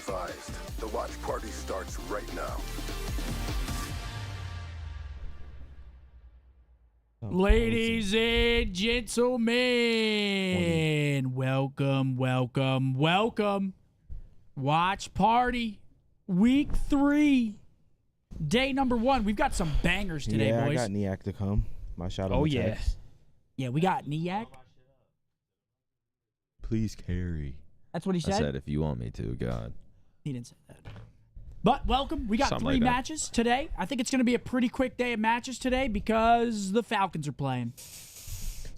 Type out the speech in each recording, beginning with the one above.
advised, the watch party starts right now. Ladies and gentlemen, welcome. Watch party, week 3, day number 1. We've got some bangers today, boys. I got Niak to come. My shout out. Oh, yeah. Yeah, we got Niak. Please carry. That's what he said? I said if you want me to, God. He didn't say that. But welcome. We got Something 3 like that. matches today. I think it's going to be a pretty quick day of matches today because the Falcons are playing.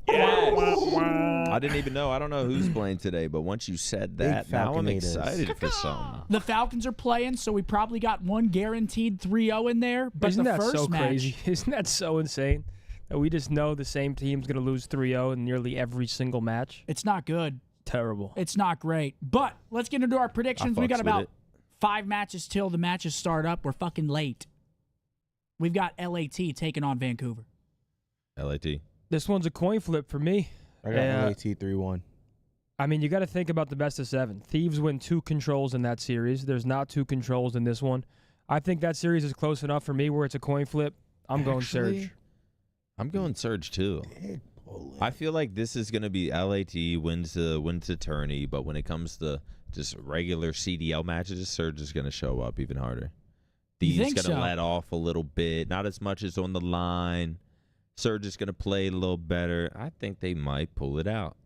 Yes. I didn't even know. I don't know who's playing today, but once you said that, now I'm excited for something. The Falcons are playing, so we probably got one guaranteed 3-0 in there. But Isn't the that first so match, crazy? Isn't that so insane? That we just know the same team's going to lose 3-0 in nearly every single match? It's not good. Terrible. It's not great. But let's get into our predictions. We got fucks with about it. 5 matches till the matches start up. We're fucking late. We've got LAT taking on Vancouver. LAT. This one's a coin flip for me. I got LAT 3-1. I mean, you got to think about the best of 7. Thieves win 2 controls in that series. There's not 2 controls in this one. I think that series is close enough for me where it's a coin flip. I'm going Surge. I'm going Surge too. I feel like this is going to be LAT wins the tourney, but when it comes to just regular CDL matches, Surge is going to show up even harder. You Thieves think going to so? let off a little bit, not as much as on the line. Surge is going to play a little better. I think they might pull it out.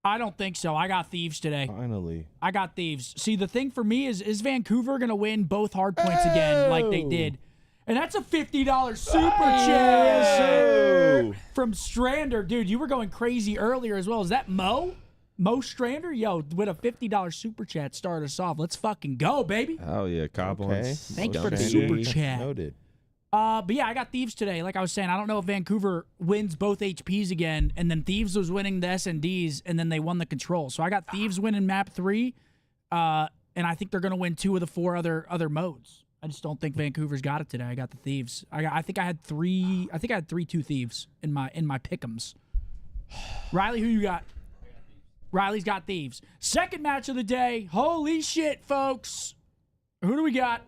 I don't think so. I got Thieves today. Finally. I got Thieves. See, the thing for me is Vancouver going to win both hard points again like they did? And that's a $50 super chat from Strander. Dude, you were going crazy earlier as well. Is that Mo? Mo Strander? Yo, with a $50 super chat, start us off. Let's fucking go, baby. Oh, yeah. Coblins. Thank you for the Strander. super chat. Noted. But yeah, I got Thieves today. Like I was saying, I don't know if Vancouver wins both HPs again, and then Thieves was winning the S&Ds, and then they won the control. So I got Thieves winning map 3, and I think they're going to win 2 of the 4 other modes. I just don't think Vancouver's got it today. I got the Thieves. I think I had 3-2 Thieves in my pick'ems. Riley, who you got? Riley's got Thieves. Second match of the day. Holy shit, folks! Who do we got?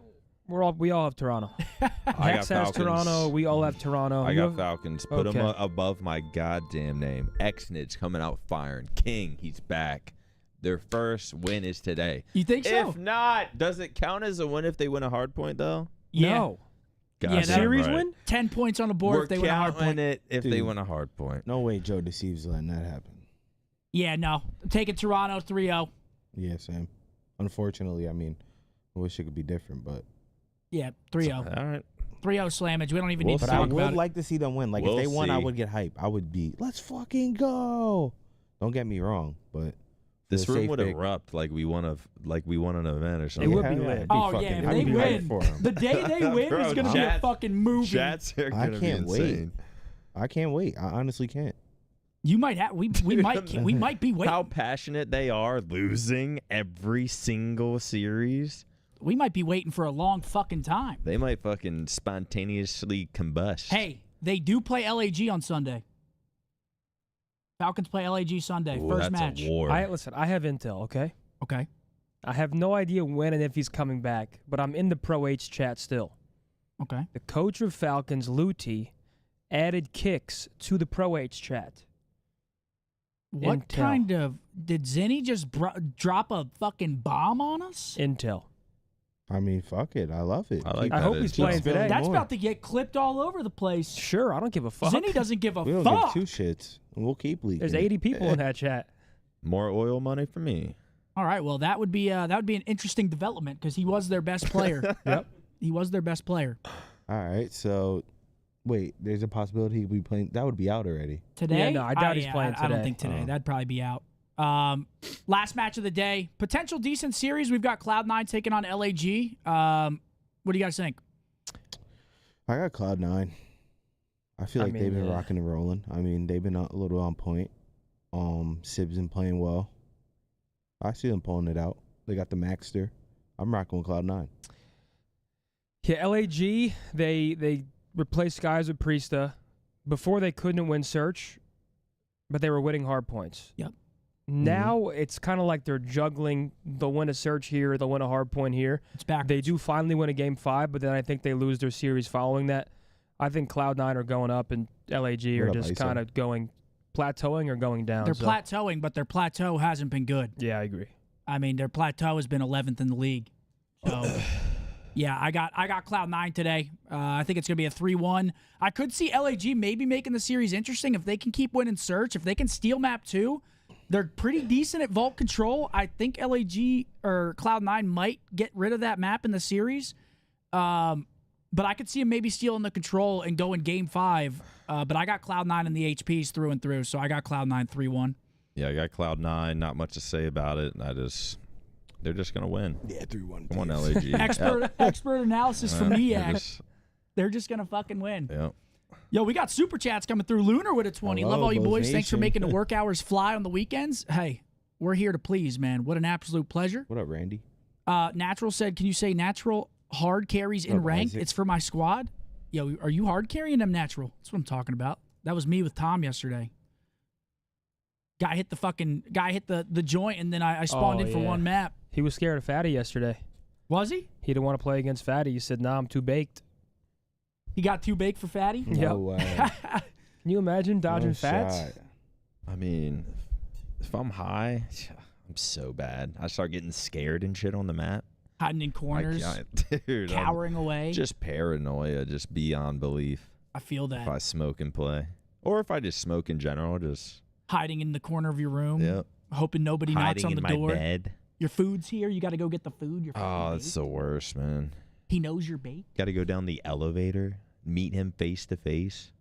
We all have Toronto. I got Hex has Falcons. Toronto. We all have Toronto. I You got have- Falcons. Put them Okay. above my goddamn name. Xnid's coming out firing. King, he's back. Their first win is today. You think so? If not, does it count as a win if they win a hard point, though? No. Yeah, Goddamn that- Series right. win? 10 points on the board We're if they win a hard counting point. it if they Dude. win a hard point. No way Joe deceives letting that happen. Yeah, no. I'm taking Toronto 3-0. Yeah, Sam. Unfortunately, I mean, I wish it could be different, but Yeah, 3-0. All right. 3-0 slammage. We don't even need to but I talk would about it. like to see them win. Like We'll if they won, I see. would get hype. I would be, let's fucking go. Don't get me wrong, but This the room safe would pick. erupt like we won an event or something. It would be Hell yeah, lit. I'd be Oh, fucking- yeah, if I'd they be hyped win, for 'em. the day they win Bro, is going to be a chat- fucking movie. Chats are I gonna can't be wait. insane. I can't wait. I honestly can't. You might have. We might be waiting. How passionate they are losing every single series. We might be waiting for a long fucking time. They might fucking spontaneously combust. Hey, they do play LAG on Sunday. Falcons play LAG Sunday. Ooh, First that's match. a war. Listen, I have intel, okay? Okay. I have no idea when and if he's coming back, but I'm in the Pro H chat still. Okay. The coach of Falcons, Luti, added kicks to the Pro H chat. What Intel. kind of did Zenny just drop a fucking bomb on us? Intel. I mean, fuck it. I love it. I like I that hope he's intel. playing today. That's more. about to get clipped all over the place. Sure, I don't give a fuck. Zenny doesn't give a We don't fuck. give 2 shits, and we'll keep leaking. There's 80 people in that chat. More oil money for me. All right, well that would be an interesting development because he was their best player. Yep. He was their best player All right, so wait, there's a possibility he'll be playing. That would be out already. today. Yeah, no, I doubt he's playing I don't today. think today. Oh. That'd probably be out. Last match of the day, potential decent series. We've got Cloud9 taking on LAG. What do you guys think? I got Cloud9. I feel like they've been yeah. rocking and rolling. I mean, they've been a little on point. Sib's been playing well. I see them pulling it out. They got the Maxter. I'm rocking with Cloud9. Yeah, LAG, they replaced guys with Priesta. Before they couldn't win search, but they were winning hard points. Yep. Now it's kind of like they're juggling. They'll win a search here, they'll win a hard point here. It's back. They do finally win a game 5, but then I think they lose their series following that. I think Cloud9 are going up and LAG are What up, just Isa? kind of plateauing or going down. They're so- plateauing, but their plateau hasn't been good. Yeah, I agree. I mean, their plateau has been 11th in the league. So, yeah, I got Cloud9 today. I think it's going to be a 3-1. I could see LAG maybe making the series interesting if they can keep winning Search. If they can steal map 2, they're pretty decent at vault control. I think LAG or Cloud9 might get rid of that map in the series. But I could see them maybe stealing the control and going game 5. But I got Cloud9 in the HPs through and through, so I got Cloud9 3-1. Yeah, I got Cloud9. Not much to say about it. They're just gonna win. Yeah, 3-1. Come on, LAG. Expert analysis from They're Niak. just- They're just going to fucking win. Yep. Yo, we got super chats coming through. Lunar with a 20. Hello, Love all you Boz boys. Thanks for Nation. making the work hours fly on the weekends. Hey, we're here to please, man. What an absolute pleasure. What up, Randy? Natural said, can you say Natural hard carries in What up, ranked? Isaac? It's for my squad. Yo, are you hard carrying them, Natural? That's what I'm talking about. That was me with Tom yesterday. Guy hit the joint, and then I spawned Oh, in for yeah. one map. He was scared of Fatty yesterday. Was he? He didn't want to play against Fatty. He said, "Nah, I'm too baked." He got too big for Fatty? No way. Can you imagine dodging No fats? shot. I mean, if I'm high, I'm so bad. I start getting scared and shit on the map. Hiding in corners, Dude, I'm cowering away. just paranoia, just beyond belief. I feel that. If I smoke and play, or if I just smoke in general, just Hiding in the corner of your room, yep. hoping nobody knocks Hiding on in the my door. bed. Your food's here. You got to go get the food. Your Oh, food's it's the worst, man. He knows you're baked. Got to go down the elevator, meet him face to face.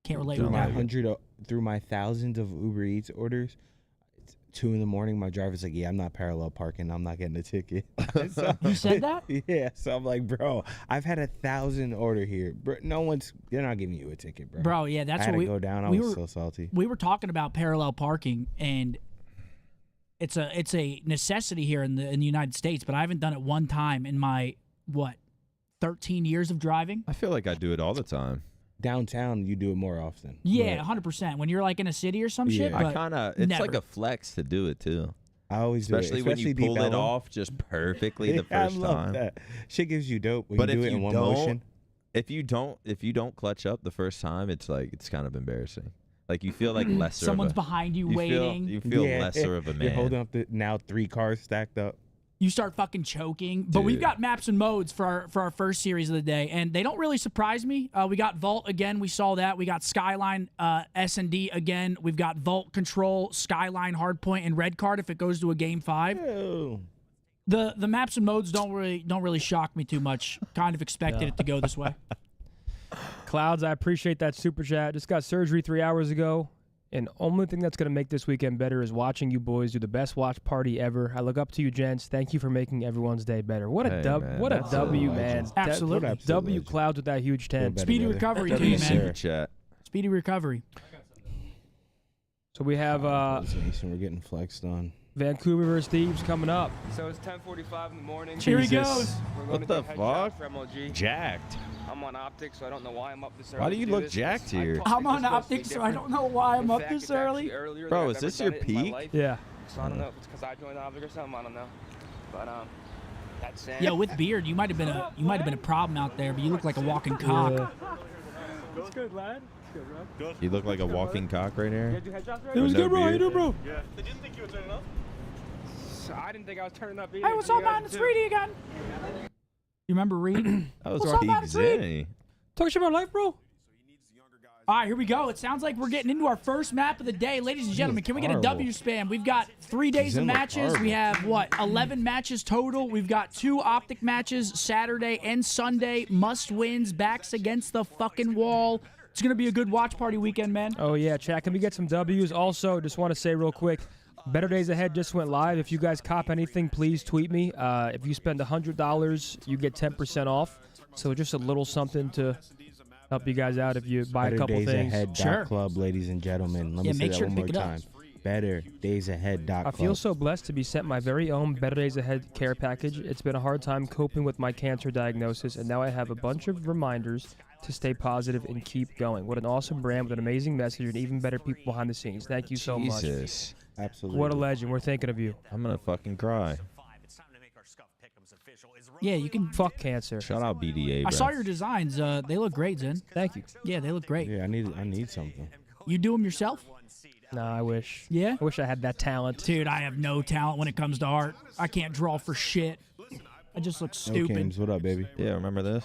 Can't relate Through with my that. through my thousands of Uber Eats orders, it's 2 a.m. My driver's like, "Yeah, I'm not parallel parking. I'm not getting a ticket." So- You said that? Yeah. So I'm like, "Bro, I've had 1,000 order here, bro. They're not giving you a ticket, bro." Bro, yeah, that's I had what to go down. I we was were- so salty. we were talking about parallel parking, and it's a necessity here in the United States, but I haven't done it one time in my 13 years of driving. I feel like I do it all the time. Downtown, you do it more often. Yeah, but 100%. When you're like in a city or some shit, Yeah. I but kind of, it's like never. a flex to do it too. I always Especially do it. when you deep pull it Ellum. off just perfectly the Yeah, first I love time. that. Shit gives you dope when But you do if it in you one don't, motion. if you don't clutch up the first time, it's kind of embarrassing. Like you feel like lesser. someone's of a, behind you you waiting. you feel Yeah. lesser of a man. You're holding up now 3 cars stacked up. You start fucking choking. But we've Dude. got maps and modes for our first series of the day, and they don't really surprise me. We got Vault again. We saw that. We got Skyline S&D again. We've got Vault Control, Skyline Hardpoint, and Red Card if it goes to a game 5. Oh. The maps and modes don't really shock me too much. Kind of expected it to go this way. Clouds, I appreciate that super chat. Just got surgery 3 hours ago. And only thing that's going to make this weekend better is watching you boys do the best watch party ever. I look up to you, gents. Thank you for making everyone's day better. What a Hey, dub! man, What a that's W, a man. legend. Absolutely. What up, absolute W legend. Clouds with that huge 10. better, Speedy brother. recovery to W you, man. super chat. Speedy recovery. So we have We're getting flexed on. Vancouver versus Thieves coming up. So it's 10:45 in the morning. Here he Jesus. goes. We're What going the to do headshot fuck? for MLG. Jacked. I'm on optics, so I don't know why I'm up this early. Why do you to look this. jacked I here? thought I'm this on was supposed to be optics, so I different. don't know why I'm In up fact, this it's actually early. earlier Bro, than is I've this ever your done it in my peak? life. Yeah. So I don't know if it's because I joined optic or something. I don't know. But that's Sam. Yo, with beard, you might have been a problem out there, but you look like a walking cock. Yeah. That's good, lad. That's good, bro. You look like a walking cock right You here. guys do headshots right? It was No good, bro. How you beard. doing, bro? Yeah. They didn't think you were turning up? I didn't think I was turning up either. Hey, what's so up, you guys man? It's did. Reedy again. You remember Reed? That was What's up, man? peak It's Reed. Zenny. Talk shit about life, bro. All right, here we go. It sounds like we're getting into our first map of the day. Ladies and gentlemen, can we get a horrible. W spam? We've got 3 days of Zen looked matches. We horrible. have, 11 matches total. We've got 2 optic matches Saturday and Sunday. Must wins, backs against the fucking wall. It's going to be a good watch party weekend, man. Oh, yeah, chat. Can we get some W's? Also, just want to say real quick, Better Days Ahead just went live. If you guys cop anything, please tweet me. If you spend $100, you get 10% off. So just a little something to help you guys out if you buy a couple things. Sure. BetterDaysAhead.club, ladies and gentlemen. Let Yeah, me say make that sure one to more pick it up. time. BetterDaysAhead.club. I feel so blessed to be sent my very own Better Days Ahead care package. It's been a hard time coping with my cancer diagnosis, and now I have a bunch of reminders to stay positive and keep going. What an awesome brand with an amazing message and even better people behind the scenes. Thank you so much. Jesus. Absolutely. What a legend. We're thinking of you. I'm gonna fucking cry. It's time to make our scuff pick'ems official. Yeah, you can. Fuck cancer. Shout out BDA, bro. I saw your designs. They look great, Zen. Thank you. Yeah, they look great. Yeah, I need something. You do them yourself? No, I wish. Yeah? I wish I had that talent. Dude, I have no talent when it comes to art. I can't draw for shit. I just look No stupid. games. What up, baby? Yeah, remember this?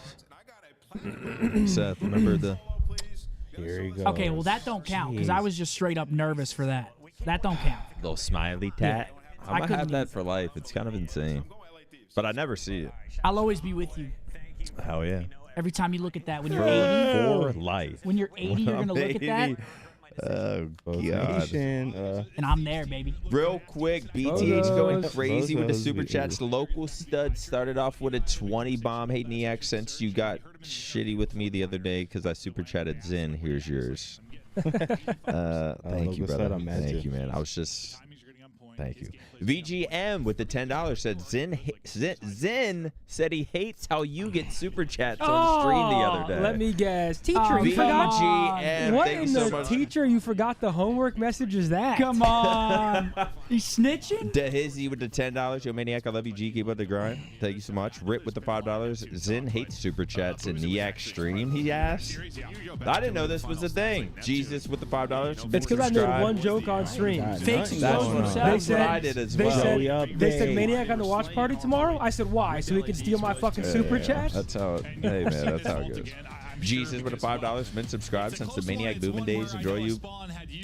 Seth, remember the... Here he goes. Okay, well, that don't count because I was just straight up nervous for that. That don't count. little smiley tat? I I'm going to have couldn't that for life. It's kind of insane. But I never see it. I'll always be with you. Hell yeah. Every time you look at that, when you're 80, For life. when you're 80, you're gonna look at that, Oh, God. Nation, and I'm there, baby. Real quick, BTH going Bozos, crazy with the Bozos, super baby. chats. Local stud started off with a 20 bomb. Hey, Niak, since you got shitty with me the other day because I super chatted Zin, here's yours. Thank you, Local brother. stud, I'm mad Thank too. you, man. I was just... Thank you. VGM with the $10 said Zin said he hates how you get super chats on stream the other day. Let me guess. Teacher, Oh, you come forgot. VGM, What thank you in so the much. teacher? You forgot the homework message is that? Come on. He's snitching? Dehizzy with the $10. Yo, Maniac, I love you, G. Keep up the grind. Thank you so much. Rip with the $5. Zin hates super chats in Niak stream, he asked. I didn't know this was a thing. Jesus with the $5. It's because I made one joke on stream. God, Fakes nothing and going clothes on. themselves. They That's what I said- did as They well. said, we up, they said babe. Maniac on the watch party tomorrow? I said, why? So he can steal my fucking super chat? That's how it, hey, man, that's how it goes. Jesus with the $5. Been subscribed since the Maniac Booming days. Enjoy you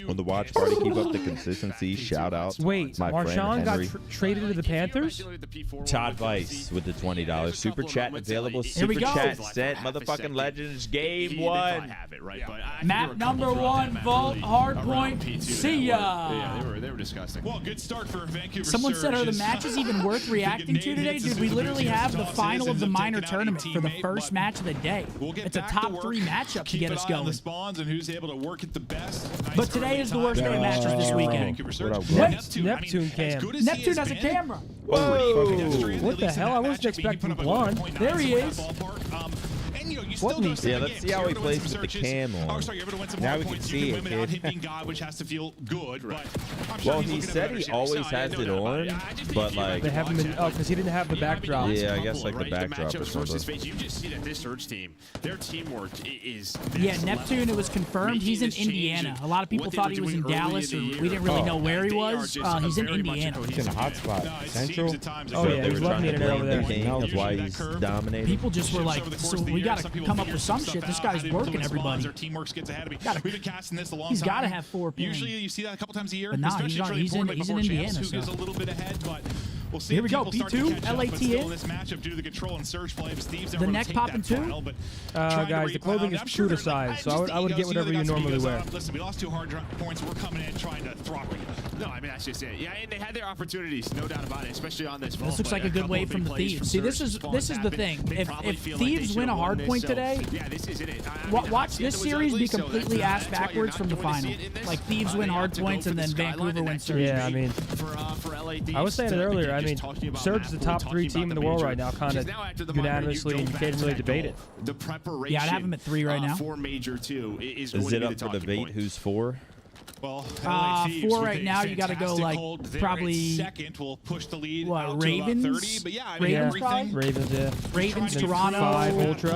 on the watch party. Keep up the consistency. Shout out. Wait, my friend Marshawn got Henry. traded to the Panthers? Todd Vice with the $20 super chat available. we Super go. chat sent. Motherfucking Legends game one. Map number 1, Vault, Hardpoint. See ya. Yeah, they were disgusting. Well, good start for Vancouver. Someone said, are the Surge. matches even worth reacting to today? Dude, we literally have the final of the minor tournament for the first match of the day. We'll get It's a back to top work, 3 matchup to keep get an us eye on going. the spawns and who's able to work it the best. Nice But today early is the worst time. day of matches this weekend. Vancouver What Surge. up, Wait, Neptune, Neptune as cam. good as he Neptune has a been, camera. Whoa. What the hell? I wasn't expecting blonde. There he is. What What means- Yeah, let's see how he plays with the cam on. Oh, sorry, you're able to win some Now more we can points. see You it, can win without kid. him being God, which has to feel good. But I'm sure Well, he's he looking said at better he shit. always No, has no it doubt about on, I just think but he like... They haven't been, oh, because he didn't have the backdrop. Yeah, I guess like the right? backdrop or matchups versus something. face. You just see that this Surge team, their teamwork is Yeah, next Neptune, level. it was confirmed. He's in Making this change Indiana. and A lot of people what they thought were he was in doing early Dallas, in or the we year. didn't really know where he They are was. just He's in very much a Indiana. He's in a hot spot. No, it Central? seems at times Oh, like yeah, they he's were trying to left-handed over blame there. the king. No, That's why that he's curve. dominating. People just were like, Over the course so of the we year, got some to people come up figure with some stuff shit. This out, guy's how to working influence everybody. bonds, Our teamwork gets ahead of me. Gotta- We've been casting this a long He's time. gotta have 4 pins. Usually you see that a couple times a year. But nah, especially he's it's on- really he's in- important, like he's in before Indiana, champs, who so. goes a little bit ahead, but we'll see Here if we go, people start P2, to catch up, LAT but still in. this matchup due to the control and surge play of Steve's The neck popping too? Guys, the clothing is true to size, so I would get whatever you normally wear. Listen, we lost 2 hard points. We're coming in trying to throttle you. No, I mean, that's just it. Yeah, and they had their opportunities, no doubt about it, especially on this vault. This looks like a good wave from the Thieves. See, this is the thing. If Thieves win a hard point today, yeah, this is it. watch this series be completely ass backwards from the final. Like Thieves win hard points and then Vancouver wins Surge. Yeah, I mean, for LAD, I was saying it earlier. I mean, Surge is the top 3 team in the world right now, kind of unanimously, and you can't even really debate it. The preparation. Yeah, I'd have him at 3 right now. For Major 2 is Is going it to be up the for talking debate? point. Who's 4? Well, 4 right now, you gotta go, like, probably- second will push the lead What, out to about Ravens? 30, but yeah, I mean, Ravens everything- probably? Ravens, yeah. Ravens, Trying to Toronto. 5 Ultra.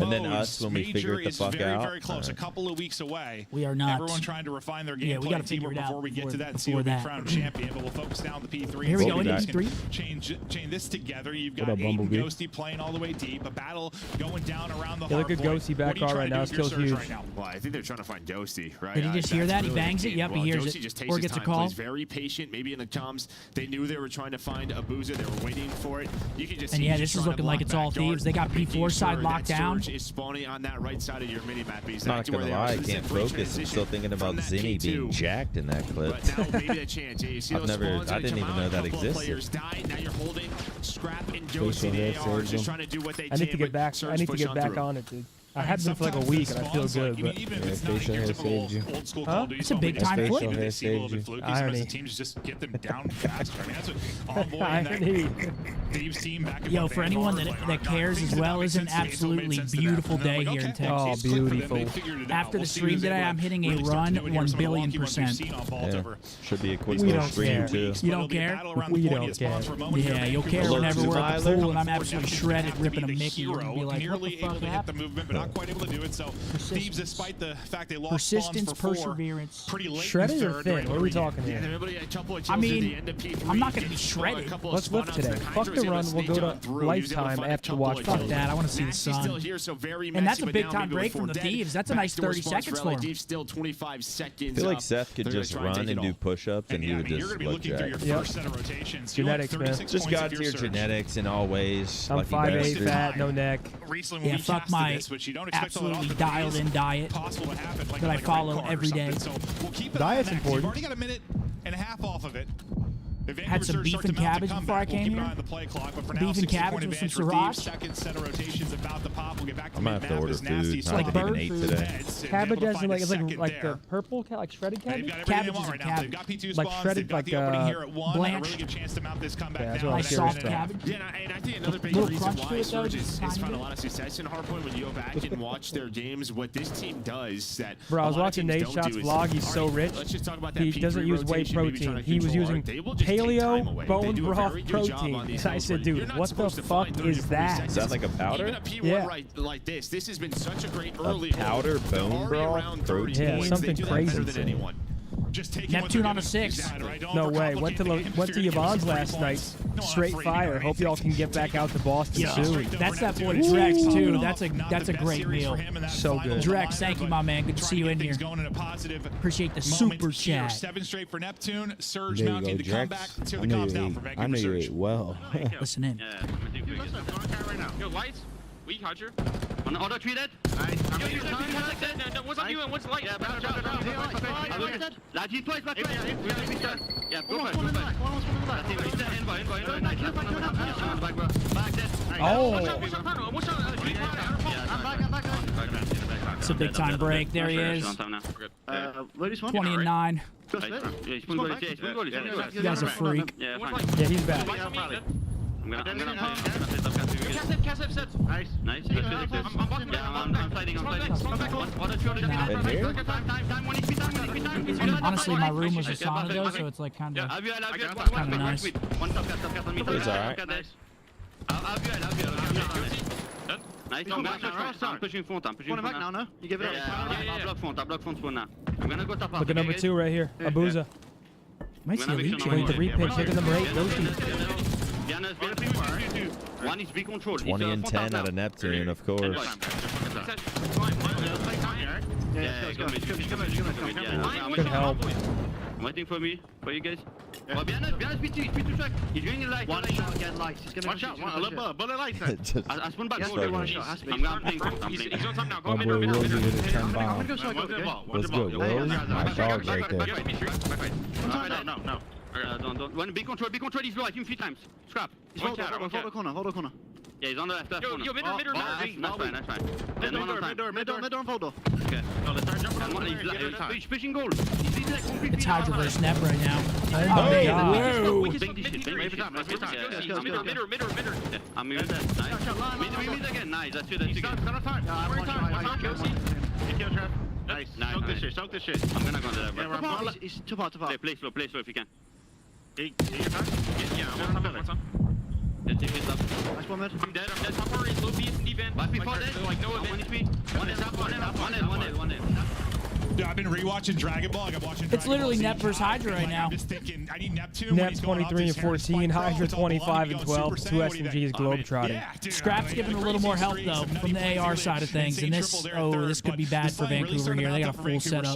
And then us when we Major figure it the is fuck very, out. Very close. A Alright. couple of weeks away. We are not. Everyone trying to refine their game. Yeah, we got gotta figure it out before we get to that and see before who we that. crown champion. But we'll focus now on the P3. Here we and go, see into if we P3. can Chain this together. You've What got up, Aiden Bumblebee? Ghosty playing all the way deep. A battle going down around the Yeah, look hard at point. Ghosty back What are you on trying right to now. do It's with your still surge huge. right now? Well, I think they're trying to find Ghosty, right? Did he just hear that? He really the bangs it? key. Yep, he Well, hears Ghosty it. just takes Or his gets a time, call. plays very patient. Maybe in the comms, they knew they were trying to find a boozer. They were waiting for it. You can just And see yeah, he's this just is trying to looking like block it's all back guard, Thieves. They got making P4 side sure locked that down. Surge is spawning on that right side of your mini map. He's Not exactly gonna where lie, I they are. can't It's a great focus. I'm still transition thinking about from that Zinni being P2. jacked in that clip. But now maybe a chance. Yeah, you see I've those never- spawns I that didn't come even know out, that a couple of existed. players die. Now you're holding Scrap and Facial Ghosty. The hair AR saves just them. trying to do what they I can. need to get but back. Surge I need to push get on back through. on it, dude. I had been for like a week, and I feel good. But even if Yeah, it's not facial your hair typical saved you. old school Huh? Call of Duty It's a song, big but time it's flip. maybe they Facial see a little hair bit saved fluky. you. Sometimes Irony. the teams just get them down faster. I mean, that's what Envoy and that Irony. Thieves team back in Yo, what for they anyone are, that, like, that nah, cares things as did not well, make it's an sense to me until it made absolutely sense to them. beautiful And then day I'm like, here in okay, Texas. Oh, it's clear for them. They beautiful. figured it out. After We'll the see stream who's today, able to I'm hitting a really start run to do it here. 1 Some of the billion wonky ones we've %. seen on Vault Yeah. over Should be a quick We little don't stream care. too. weeks, You but don't it'll be a care? battle around We the don't 20th spot care. for a moment here. Yeah, you'll care Hello, whenever we're at the Tyler. pool and I'm Force absolutely Neptune's shredded gonna have ripping to a be the Mickey. You're going to be hero, like, what nearly the able fuck to hit the happened? movement, but not quite able to do it. So Thieves, despite the fact they lost Persistence, spawns for 4, perseverance. pretty late Shredded in or third, thin? right What are we where talking Yeah, here? everybody had a couple of I kills at mean, the end of P3. I'm not gonna be Gets shredded. a couple of Let's lift spun-outs. today. The Fuck Hydras the able run. to We'll sneak go on to through. He was able to Lifetime find a after couple watch of Fuck kills. that. I want to see the Nasty's still sun. here, so very And that's messy, a but big now time maybe break with from the 4 dead. Thieves. That's a nice Backdoor 30 response seconds for for LA him. Thieves, still 25 I seconds feel like up. Seth could They're gonna just try and run take and it do all. push-ups, and And he yeah, I would mean, you're just going to be look looking through your jacked. Yep. first set of rotations. Genetics, You man. want 36 Just points got if to you're your surge. genetics in all ways. I'm Lucky 5'8", bastard. fat, no neck. Recently, when Yeah, we fuck casted my this, which you don't expect all that absolutely often, but it dialed is in diet possible to happen, like that I like a red follow card or every day. something. So we'll keep it Diet's on that. important. You've already got a minute and a half off of it. If Had Vancouver some Surge beef start and to mount a cabbage before I comeback, we'll came keep an here. eye on the play clock, but for Beef now, and 16-point cabbage with some advantage for Thieves. sriracha. Second set of rotations about the pop. We'll get back to I'm gonna have to mid-map order as Nasty food. I like haven't bird even ate food. today. Neds, and Cabbage able to as in find like, a it's second like the there. purple, like shredded They've cabbage? got everything Cabbage they want is a right now. They've got P2 Like spawns. shredded, They've got like, the opening here at 1. And a blanched. really good chance to mount this comeback Yeah, that's now. what I Like was soft curious about. cabbage. Yeah, and I think another big Little reason crunch to why it, though, Surge just has tiny found a bit. lot of success in Hardpoint when you go back and watch their games, what this team does that Bro, I was a lot of watching teams Nate don't Shots do is, vlog. He's all so right, rich. Let's just talk about that He P3 doesn't use whey rotation, maybe trying protein. to He was control using it. They will just take time paleo away. They bone do a broth very good job on protein. these I hills said, where you're dude, not what the supposed to fuck find 30 is to 40 that? seconds. Is that like a powder? Even a P1 Yeah. like this has been such a great early powder hold. They're bone already broth around 30 protein? Yeah, points. something They do that crazy. better than anyone. Just taking Neptune what on they're a given. 6. Exactly, right? Don't No way. Went to overcomplicate the went to game. If you're Yvonne's giving us last 3 night. points, no, I'm Straight afraid to fire. go Hope y'all anything. can get back out to Boston Yeah. soon. That's that boy Neptune. Drex, Ooh. too. Not That's a the best great series meal. for him in that So final good. Drex, liner, thank you, but my man. Good to trying see you get in things here. going in a positive Appreciate the moment super here. chat. 7 straight for Neptune. Surge There you mounting go, the comeback. Drex. Let's hear I the know comms you now ate. for I Vancouver know you Surge. ate well. Listen in. Yo, lights. Weak Hunter. On auto treated. Nice. Yo, you said what's on you and what's light? Yeah, back. Lad, he's twice back. Yeah, go back. It's a big time break. There he is. 20 and 9. You guys are freak. Yeah, Yeah, he's back. I'm Nice. I'm fighting. Honestly, my room was a sauna though, so it's like kind of nice. It's alright. Nice. I'm pushing front. I'm pushing front now, no? You give it up. Yeah. I'll block front spawn now. I'm gonna go top. Look at number 2 right here. Abuza. Might see a leech. Wait, the repitch. Look at number 8. Ghosty. One is be controlled. 20 and 10 out of Neptune, of course. Good help. Waiting for me, for you guys. Oh, behind us, P2 track. He's doing it like One shot again, lights. He's gonna watch out, bullet lights. Just I spawn back. Yes, Go there. one shot. Has to be. I'm playing. He's on top now. Go My boy Wills is gonna turn I'm bomb. gonna go side, okay? What's good, Wills? My dog right there. No. Don't. When be control, he's low. I him 3 times. Scrap. Hold the corner. Yeah, he's on the left corner. Yo, mid. That's fine. Then one on time. Mid door, hold door. Okay. He's pushing goal. He's like completely. It's Hydroverse Nep right now. Oh my god. Whoa. I'm moving that. Nice. Mid again. Nice. That's good. Nice. Soak this shit. I'm gonna go there, bro. He's too far. Play slow if you can. Yeah, nice one mid. I'm dead. Top already low beat and deep end. Back before that. Like no event. One in. Yeah, I've been rewatching Dragon Ball. Like I'm watching. It's literally Nep versus Hydra right now. I'm just thinking, I need Neptune. Nep 23 and 14, Hydra 25 and 12, 2 SMGs globetrotting. Scrap's giving a little more help though from the AR side of things, and this could be bad for Vancouver here. They got a full setup.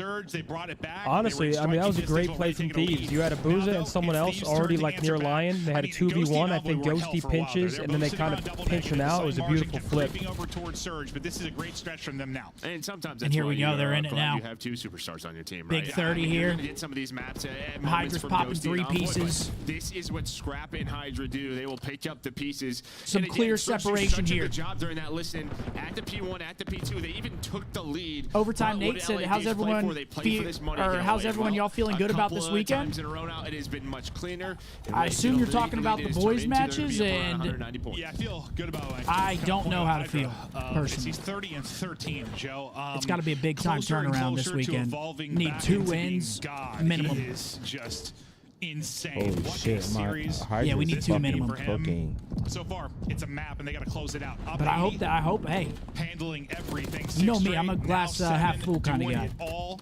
Honestly, I mean, that was a great play from Thieves. You had Abuza and someone else already like near Lion. They had a 2v1. I think Ghosty pinches, and then they kind of pinch him out. It was a beautiful flip. But this is a great stretch from them now. And sometimes And here we go. They're in it now. two superstars on your team, right? Big 30 You're here. gonna get some of these maps. Hydra's popping 3 pieces. This is what Scrap and Hydra do. They will pick up the pieces. Some And again, clear Scrap did separation such a here. good job during that listen at the P1, at the P2. They even took the lead. Overtime. But Nate what said, LADs "How's play everyone for? They play for this money or getaway. how's everyone y'all feeling good about this Couple of weekend?" times in a row now, it has been much cleaner. And I they assume feel you're the talking lead about the is boys' turned into, they're matches, gonna be up around and 190 points. Yeah, I feel good about like. I kind of don't know how to Hydra. feel, personally. He's 30 and 13, Joe. It's got to be a big time Closer and turnaround this closer to weekend. evolving Need back 2 into being wins God. minimum. He is just insane. Holy What a shit, my series. Yeah, we need Hydra's 2 fucking minimum. For him. cooking. So far, it's a map, and they got to close it out. Up But I 80, hope. Hey, handling everything. You know me, 6 I'm a straight, glass, now half 7, full kinda doing guy. it all.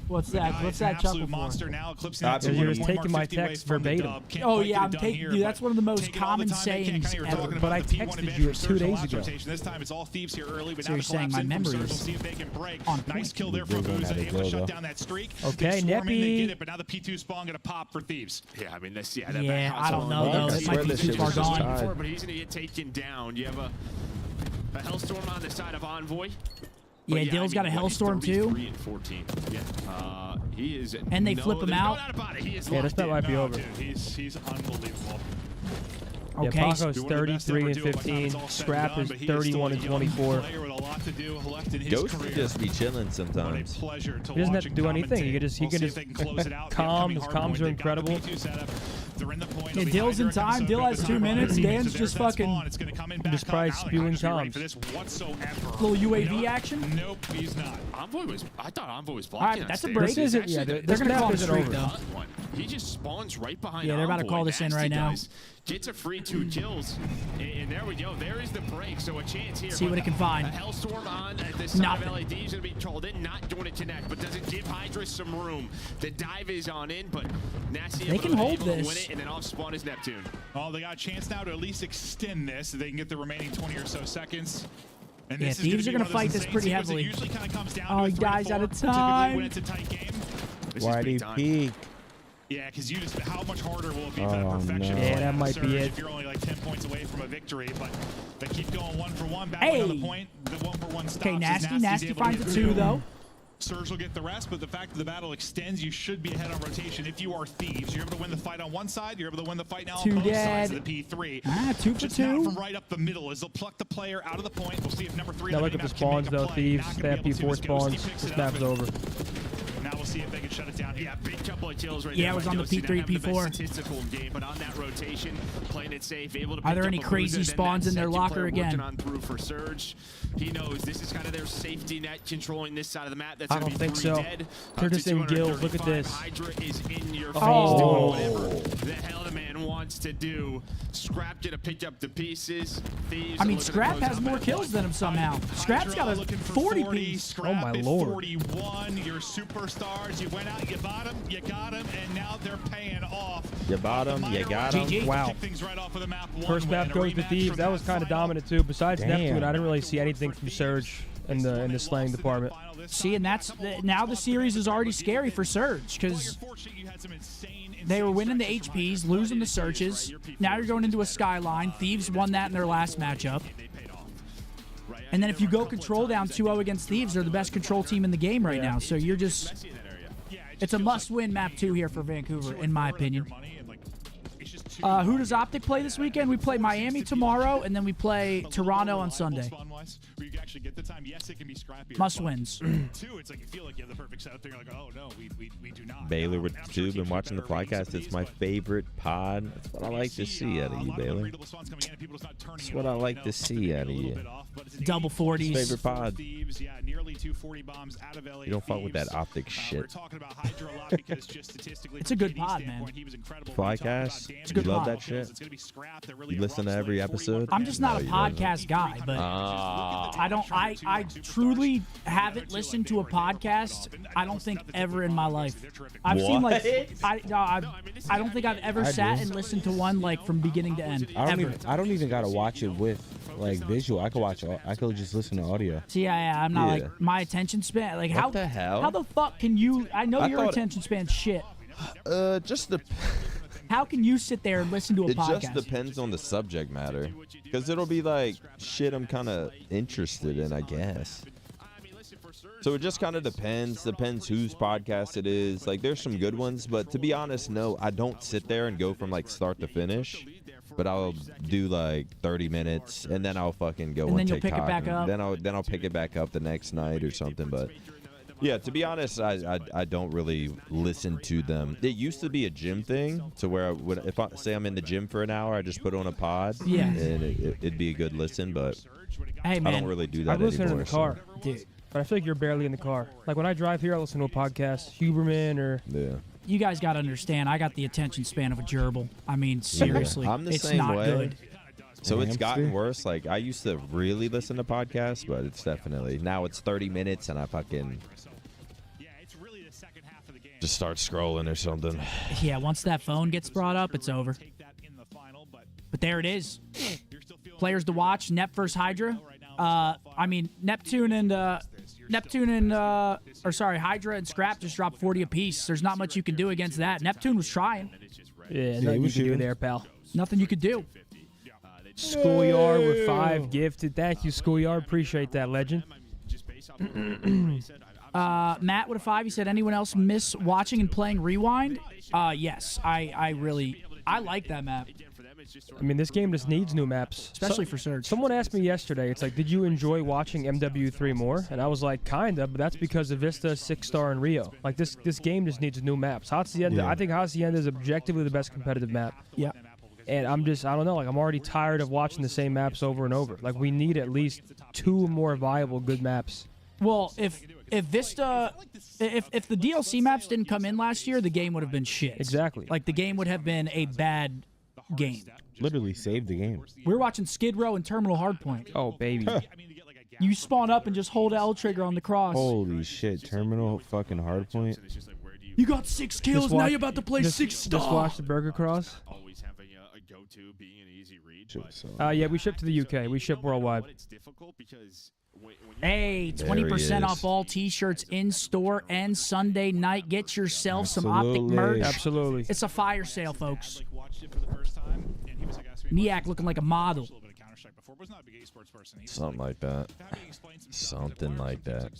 what's The that? guy What's is an that chuckle absolute for? monster now, eclipsing Stop that it. 200 You're just point taking mark, my 50 away text from the verbatim. dub. Can't Oh quite yeah, get I'm it done taking. here, Dude, but that's one of the most taking all common the time they can. sayings Kinda you're ever. talking But about I the P1 texted advantage you from 2 Surge days last ago. rotation. This time it's all Thieves here early, but So now you're the saying collapse my in from memory Surge. We'll is see if they can break. on Nice point. kill there They're from going OpTicBoZe, at it, able to though. shut down that streak. Okay, They're swarming, they Neppy. get it, but now the P2 spawn gonna pop for Thieves. Yeah, I mean, that's that Yeah, back I don't console know, on though. the It PC. might be this too shit far was just gone. tied. But he's gonna get taken down. You have a Hellstorm on the side of Envoy. Yeah, But Dill's got a what, he's Hellstorm too. 33 and 14. Yeah, he is. And they flip him there's out. No doubt about it. He is Yeah, this locked bet in. might be No, over. dude, he's unbelievable. Yeah, Okay. Paco's Be one of the best 33 ever and do it by the time 15. it's all said and Scrap done, is but he 31 and still a young 24. player with a lot to do left in his Ghost career. could just be chilling What a sometimes. pleasure to He doesn't watch have to and do anything. commentate. He can just We'll see if they can close it out. The calm. upcoming His hard comms point. are They've got the incredible. P2 setup. They're in the point. Yeah, It'll be Dill's in Hydra time. coming Dill so has good 2 with the minutes. time. Dan's So just there's that fucking spawn. It's gonna come in back just up. probably Now, like, spewing Hydra's ready comms. for this whatsoever. Little You know UAV what? action. Nope, he's not. I thought Envoy was All blocking. right, that's a that break. stairs. This isn't- Actually, yeah, the- this They're gonna map call it isn't streak over. though. one. He just spawns right behind. Yeah, they're about to Envoy. call this in Nasty right now. does. Gets a free 2 kills, and there we go. There is the break. So a chance here. See but what it can find. A Hellstorm on the side Nothing. of LAD is going to be trolled in. Not going to connect, but doesn't give Hydra some room. The dive is on in, but Nasty They able can to hold win this. it, and then off spawn is Neptune. Oh, they got a chance now to at least extend this so they can get the remaining 20 or so seconds. And Yeah, this is Thieves be are gonna one of those fight this insane pretty sequences. heavily. It usually kind of comes down Oh, to a you 3 to guys 4, out of typically time. when it's a tight game. This Why is did he big time. peek? Yeah, because you just how much harder will it be for that Oh, perfection? no. to Yeah, play that on might Surge be it. If you're only like 10 points away from a victory, but they keep going 1 for 1. Back Hey. another point. The 1-for-1 stops. Okay, as Nasty. Nasty's Nasty able to finds get it through. too though. Surge will get the rest, but the fact that the battle extends, you should be ahead on rotation if you are Thieves. You're able to win the fight on one side, you're able to win the fight now on Two both sides dead. of the P3. 2 for Just now 2. from right up the middle as they'll pluck the player out of the point. We'll see if number 3 Now on look the at the map can spawns make a though. play. Thieves, Not they gonna have be able to P4 as Ghosty spawns. picks This it map's up, and over. Now we'll see if they can shut it down. Yeah, big couple of kills right Yeah, there. it was on the Ghosty, not P3, having the best P4. statistical game, but on that rotation, playing it safe, able to Are there pick any up a crazy bruiser, then spawns that in their second locker player working again? on through for Surge. He knows this is kind of their safety net controlling this side of the map. That's I gonna don't be think 3 so. dead. They're Up to just in gills. Look at 235. this. Hydra is in your face Oh. doing whatever the hell the man wants to do. Scrap gonna pick up the pieces. Thieves I are mean, looking to Scrap close has out more that kills fight. than him somehow. Scrap's got a looking for 40 piece. Scrap Oh, my at lord. 41. Your superstars. You went out, you bought them, you got them, and now they're paying off. You bought 'em, you got 'em. GG. Wow. Kick things right off with a map First win, map a goes to rematch Thieves. from That was kind of final. dominant too. Besides Damn. Neptune, I didn't really see anything from Surge in the slaying department. See, and that's now the series is already scary for Surge because they were winning the HPs, losing the searches. Now you're going into a Skyline. Thieves won that in their last matchup. And then if you go control down 2-0 against Thieves, they're the best control team in the game right now. So you're just, it's a must-win map 2 here for Vancouver, in my opinion. Who does Optic play this weekend? We play Miami tomorrow, and then we play Toronto on Sunday. Must wins. It's like you feel like you have the perfect setup. You're like, oh no, we do not. Baylor with Tube and watching the podcast. It's my favorite pod. That's what I like to see out of you, Baylor. That's what I like to see out of you. Double 40s. Favorite pod. You don't fuck with that optic shit. It's a good pod, man. Flycast? It's a good You love pod. that shit? You listen to every episode? I'm just not a No, you don't. podcast guy, but I don't. I truly haven't listened to a podcast. I don't think ever in my life. I've seen like I don't think I've ever I sat do. and listened to one like from beginning to end. Ever. I don't even gotta watch it with like visual. I could just listen to audio. See, I'm not Yeah. like my attention span. Like how the hell? How the fuck can you? I know I your thought- attention span's shit. Just the. How can you sit there and listen to a It podcast? just depends on the subject matter, because it'll be like shit I'm kind of interested in, I guess. So it just kind of depends whose podcast it is. Like, there's some good ones, but to be honest, no, I don't sit there and go from like start to finish. But I'll do like 30 minutes, and then I'll fucking go And on then you'll TikTok. pick it back up. Then I'll pick it back up the next night or something. But yeah, to be honest, I don't really listen to them. It used to be a gym thing, to where if I say I'm in the gym for an hour, I just put on a pod. Yeah. And it'd be a good listen, but Hey, man. I don't really do that I listen anymore. in the car, Dude, but I feel like you're barely in the car. Like when I drive here, I listen to a podcast, Huberman or. Yeah. you guys got to understand, I got the attention span of a gerbil. I mean, seriously, I'm the it's same not way. good. So it's gotten Hamster? worse. Like, I used to really listen to podcasts, but it's definitely now it's 30 minutes, and I fucking just start scrolling or something. Yeah, once that phone gets brought up, it's over. But there it is. Players to watch: Nep versus Hydra. I mean, Hydra and Scrap just dropped 40 apiece. There's not much you can do against that. Neptune was trying. Yeah, he nothing you was can do shooting. there, pal. Nothing you could do. Schoolyard with 5 gifted. Thank you, Schoolyard. Appreciate that, legend. Matt with a 5. He said, anyone else miss watching and playing Rewind? Yes. I like that map, I mean, this game just needs new maps. especially for Surge. Someone asked me yesterday, it's like, did you enjoy watching MW3 more? And I was like, kinda, but that's because of Vista, 6-star, and Rio. Like, this game just needs new maps. Hacienda, Yeah. I think Hacienda is objectively the best competitive map. Yeah. And I don't know, like, I'm already tired of watching the same maps over and over. Like, we need at least 2 more viable good maps. Well, if Vista, if the DLC maps didn't come in last year, the game would have been shit. Exactly. Like, the game would have been a bad game. Literally saved the game. We were watching Skid Row and Terminal Hardpoint. Oh, baby. You spawn up and just hold L trigger on the cross. Holy shit. Terminal fucking hardpoint. You got 6 kills, now you're about to play 6-star. Just watch the Burger Cross. Shit, so. Yeah, we ship to the UK. We ship worldwide. Hey, There 20% he off is. all T-shirts in store and Sunday night. Get yourself some Optic Absolutely. merch. Absolutely. It's a fire sale, folks. Niak looking like a model. Something like that. Something like that.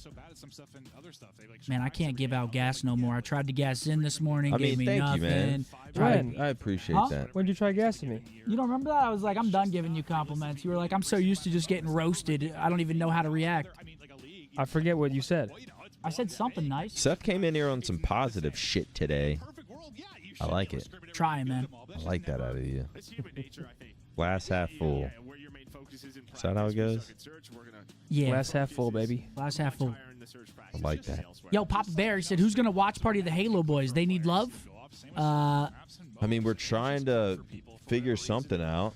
Man, I can't give out gas no more. I tried to gas in this morning, I gave mean, me thank you, nothing. man. When? I appreciate Huh? that. When did you try gassing me? You don't remember that? I was like, I'm done giving you compliments. You were like, I'm so used to just getting roasted. I don't even know how to react. I forget what you said. I said something nice. Seth came in here on some positive shit today. I like it. Try, man. I like that out of you. Glass half full. Is that how it goes? Yeah. Glass half full, baby. Glass half full. I like that. Yo, Papa Bear, he said, who's going to watch party of the Halo boys? They need love? I mean, we're trying to figure something out.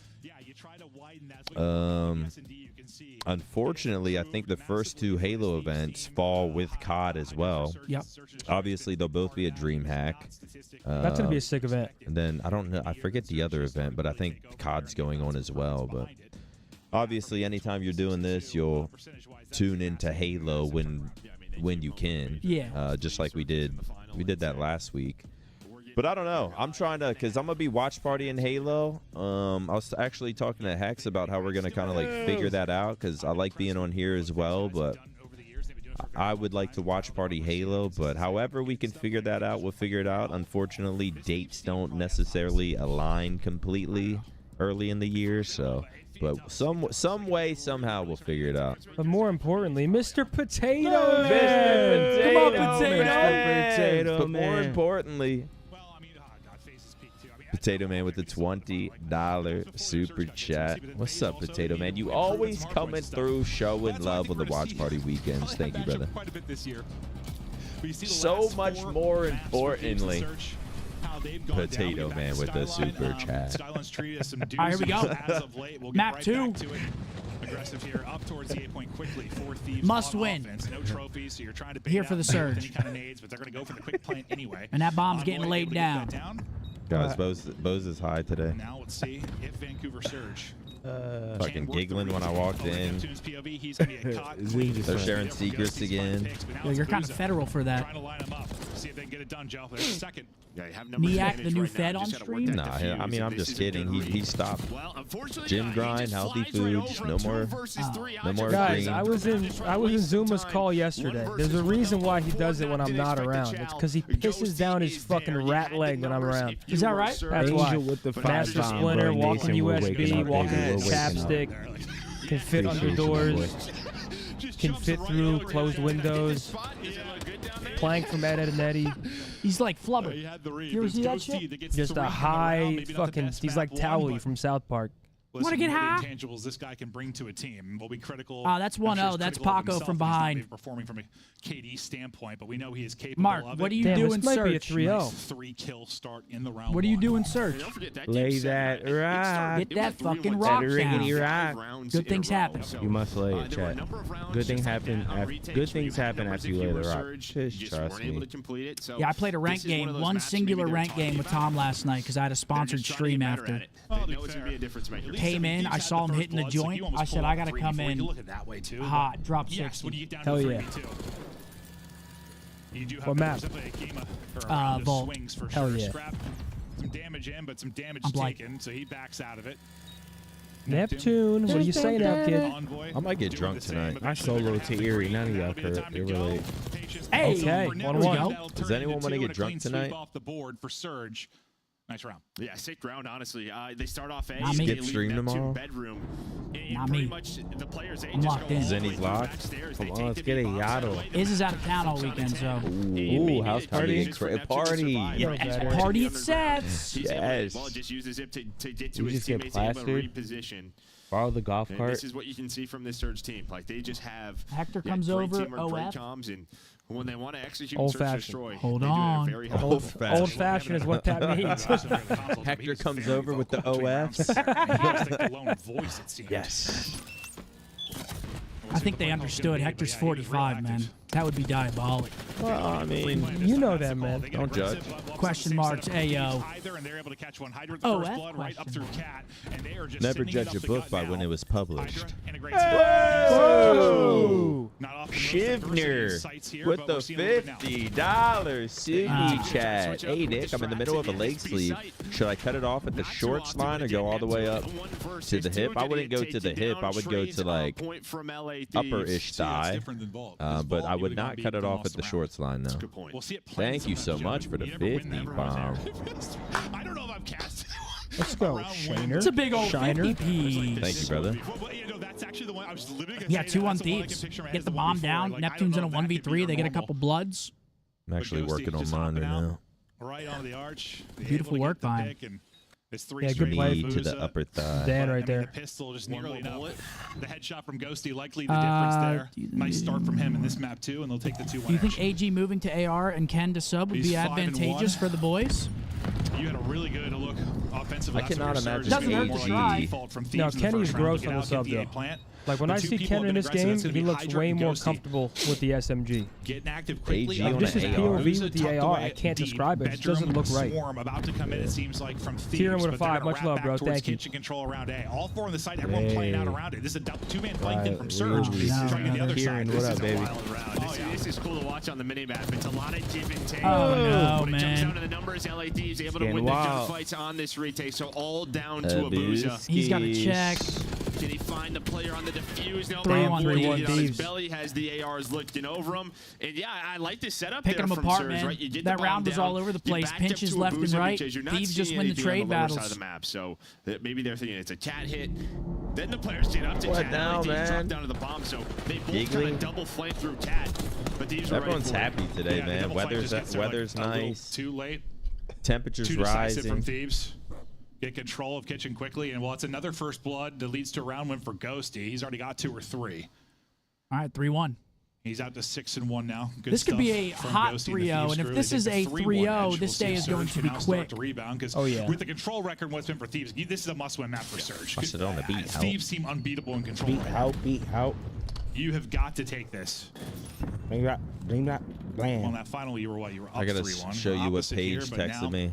Unfortunately, I think the first 2 Halo events fall with COD as well. Yep. Obviously, they'll both be a dream hack. That's going to be a sick event. And then, I don't know, I forget the other event, but I think COD's going on as well. But obviously, anytime you're doing this, you'll tune into Halo when you can. Yeah. Just like we did. We did that last week. But I don't know. I'm trying to, because I'm going to be watch party in Halo. I was actually talking to Hex about how we're going to kind of like figure that out, because I like being on here as well. But I would like to watch party Halo. But however we can figure that out, we'll figure it out. Unfortunately, dates don't necessarily align completely early in the year. So, but some way, somehow, we'll figure it out. But more importantly, Mr. Potato Man. Mr. Come on, Potato Potato Man. Man. But more importantly, Potato Man with the $20 super chat. What's up, Potato Man? You always coming through showing love on the watch party weekends. Thank you, brother. So much more importantly, Potato Man with the super chat. All right, here we go. Map 2. Aggressive here, up towards the 8-point quickly. 4 Thieves Must on win. offense. No trophies, so you're trying to bait Here out for the Surge. any kind of nades, but they're going to go for the quick plant anyway. And that bomb's Envoy getting able laid to get that down. Guys, Bose is high today. Now let's see if Vancouver Surge. Fucking giggling when I walked in. Neptune's POV, he's gonna get caught. They're sharing secrets again. Yo, you're kind of federal for that. Trying to line him up. See if they can get it done, Joe. There's a second. Yeah, you have numbers Niak, advantage the new right now. Fed You on just gotta work stream? that Nah, defuse, I mean, and I'm this just is a good kidding. He read. stopped. Well, unfortunately, Gym he grind, just healthy flies right foods, over no him. more- 2 versus 3 no more Guys, green. I was in Zuma's call yesterday. There's a reason why he does it when I'm not around. It's because he pisses down his fucking rat leg when I'm around. Is that right? That's why. Angel with the Master 5-bomb, Splinter, bro. walking Nathan, we're USB, waking up, walking baby. We're waking up. chapstick, can fit under Appreciate you, doors, Just can jumps fit right through over. closed windows, plank from Ed, Ed and Eddie. He's like Flubber. He had the read. You ever It's see that Ghosty shit? that gets Just 3 a in the high round. Maybe not the fucking. best He's like map one, Towelie but from South Park. listen, Wanna get what high? intangibles this guy can bring to a team will be critical. That's I'm sure 1-0. it's That's critical of Paco himself from if he's not behind. maybe performing from a KD standpoint, but we know he is capable Mark, of what it. do you Damn, do this in might be a search? 3-0. Nice 3-kill start in the round. What do you do one. in search? Don't forget that Lay game that seven, it started- rock. Get it that went 3-1 fucking to rock That riggedy down. rock. rounds Good in a things row. happen. So, You must lay it, there were a chat. number of rounds Good just things like happen that on after- retakes good where things you had happen numbers after if you lay were the rock. surge, Just you trust weren't able me. to complete it. So Yeah, I played a this ranked is one game, of those one maps maybe singular they're ranked talking game with about. Tom last night because I had a They're sponsored just trying to stream get better after. at it. Well, They to know be it's gonna fair, be a difference maker. at least, Came I mean, in, Thieves I had saw him first hitting the blood, so you joint. almost I said, pull I out gotta 3 come before in you look at that way too. hot, drop Yes, 60. when you get down Hell to yeah. 3v2. You do have What map? definitely a game or a round of Vault. swings for Hell sure. yeah. Scrap some damage in, but some damage I'm blind. taken, so he backs out of it. Neptune, what do you say now, kid? Envoy I might get doing drunk the same. tonight. Eventually I solo they're gonna have to the Erie. green, None of and y'all that'll be the time to could go. relate. Patience Hey. goes Okay, over now. 1-1. That'll turn Does anyone into wanna two get and a drunk clean sweep tonight? off the board for Surge. Nice round. Yeah, sick round, honestly. They start off A. Not me. they Skip leave stream Neptune tomorrow? bedroom. And Not pretty me. much the players A I'm just locked go in. all the way Zenny's through locked. backstairs. Come They on, take let's the get a big bombs out of the Yaddle. way. Iz is out of They're town all 6 on weekend, 10. so. Ooh, house party. Just for Neptune to Party. survive. Yeah. He's Party fortunate at on the ground. Sets. He's able to- Yes. well, just uses it to get to You his just get teammates, able to plastered. reposition. Borrow the golf And cart. this is what you can see from this Surge team. Like they just have Hector yeah, comes great over, teamwork, great OF. comms, and when they want to execute Old Search and fashioned. Destroy, Hold they do it at a on. very high Old level. fashioned. Old fashioned is what that means. Hector comes over with the OFs. Yes. I think they understood Hector's 45, man. That would be diabolic. Well, I mean, You know that, man. Don't judge. Question marks, Ayo. Oh, F never judge a book by when it was published. Whoa! Shivner with the $50 super chat. Hey, Nick, I'm in the middle of a leg sleeve. Should I cut it off at the shorts line or go all the way up to the hip? I wouldn't go to the hip. I would go to like upper-ish thigh. But I would not cut it off at the shorts line, though. Thank you so much for the 50 bomb. I don't know if I'm cast. Let's go, Shiner. It's a big old Shiner. 50 piece. Thank you, brother. Well, you know, that's actually the one I was literally gonna Yeah, say 2 that. on That's the one I Thieves. can picture in my head Get as the one bomb before. down. Like, I don't Neptune's know in a if that could be 1v3. your They get a normal. couple bloods. I'm actually Ghosty working on just mine right hopping now. Right onto the arch. Beautiful work by him. It's 3 Yeah, good straight play. Knee to the Buza. upper thigh. Dan But, right I mean, there. The pistol just nearly enough. The headshot from Ghosty likely the difference there. Nice start from him in this map too, and they'll take the 2-1. Do you think AG moving to AR and Ken to sub would He's be 5-1. advantageous for the boys? You had a really good look offensively. I cannot imagine Doesn't hurt to try. No, Kenny's gross on the sub, though. Like, when I see Ken in this game, he looks way more comfortable with the SMG. Getting active quickly. AG on This is AR. POV with the AR. I can't describe it. It doesn't look right. Swarm about to come in, it seems like, from Thieves. Kieran with a but they're 5. gonna Much wrap love, back bro. towards Thank you. kitchen control around A. All 4 on the side, everyone playing out around it. This is a 2-man flank in from Surge. Really? Trying to get the other Kieran, side. what This up, is a baby? wild round. This is cool to watch on the minimap. It's a lot of give and take. Oh, no, When it jumps man. down to the numbers, LAD is able to Getting win the wild. gunfights on this retake. So all down to a Booza. He's got to check. Can he find the player on the defuse? No, 3-1 Boy, Thieves. on his belly has the ARs looking over him. And yeah, I like this setup Picking there them from apart, Surge, man. right? You get That the bomb round was down, all over the you place. backed up Pinches to a left and Booza right. because you're not Thieves just seeing win the anything on trade the lower battles. side of the map. So maybe they're thinking it's a cat hit. Then the players get up to What cat. now, LAD man? drop down to the bomb. So they both Giggling. kind of double flame through cat. But these are Everyone's ready for it. happy today, Yeah, the man. double flank just gets there, Weather's like, a little nice. Too late. Temperatures Too decisive from rising. Thieves. Get control of kitchen quickly, and well, it's another first blood that leads to a round win for Ghosty. He's already got 2 or 3. All right, 3-1. He's out to 6-1 now. Good This could be a stuff from hot Ghosty 3-0, and if this is a 3-0, this day is going to be quick. Because Oh, yeah. with the control record, what's been for Thieves, this is a must-win map for Surge. Bust it on the beat, how? Thieves seem unbeatable in control. Beat right now. out, beat out. You have got to take this. Bring that, Well, in blam. that final, you were what? You were up I gotta 3-1. show you what Opposite here, Paige but texted now me.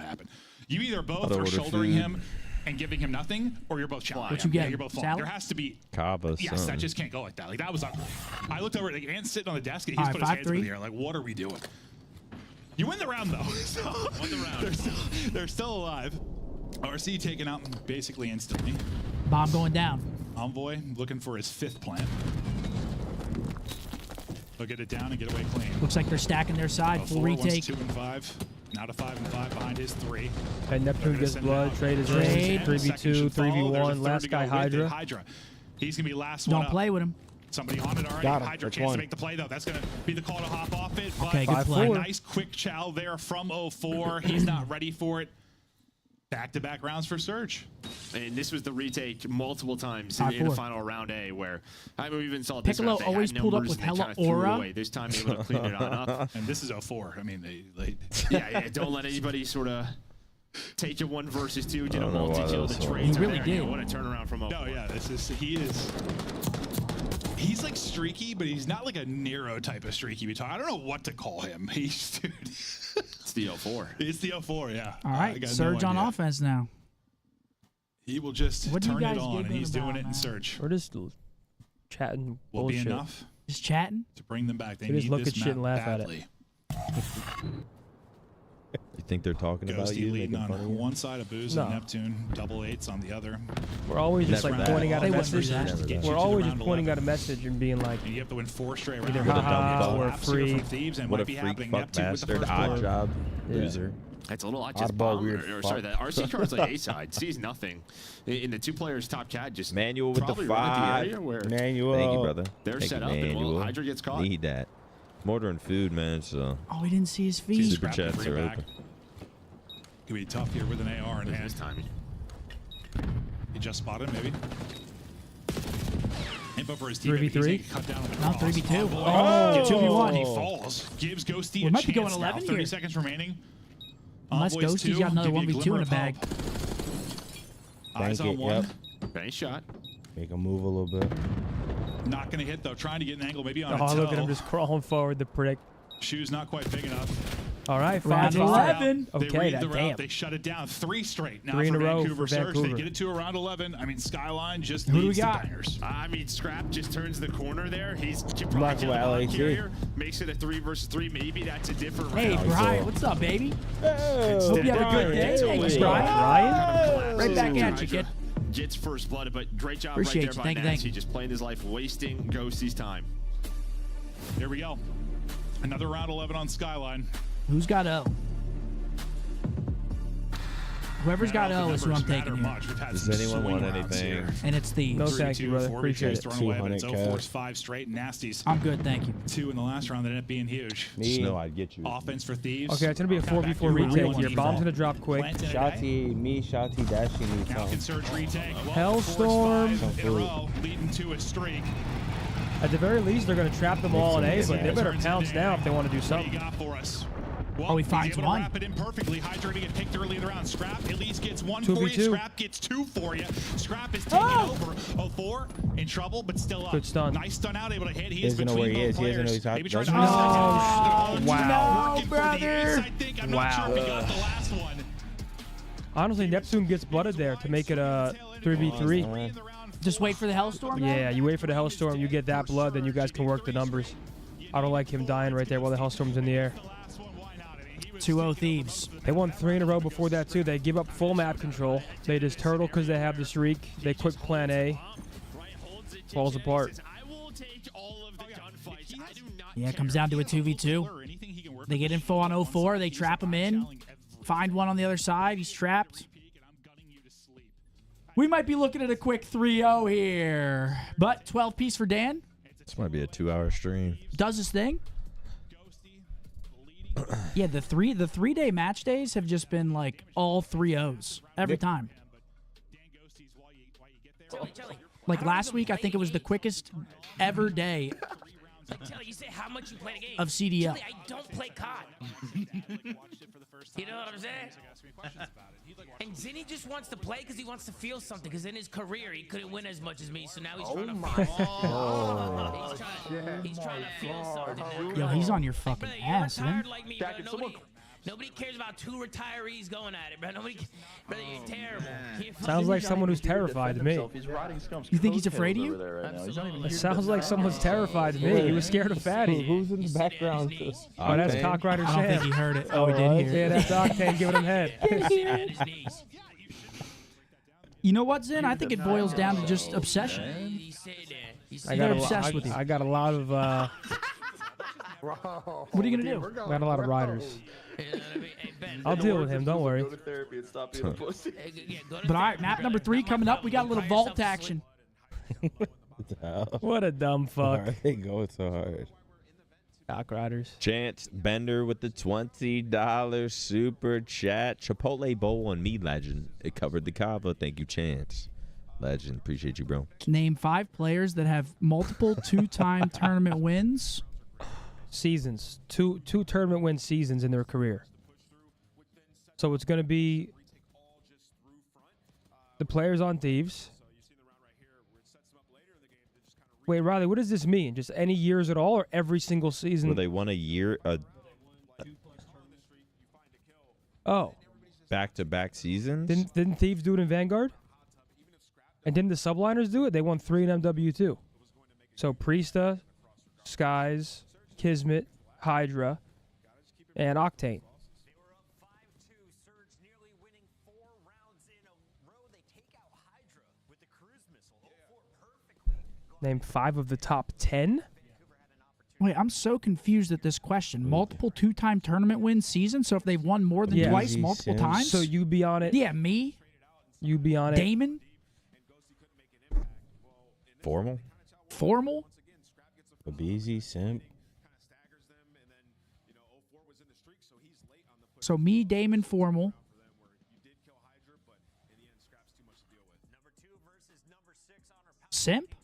happen. You either both Auto are order shouldering food. him and giving him nothing, or you're both flying. What you get? Yeah, you're both flying. Salad? There has to be. Kava, Yes, that something. just can't go like that. Like that was. I looked over. Like Ant's sitting on the desk and he's All put right, his hands up in 5-3. the air. Like, what are we doing? You win the round though. So Won the round. they're still alive. RC taken out basically instantly. Bomb going down. Envoy looking for his 5th plant. They'll get it down and get away clean. Looks like they're stacking their side. Full 4 wants retake. 2 and 5. Now to 5 and 5 behind his 3. And Neptune gets blood. Trade is Trade. in. 3v2, 3v1. Last guy Hydra. He's gonna be last one Don't up. play with him. Somebody on it already. Got him. Hydra That's chance one. to make the play though. That's gonna be the call to hop off it. But Okay, good play. a nice quick chow there from 04. He's not ready for it. Back-to-back rounds for Surge. And this was the retake multiple times 5-4. in the final round A, where I mean, we even saw this Piccolo round, they had always pulled up numbers with and they hella kinda threw aura. away. This time able to clean it on up. And this is 04. I mean, they Yeah, don't let anybody sort of take it 1 versus 2. Did a don't know why multi-kill. that The was so trades He are really there. did. Yeah, what a turnaround from 04. No, yeah, he's like streaky, but he's not like a Nero type of streaky. I don't know what to call him. He's dude. It's the 04. It's the 04, yeah. All I right, got no Surge on idea. offense now. He will just What are you turn it guys on, and giggling he's doing about, it in man? Surge. We're just chatting Will bullshit. be enough Just chatting. to bring them back. They We just need look this at shit map and laugh at it. badly. You think they're talking about Ghosty you? leading Making fun of on you? one side of Booze No. and Neptune, double 8s on the other. We're always just Never like that. pointing out a They wouldn't do message. that. Never that. We're always just pointing out a message and being like, And you have to win 4 straight rounds. Either With a haha double or collapse here from freak. Thieves, and What might a be freak, happening. fuck Neptune with the bastard, first odd blood. job, Yeah. loser. It's a little odd. Just Oddball, bomb, weird or sorry, fuck. that RC card's like A side. Sees nothing. In the 2 players top cat, just Manual with the probably run at 5. the area where Manual. Thank you, brother. they're Thank set you, up, and Manual. well, Hydra gets caught. Need that. More than food, man. So Oh, he didn't see his Sees feet. Super Scrap to chats bring are back. open. Could be tough here with an AR in Look at hand. this timing. He just spotted, maybe. Info for his team. 3v3? Cut down on the No, cross. 3v2. Envoy Oh, gets 2v1. He falls. Gives Ghosty We a might be chance going now. 11 30 here. seconds remaining. Unless Envoys Ghosty's 2, got another give you a 1v2 in glimmer the of bag. hope. Bank Eyes on it, one. yep. Nice shot. Make him move a little bit. Not going to hit, though. Trying to get an angle maybe on a oh, toe. look at him just crawling forward to predict. Shoe's not quite big enough. All right, Round 5-5. 11. They Okay, read that the route. damn. They shut it down. 3 straight now 3 in for a row Vancouver for Surge. They Vancouver. get it to around 11. I mean, Skyline just Who do we leads to got? bangers. I mean, Scrap just turns the corner there. He's Luck probably killing the Valley, bot too. carrier. Makes it a 3 versus 3. Maybe that's a different Hey, round. Brian, what's up, baby? Oh, Hope you have a good day. Thanks, Brian. Ryan? Right back at you, kid. Gets first blood, but great job Appreciate right you. there by Thank you. Nasty. Just playing his life, wasting Ghosty's time. Here we go. Another round 11 on Skyline. Who's got O? Whoever's got O is who I'm taking here. Does anyone want anything? And it's Thieves. No, thank you, brother. Appreciate it. Thrown away, but it's 200K. 0-4's 5 straight. Nasties. I'm good, thank you. 2 in the last round that ended up being huge. Just know I'd get you. Offense for Thieves. Okay, it's going to be a Got back 4v4 to round retake one here. defense. Bomb's going to drop quick. Plant in a guy. Shotty, me, Shotty, Dashie need Now some. can Surge retake. Well, Hellstorm. 4's 5 in a row, leading to a streak. At the very least, they're going to trap them all in A, but they better Turns pounce into down A. if they want to do What do something. you got for us? Well, Oh, he he's finds able one. to wrap it in perfectly. Hydra to get picked early in the round. Scrap at least gets 1 for 2v2. you. Scrap gets 2 for you. Scrap is taking over. 04 in trouble, but still up. Good stun. Nice stun out, able to hit. He He is doesn't know between where he both is. He doesn't know players. he's out. Maybe trying to Doesn't isolate. wow. Working for the ace, I think. I'm not sure if he got the last one. Honestly, Neptune gets blooded there to make it a 3v3. Just wait for the Hellstorm? now? Yeah, you wait for the Hellstorm, you get that blood, then you guys can work the numbers. I don't like him dying right there while the Hellstorm's in the air. 2-0 Thieves. They won 3 in a row before that, too. They give up full map control. They just turtle because they have the streak. They quick plan A. Falls apart. Yeah, it comes down to a 2v2. They get info on 04. They trap him in. Find one on the other side. He's trapped. We might be looking at a quick 3-0 here. But 12 piece for Dan. This might be a 2-hour stream. Does his thing. Yeah, the 3-day match days have just been like all 3-0s every time. Like last week, I think it was the quickest ever day You say how much you play the game. of CDL. I don't play COD. You know what I'm saying? And Zinni just wants to play because he wants to feel something. Because in his career, he couldn't win as much as me, so now he's trying to feel something. He's trying to feel something now. Yo, he's on your fucking Brother, ass, you're man. retired like me, brother. Nobody cares about 2 retirees going at it, bro. Nobody, brother, you're terrible. You're Sounds like someone who's terrified to me. You think he's afraid of you? It sounds like someone's terrified to me. He was scared of Fatty. Who's in the background? Oh, that's Cockrider I don't think he Sam. heard it. Oh, he did hear Yeah, it. that's Octane giving him head. You know what, Zen? I think it boils down to just obsession. They're obsessed with you. I got a lot of What are you gonna do? I got a lot of riders. I'll deal with him. Don't worry. But all right, map number 3 coming up. We got a little vault action. What a dumb fuck. Why are they going so hard? Cockriders. Chance Bender with the $20 super chat. Chipotle Bowl and me, legend. It covered the Cava. Thank you, Chance. Legend. Appreciate you, bro. Name 5 players that have multiple 2-time tournament wins. Seasons. Two tournament win seasons in their career. So it's going to be the players on Thieves. Wait, Riley, what does this mean? Just any years at all or every single season? Where they won a year, Oh. back-to-back seasons? Didn't Thieves do it in Vanguard? And didn't the subliners do it? They won 3 in MW2. So Priesta, Skies, Kismet, Hydra, and Octane. Name 5 of the top 10? Wait, I'm so confused at this question. Multiple 2-time tournament win season? So if they've won more than twice, multiple times? So you be on it? Yeah, me. You be on it? Damon? Formal? OpTicBoZe, Simp. So me, Damon, Formal. Simp?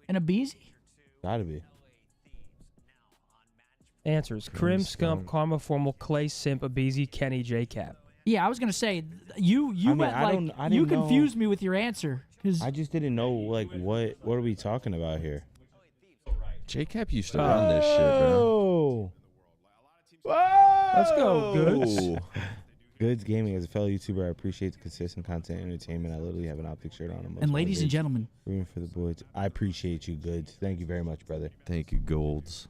And a OpTicBoZe? Gotta be. Answers. Crim, Scump, Karma, Formal, Clay, Simp, OpTicBoZe, Kenny, J-Cap. Yeah, I was gonna say you confused me with your answer. I just didn't know like what are we talking about here? J-Cap used to run this shit, bro. Whoa! Let's go, Goods. Goods Gaming, as a fellow YouTuber, I appreciate the consistent content and entertainment. I literally have an Optic shirt on. And ladies and gentlemen, rooting for the boys. I appreciate you, Goods. Thank you very much, brother. Thank you, Golds.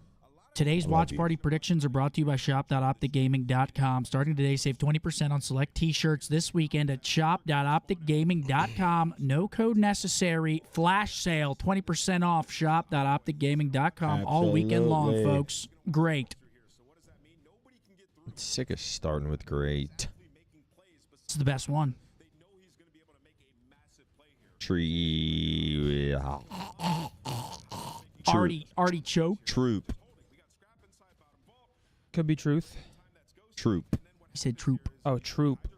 today's watch party predictions are brought to you by shop.opticgaming.com. Starting today, save 20% on select t-shirts this weekend at shop.opticgaming.com. No code necessary. Flash sale, 20% off. Shop.opticgaming.com all weekend long, folks. Great. Sick of starting with great. It's the best one. Tree. Artichoke. Troop. Could be truth. Troop. He said troop. Oh, troop.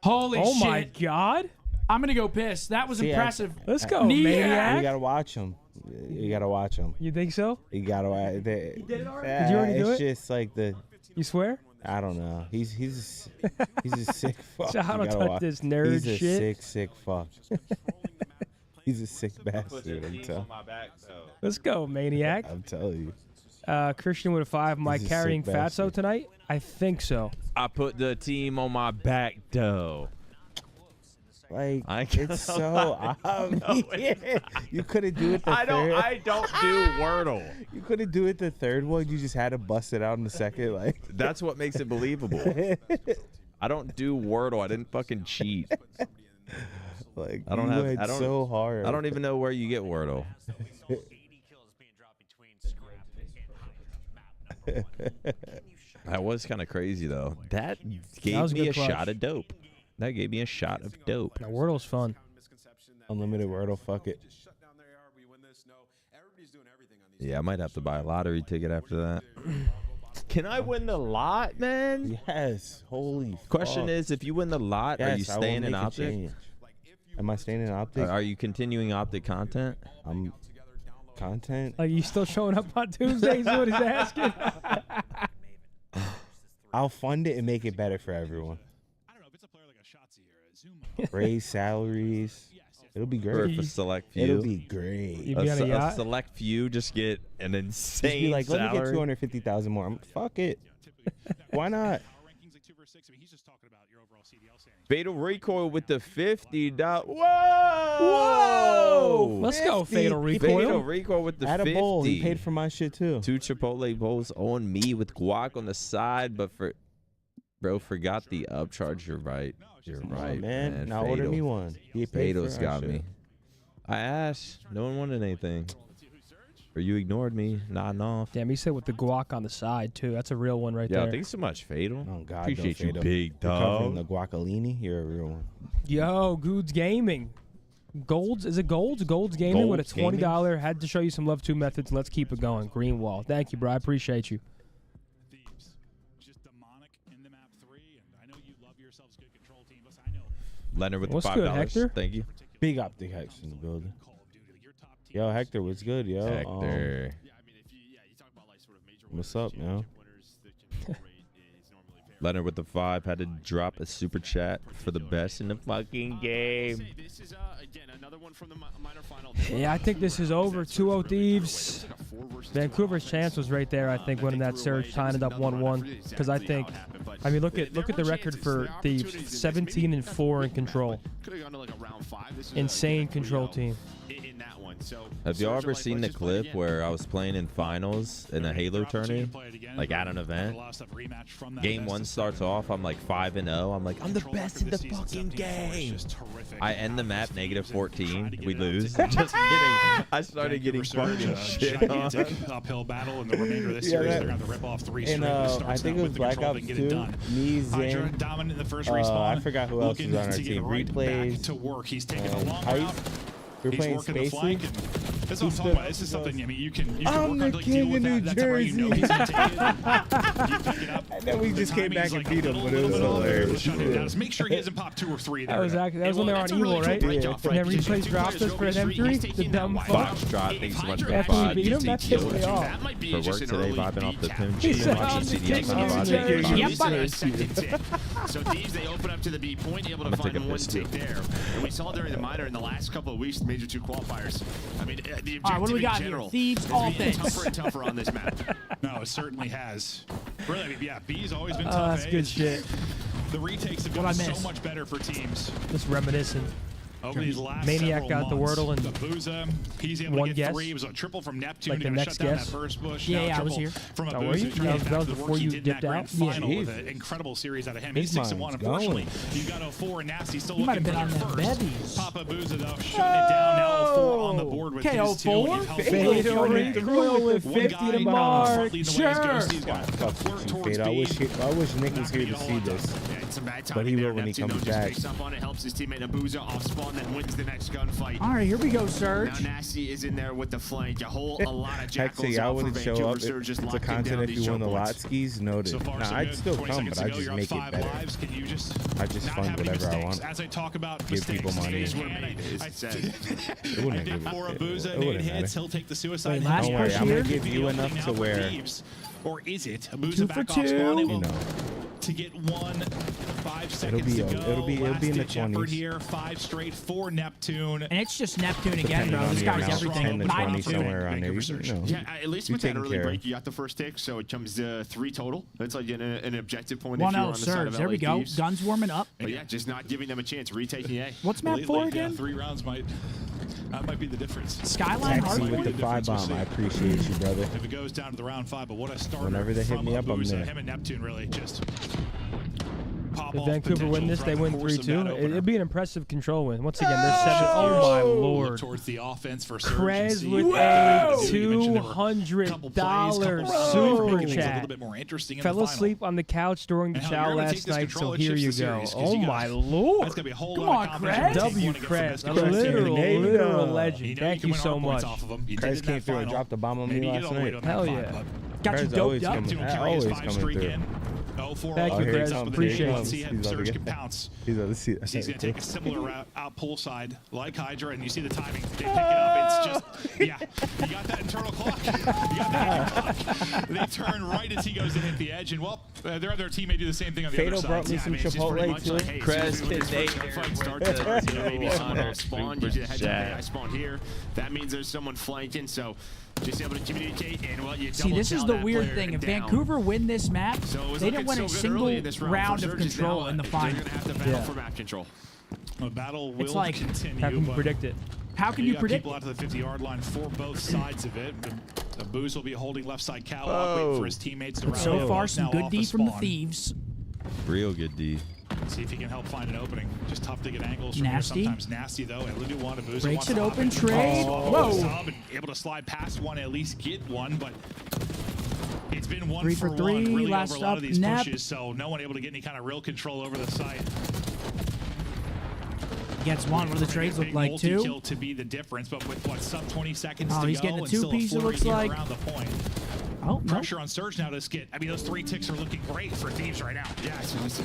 Holy shit. Oh my god. I'm going to go piss. That was impressive. Let's go, Maniac. You got to watch him. You got to watch him. You think so? You got to watch. He did it already? Did you already do it? It's just like the... You swear? I don't know. He's a sick fuck. So I don't touch this nerd shit. shit. He's a sick fuck. He's a sick bastard. I'm telling. Let's go, Maniac. I'm telling you. Christian with a 5. Am I He's a carrying sick Fatso bastard. tonight? I think so. I put the team on my back, though. Like, I it's so obvious. You couldn't do it the third. I don't do Wordle. You couldn't do it the third one. You just had to bust it out in the second. Like That's what makes it believable. I don't do Wordle. I didn't fucking cheat. Like I don't you have. went I don't. so hard. I don't even know where you get Wordle. That was kind of crazy though. That gave was a me good a clutch. shot of dope. That gave me a shot of dope. Now, Wordle's fun. Unlimited Wordle. Fuck it. Yeah, I might have to buy a lottery ticket after that. Can I win the lot, man? Yes. Holy. Question fuck. is, if you win the lot, are you Yes, I will staying in make a Optic? change. Am I staying in Optic? Are you continuing Optic content? I'm content. Like, you still showing up on Tuesdays? What he's asking? I'll fund it and make it better for everyone. Raise salaries. It'll be Or great. if a select few. It'll be great. You be on a a yacht? select few just get an Just be insane like, let me get salary. 250,000 more. Fuck it. Why not? Fatal recoil with the $50. Whoa! Let's go, 50. Fatal Fatal Recoil. recoil with the At a 50. bowl. He paid for my shit too. 2 Chipotle bowls on me with guac on the side, but bro forgot the upcharge. You're right. You're right, man. Now order me one. He paid Fatal's for our got shit. me. I asked. No one wanted anything. Or you ignored me, nodding off. Damn, he said with the guac on the side too. That's a real one right Yeah, there. thanks so much, Fatal. Oh God, Appreciate no, you, Fatal. big You're covering dog. the guacalini. You're a real one. Yo, Goods Gaming. Golds, is it Golds? Golds Gaming with a Golds Gaming? $20. Had to show you some love 2 methods. Let's keep it going. Greenwall. Thank you, bro. I appreciate you. Leonard with What's the $5. good, Hector? Thank you. Big Optic Hex in the building. Yo, Hector, what's good, yo? Hector. What's up, yo? Leonard with the 5 had to drop a super chat for the best in the fucking game. This is again another one from the minor final. Yeah, I think this is over. 2-0 Thieves. Vancouver's chance was right there, I think, winning that surge, tying it up 1-1. Because I think, I mean, look at the record for Thieves. 17-4 in control. Insane control team. In that one. So Have y'all ever seen the clip where I was playing in finals in a Halo tourney, like at an event? Game 1 starts off, I'm like 5-0. I'm like, I'm the best in the fucking game. I end the map -14. We lose. Just kidding. I started getting fucking shit on. Uphill battle in the remainder of this Yeah, series. that- They're going to rip off 3 straight. And This starts I think out it with was the Black control, Ops then get it 2. done. Me, Hydra Zin. dominant in the first respawn. I forgot who else Looking was on our to get team. right back Replays. to work. He's taking and a long Ice. route. We're He's playing working the flank. Spacey. And that's what I'm Who's talking the- about. This is something, I mean, you can I'm work the on, like, king deal with of New that. That's where you know Jersey. he's going to take it. You pick it up. And then we The just came timing's back and like beat a him, little but it was bit over. hilarious. Shut it Yeah. down. Just make sure he doesn't pop 2 or 3 there. That was when they were on Evil, right? Yeah. And then replays dropped us for an M3. The dumb fuck. Foxtrot, thanks so much for After we the beat him, 5. that pissed me off. That might be For just work an today, early vibing off the beat pimp cap. sheet said, and "I'm watching the CDL king on the of bottom. New Jersey." Yep, Yep, buddy. second tick. So Thieves, they open up to the B point, able to I'm gonna take find a one piss, tick too. there. And we saw during the minor in the last couple of weeks, major 2 qualifiers. I mean, the objective All right, what do we got in here? general Thieves is offense. getting tougher and tougher on this map. No, it certainly has. Really, I mean, yeah, B's always been Oh, tough. that's A. good shit. The retakes have What'd I gotten so miss? much better for teams Just reminiscing. over these last Maniac several got the months. Wordle and OpTicBoZe, he's able one to get guess. 3. It was a triple from Neptune Like to the kinda next shut down guess? that first push. Yeah, Now yeah, I was triple here. From Oh, were OpTicBoZe you? trying to That get back was to the before work he you did in that dipped grand out? final Yeah, with Jesus. an incredible series out of him. His He's 6-1. mind's Unfortunately, going. you got 04 and Nasty still He might looking have for been their on them first. bevies. OpTicBoZe though shutting it down. Now 04 on the board with his 2. and KO4? he held Fatal full recoil with One 50 guy to in mark. front leading the way is Sure. Ghosty's got Fuck flirt you, towards Fade. I B. wish Nick was here to see this. Yeah, it's some bad But timing he there. will when he Neptune, comes though, just back. picks up on it, helps his teammate OpTicBoZe off spawn, then wins the next gunfight. All right, here we go, Now Surge. Nasty is in there with the flank. A lot of Heck, jackals say I out for wouldn't show Vancouver. up. Surge just It's a locking content down if these you won the choke lot points. skis. Noted. So far, Nah, so I'd good. still 20 come, seconds but I ago, just you're up make it 5 better. lives. Can you just I just not fund have any whatever I mistakes? want. As I talk about Give mistakes, people money. mistakes were Made made. is I said. It wouldn't think give for it OpTicBoZe, wouldn't 8 hits, matter. he'll take the suicide. Wait, hit. last Don't worry, push I'm here? gonna give you Opening enough now to for where Thieves. Or is it OpTicBoZe 2 back for off 2. spawn able you know. to get 5 seconds be to a- go? it'll be in Last the ditch effort 20s. here. 5 straight for Neptune. And it's just Neptune again, Depending bro. on This the guy's amount, everything. 10 to 20 92. somewhere on there. You Vancouver know. Yeah, at least You with that taking early care break, of. you got the first tick, so it comes to 3 total. That's like an objective point if you're 1-0 on the side Surge. of There LA we go. Thieves. Guns warming up. But yeah, just not giving them a chance, retaking A. What's map 4 again? 3 rounds might be the difference. Skyline Taxi hardcore? with the 5 bomb. I appreciate you, brother. If it goes down to the round 5, but what a starter Whenever they hit from me up, I'm OpTicBoZe. there. Him and Neptune really just pop If off Vancouver win potential this, they throughout win the course of 3-2. that opener. It'd be an impressive control win. Once again, they're 7. Oh my Look lord. towards the offense for Surge and Prez C. with You a mentioned there were a couple plays, $200 couple rounds where super making things a chat. little bit more interesting in Fell the final. asleep on the couch during the And chow you're gonna take last this night, control, so it here shifts you the go. series, 'cause Oh you got- my That's lord. gonna be a whole Come lot on, of confidence. Craig. W Take one Prez, against a Vancouver. literal There you literal go. legend. You know Thank can you win so our points much. off of him. You Prez did it in came that through and final. dropped the bomb on me Maybe you last get a little night. bit on that Hell five, yeah. but Got you Prez doped always up. coming. Neptune carries Always 5 coming streak through. in. 0-4. Thank you, Chris. Appreciate Let's it. see if Surge can pounce. He's about to see. He's going to take a similar route out poolside like Hydra, and you see the timing. They pick it up. It's just, yeah, you got that internal clock. You got that clock. They turn right as he goes to hit the edge, and well, their other team may do the same thing on the other side. brought me some Chipotle too. Hey, Crest, maybe on spawn. You see the heads up. I spawn here. That means there's someone flanking, so just able to communicate, and well, you See, this is the weird thing. If Vancouver win this map, they didn't win a single round of control in the final. They're going to have to battle for map control. The battle will It's like, continue. How can you predict it? How can you predict? People out to the 50-yard line for both sides of it. The Booze will be holding left side Cow, waiting for his teammates to round So far, up. some Now good off D from the spawn. Thieves. Real good D. See if he can help find an opening. Just tough to get angles from Nasty. here. Sometimes nasty though. And Ludu won to Booze. Breaks it open, trade. Whoa. Sub and able to slide past one, at least get one, but it's been 1 3 for for 1 3, really last over a lot up, of these Nep. pushes, so no one able to get any kind of real control over the site. Gets one. What do the trades look like, too? Multi-kill to be the difference, but with what, sub 20 seconds to he's go getting a and still two-piece, it flurry looks here like. around the point. Oh, no. Pressure on Surge now to skid. I mean, those 3 ticks are looking great for Thieves right now. Yeah, so it's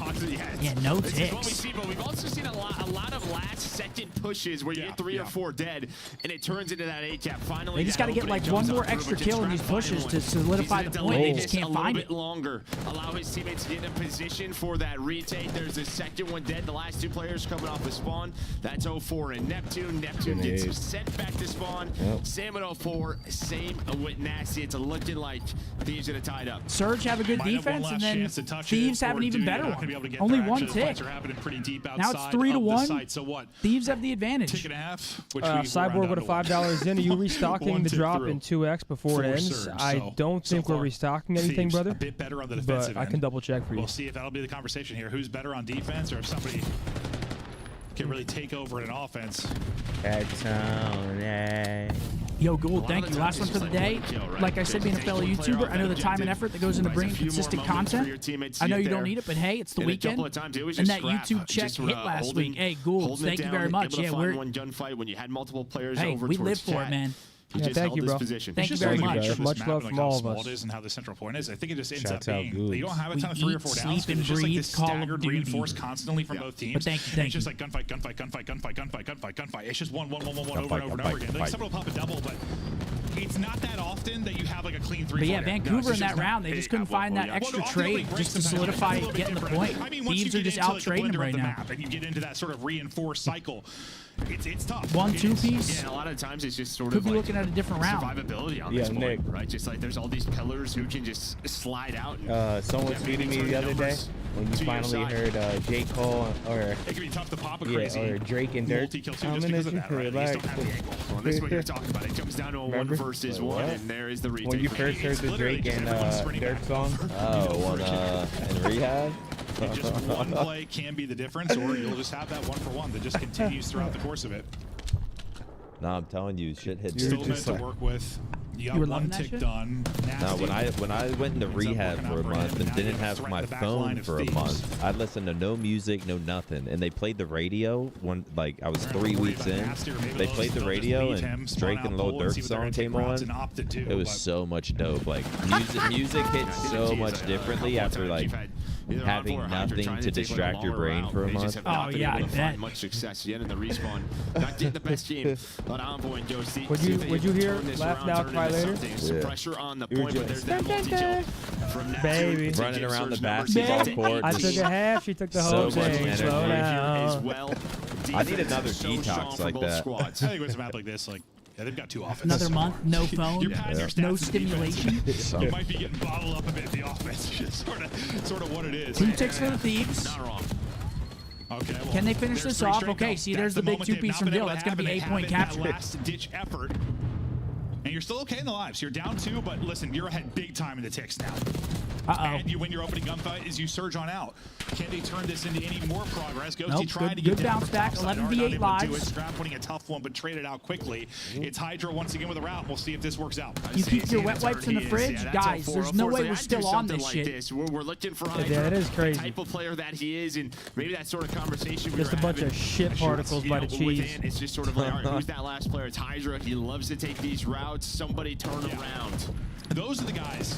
Yeah, no this is what we ticks. see, but we've also seen a lot of last-second pushes where you get 3 or 4 dead, and it turns into that A-cap. Finally, They just got to get like one more extra kill in these pushes to solidify the point. They just can't find it. Longer. Allow his teammates to get in position for that retake. There's a second one dead. The last 2 players coming off the spawn. That's 0-4 and Neptune. Neptune gets sent back to spawn. Same at 0-4. Same with Nasty. It's looking like Thieves are going to tie it up. Surge have a good Might have one defense, last and then chance to touch Thieves it, have or an even do better you're not gonna be able to one. get Only there. one Actually, the tick. fights are happening pretty deep Now it's outside 3 to of the 1. site. So what? Thieves have the Tick advantage. and a half. Which we round Cyborg out with a to one. $5 in. Are you restocking One the tick drop through. in 2x before it For ends? Surge, I so- don't so think we're far, restocking anything, Thieves brother. A bit better on the But defensive I end. can double check for you. We'll see if that'll be the conversation here. Who's better on defense, or if somebody can really take over in an offense? Yo, Gould, thank you. Last one for the day. Like I said, being a fellow YouTuber, I know the time and effort that goes into bringing consistent content. I know you don't need it, but hey, it's the weekend. And that YouTube check hit last week. Hey, Gould, thank you very much. Yeah, we're. one gunfight when you had multiple players Hey, over we towards live for it, chat. man. He Yeah, just thank held you, his bro. position. Thank you Just very looking much. at this Much map, love like from how all of small us. it is and how the central point is. I think it just ends Shouts up out being Goods. you don't have a We ton of 3 or eat, 4 sleep, downs. and It's just like breathe this Call of staggered Duty. reinforce constantly from both teams. But thank you, And it's just like gunfight, gunfight, gunfight, gunfight, gunfight, gunfight, gunfight, gunfight. It's just one over and over and over again. Like someone will pop a double, but it's not that often that you have like a clean 3-4. But yeah, down. Vancouver it's in that just not. round, they just couldn't find that extra trade just to solidify getting the point. I mean, once Thieves you are get just into, out like, the trading them blender right of the now. map and you get into that sort of reinforced cycle, it's tough. 1-2 It is. piece. Yeah, and a lot of times it's just sort Could of be like looking at a different round. survivability on Yeah, this point, Nick. right? Just like there's all these pillars who can just slide out. And Someone tweeted me the other day when you to your finally side. heard J. Cole or It can be tough to pop a crazy or Drake and Dirk. multi-kill too, I'm just in because this of that, right? They just don't have the angle. Well, this is what you're talking about. It comes down to a Remember? 1 versus Like, 1, what? and there is the retake. When you for first heard Thieves. the literally Drake just and everyone's sprinting Dirk back. song, in rehab. And just one play can be the difference, or you'll just have that 1-for-1 that just continues throughout the course of it. No, I'm telling you, shit hit You're Still different. meant just to like- work with. You got You were one loving that tick shit? done. No, when I went into Ends up rehab working for a out for month him, and now didn't you have threaten my the back phone line of for a Thieves. month, I'd listen to no music, no nothing, and they played the radio. When like I was 3 weeks in, they played the radio and Drake and Lil Durk song came on. It was so much dope. Like music hits so much differently after like having nothing to distract your brain for a month. Oh, yeah, I bet. Much success yet in the respawn. Not getting the best game, but Envoy and Joe see. Would you hear Laugh Now, Cry Later? Some pressure on the You were point, but there's just- that multi-kill from Baby. Running around the basketball court. I took a half, she took the whole So much thing. energy. Slow as down. well. I need Defense another is so detox strong from like both that. squads. I think with a map like this, like, yeah, they've got 2 offenses. Another month, no phone, You're padding your stats no in defense. stimulation. You might be getting bottled up a bit in the offense. Just sort of what it is. 2 ticks for the Thieves. Not wrong. Okay, well, Can they finish there's this 3 off? straight Okay, goals. see, That's there's the big moment they've 2-piece not from been Dill. able to That's going to be have, and 8-point they haven't capture. that last-ditch effort. And you're still okay in the lives. You're down 2, but listen, you're ahead big time in the ticks now. Uh-oh. And you win your opening gunfight as you surge on out. Can they turn this into any more progress? Ghosty Nope, trying good- to get good down bounce from back, topside. 11 Are not v8 able to do lives. it. Strap winning a tough one, but traded out quickly. It's Hydra once again with a route. We'll see if this works out. You keep your wet wipes in the fridge? Guys, there's no way we're still on this shit. We're looking for Hydra. Yeah, that is crazy. The type of player that he is, and maybe that sort of conversation we Just were a bunch having, of shit particles by the cheese. within, it's just sort of like, all right, who's that last player? It's Hydra. He loves to take these routes. Somebody turn around. Those are the guys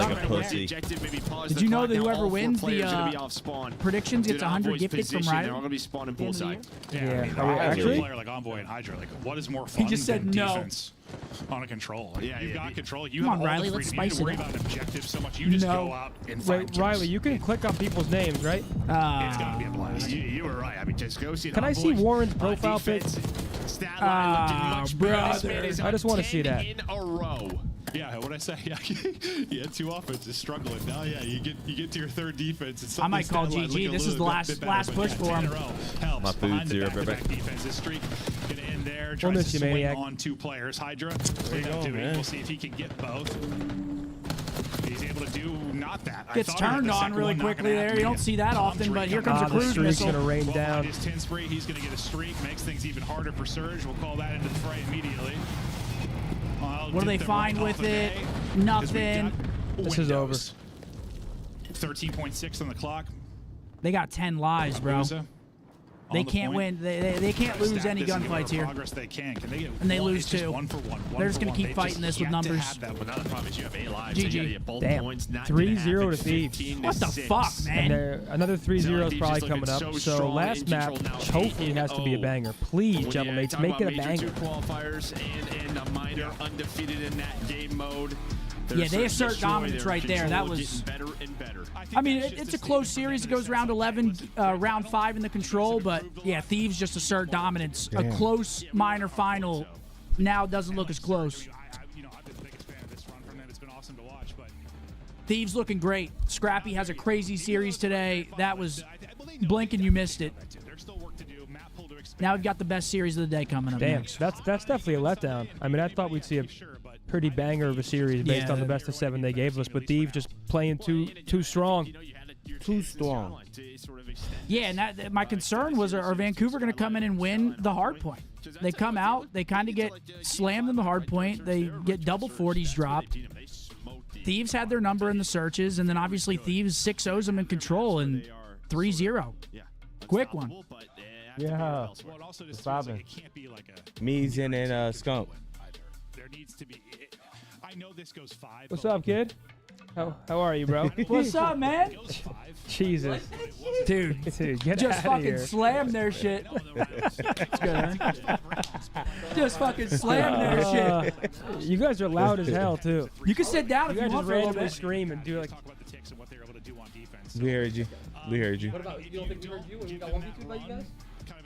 up like a right pussy. Objective, maybe pause Did the you know clock. that Now whoever all four wins players the, gonna be off spawn. predictions Due gets to 100 Envoy's gifted from position, Riley? They're all gonna be spawning the end of the poolside. Yeah, year? I mean, Are we a actually? player like Envoy and Hydra, like what is more fun just said than no. defense on a control? Like, Yeah, you've yeah, got yeah. control. You Come have on, all Riley, the let's freedom. You spice don't it worry up. about objectives so much. You just No. go out and Wait, find Riley, kills. you can click on people's names, right? It's gonna be a blast. You were right. I mean, just go see. Can I see Warren's profile pic? Stat line looking much better. This man is I on just wanna 10 see that. in a row. Yeah, what'd I say? Yeah, you had 2 offenses struggling. Now, yeah, you get to your 3rd defense. It's I might call GG. This is the last push for him. Helps. My Behind food's the here, back-to-back baby. defense. This streak gonna end there. We'll Tries miss to you, swing Maniac. on 2 players. Hydra. you go, man. We'll see if he can get both. He's able to do not that. I Gets thought he had turned the on second really one, not quickly gonna there. happen You don't again. see that often, but here comes a the cruise streak's missile. gonna rain Well, down. His 10 spree, he's going to get a streak, makes things even harder for Surge. We'll call that into the fray immediately. What do they find with it? Nothing. This is over. 13.6 on the clock. They got 10 lives, bro. Booza They on the can't point. win. They can't lose Stack any this and get gunfights whatever here. Progress they can. Can they get And they one? lose It's just too. 1 for 1. They're just gonna keep They fighting this with yet to numbers. have that one. Another problem is you have 8 lives. GG. So you gotta get both Damn. points. Not 3-0 gonna to happen. Thieves. 15 What the to 6. fuck, And man? there, another 3-0 is Thieves probably just coming looking up. so So strong last in map control now, hopefully has to be a 8-0. banger. Please, When gentlemen, you talk make it a about Major 2 banger. qualifiers and a minor undefeated in that game mode. Yeah, they Their assert destroy, dominance their right there. That control was. getting better and better. I mean, it's a close series. It goes round 11, round 5 in the control, but yeah, Thieves just assert dominance. A Damn. close minor final now doesn't look as close. I've been the biggest fan of this run from them. It's been awesome to watch, but Thieves looking great. Scrappy has a crazy series today. That was blink and you missed it. there's still work to do. Map pool to expand. Now we've got the best series of the day coming up Damn, next. that's definitely a letdown. I mean, I thought we'd see a pretty banger of a series based Yeah. on the best of 7 they gave us, but Thieves just playing too strong. Too strong. Yeah, and that, my concern was, are Vancouver going to come in and win the hard point? They come out, they kind of get slammed in the hard point, they get double 40s dropped. Thieves had their number in the searches, and then obviously Thieves 6-0s them in control and 3-0. Quick one. Yeah. Well, it also just feels like Bobbin. it can't be like a. Meezin and Skunk. There needs to be. I know this goes 5. What's but up, kid? How are you, bro? What's up, man? it goes 5. Jesus. Dude, Get just out of fucking here. slam their shit. It's good, huh? Just fucking slam their shit. You guys are loud as hell, too. You can sit down You if you guys want just for a little randomly bit. scream and do like. Talk about the ticks and what they're able to do on defense. We heard you. We heard you. about you? Don't think we heard you when we got 1v2 by you guys?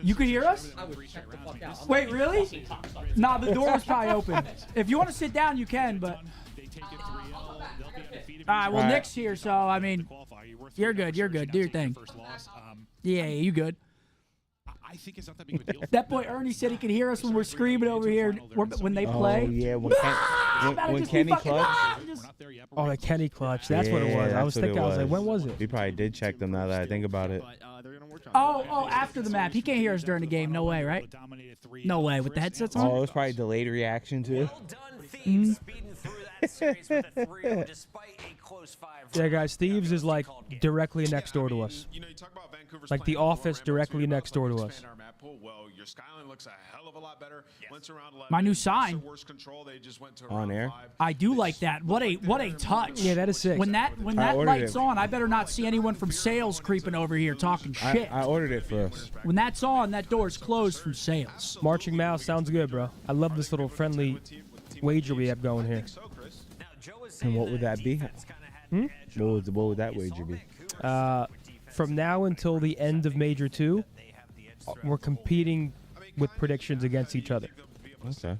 You could hear us? I would check the fuck out. Wait, really? Nah, the door was probably open. If you want to sit down, you can, but. They take it 3-0. They'll be undefeated. All right, well, All right. Nick's here, so, I mean, you're good, you're good. Do your thing. First loss. Yeah, you good. I think it's not that big of a deal. That boy Ernie said he could hear us when we're screaming over here when they Oh, play. yeah. Better When just be Kenny fucking- clutched. We're not there yet. but Oh, we're the Kenny clutch. That's what it Yeah, was. I that's was what thinking, it I was like, was. when was it? We probably did check them now that I think about it. Oh, after the map. He can't hear us during the game. No way, right? dominated 3. No way. With the headsets Oh, it on? was probably delayed reaction too. Yeah, guys, Thieves is like directly next door to us. You know, you talk about Vancouver's Like the playing office more directly map, next door to expand us. our map pool. Well, your Skyline looks a hell of a lot better. Once around 11, My new it's sign. the worst control. They just went to On around air? 5. I do like that. What a touch. Yeah, that is sick. When that I ordered light's it. on, I better not see anyone from sales creeping over here talking shit. I ordered it for us. When that's on, that door's closed from sales. Marching Mouse sounds good, bro. I love this little friendly wager we have going here. And what would that be? What would that wager be? From now until the end of Major 2, we're competing with predictions against each other. Okay.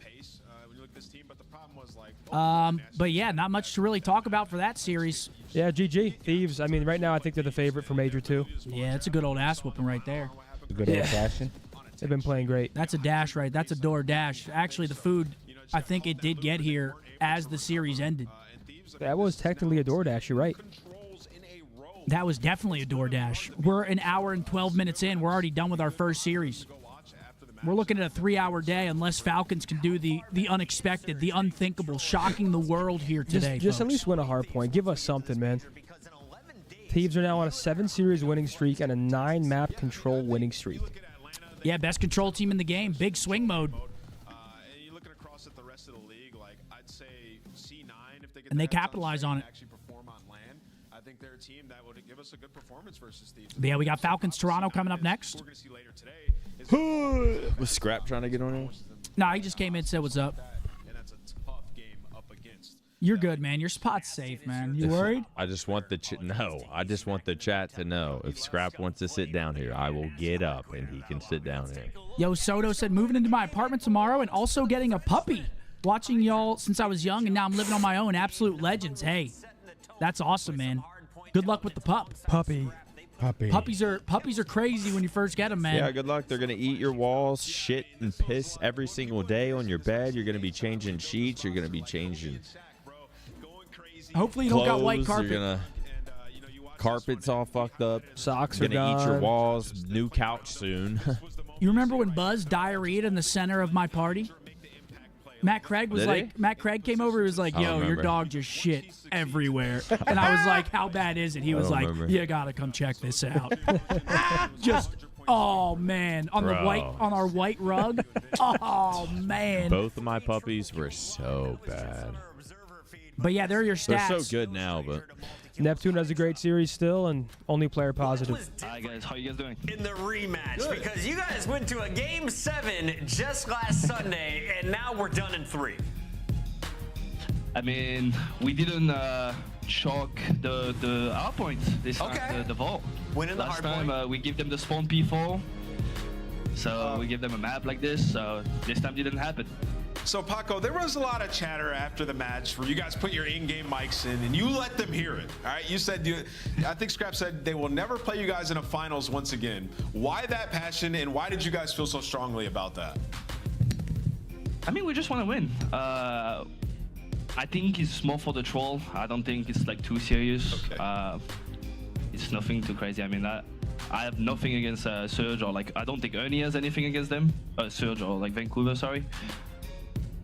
But yeah, not much to really talk about for that series. Yeah, GG. Thieves, I mean, right now I think they're the favorite for Major 2. Yeah, it's a good old ass whooping right there. A good old fashioned. They've been playing great. That's a dash, right? That's a door dash. Actually, the food, I think it did get here as the series ended. That was technically a DoorDash, you're right. That was definitely a door dash. We're an hour and 12 minutes in. We're already done with our first series. We're looking at a 3-hour day unless Falcons can do the unexpected, the unthinkable, shocking the world here today. Just at folks. least win a hard point. Give us something, man. Thieves are now on a 7-series winning streak and a 9-map control winning streak. Yeah, best control team in the game. Big swing mode. You're looking across at the rest of the league, like I'd say C9 if they get And they their hands capitalize on on it. it. Actually perform on land. I think they're a team that would give us a good performance versus Thieves. But yeah, we got Falcons Toronto coming up next. We're going to see later today. Was Scrap trying to get on here? No, he just came in and said what's up. And that's a tough game up against. You're good, man. Your spot's safe, man. You worried? I just want the I just want the chat to know if Scrap wants to sit down here, I will get up and he can sit down here. Yo, Soto said moving into my apartment tomorrow and also getting a puppy. Watching y'all since I was young, and now I'm living on my own. Absolute legends. Hey, that's awesome, man. Good luck with the pup. Puppy. Puppies are crazy when you first get them, man. Yeah, good luck. They're gonna eat your walls, shit and piss every single day on your bed. You're gonna be changing sheets. You're gonna be changing. Hopefully you don't got white clothes. carpet. You're gonna carpet's all fucked up. Socks are gonna eat your gone. walls. New couch soon. You remember when Buzz diarrheaed in the center of my party? Matt Craig was Did like, he? Matt Craig came over. He was like, I don't "Yo, your remember. dog just shit everywhere," and I was like, "How bad is it?" He was don't like, remember. "You gotta come check this out." Just, oh man, on Bro. our white rug. Oh man. Both of my puppies were so bad. But yeah, they're your They're stats. so good now, but Neptune has a great series still, and only player positive. Hi guys, how you guys doing? In the rematch, because you guys went to a Game 7 just last Sunday, and now we're done in 3. I mean, we didn't chalk the hard points this time, the vault. Winning the Last hard time we gave them the spawn P4, so we gave them a map like this, so this time didn't happen. So, Paco, there was a lot of chatter after the match where you guys put your in-game mics in and you let them hear it. All right, you said I think Scrap said they will never play you guys in a finals once again. Why that passion, and why did you guys feel so strongly about that? I mean, we just want to win. I think it's more for the troll. I don't think it's like too serious. Okay. It's nothing too crazy. I mean, I have nothing against Surge, or like I don't think Ernie has anything against them. Surge or like Vancouver, sorry.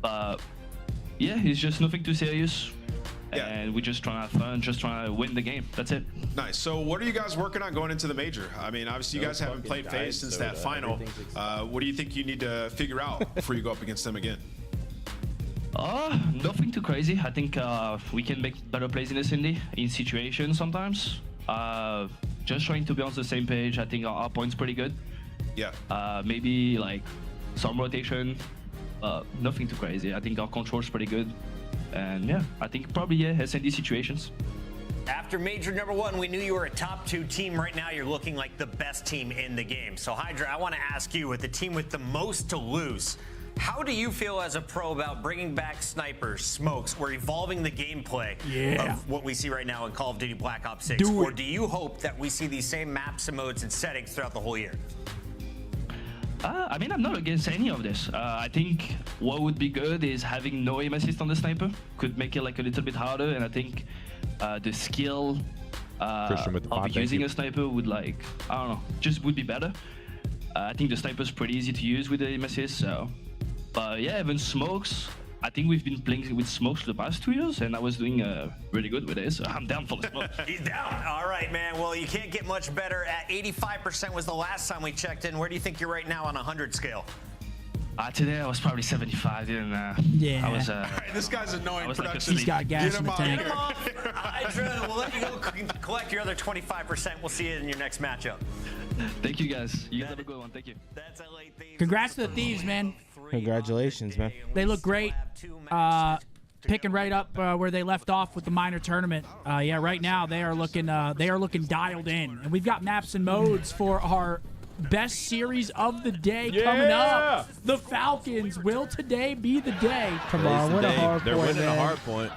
Yeah, it's just nothing too serious. Yeah. And we're just trying to have fun, just trying to win the game. That's it. Nice. So what are you guys working on going into the major? I mean, obviously you guys haven't played FaZe since that final. What do you think you need to figure out before you go up against them again? Nothing too crazy. I think we can make better plays in this indie, in situations sometimes. Just trying to be on the same page. I think our point's pretty good. Yeah. Maybe like some rotation. Nothing too crazy. I think our control's pretty good. And yeah, I think probably, yeah, SND situations. After Major number 1, we knew you were a top 2 team. Right now, you're looking like the best team in the game. So, Hydra, I want to ask you, with the team with the most to lose, how do you feel as a pro about bringing back snipers, smokes, or evolving the gameplay of what we see right now in Call of Duty Black Ops 6? Or do you hope that we see these same maps and modes and settings throughout the whole year? I mean, I'm not against any of this. I think what would be good is having no aim assist on the sniper. Could make it like a little bit harder, and I think the skill of using a sniper would, like, I don't know, just would be better. I think the sniper's pretty easy to use with the aim assist, so. But yeah, even smokes, I think we've been playing with smokes the past 2 years, and I was doing really good with it, so I'm down for the smoke. He's down. All right, man. Well, you can't get much better. At 85% was the last time we checked in. Where do you think you're right now on a 100 scale? Today I was probably 75, didn't Yeah. I was, All right, this guy's annoying was like production. He's got gas in the tank. Get him off. Hydra, we'll let you go collect your other 25%. We'll see you in your next matchup. Thank you, guys. You guys have a good one. Thank you. That's LA Thieves. Congrats to the Thieves, man. Congratulations, man. They look great. Picking right up where they left off with the minor tournament. Yeah, right now they are looking dialed in, and we've got maps and modes for our best series of the day coming up. The Falcons. Will today be the day? Come on, win a hard They're point, winning a man. hard point.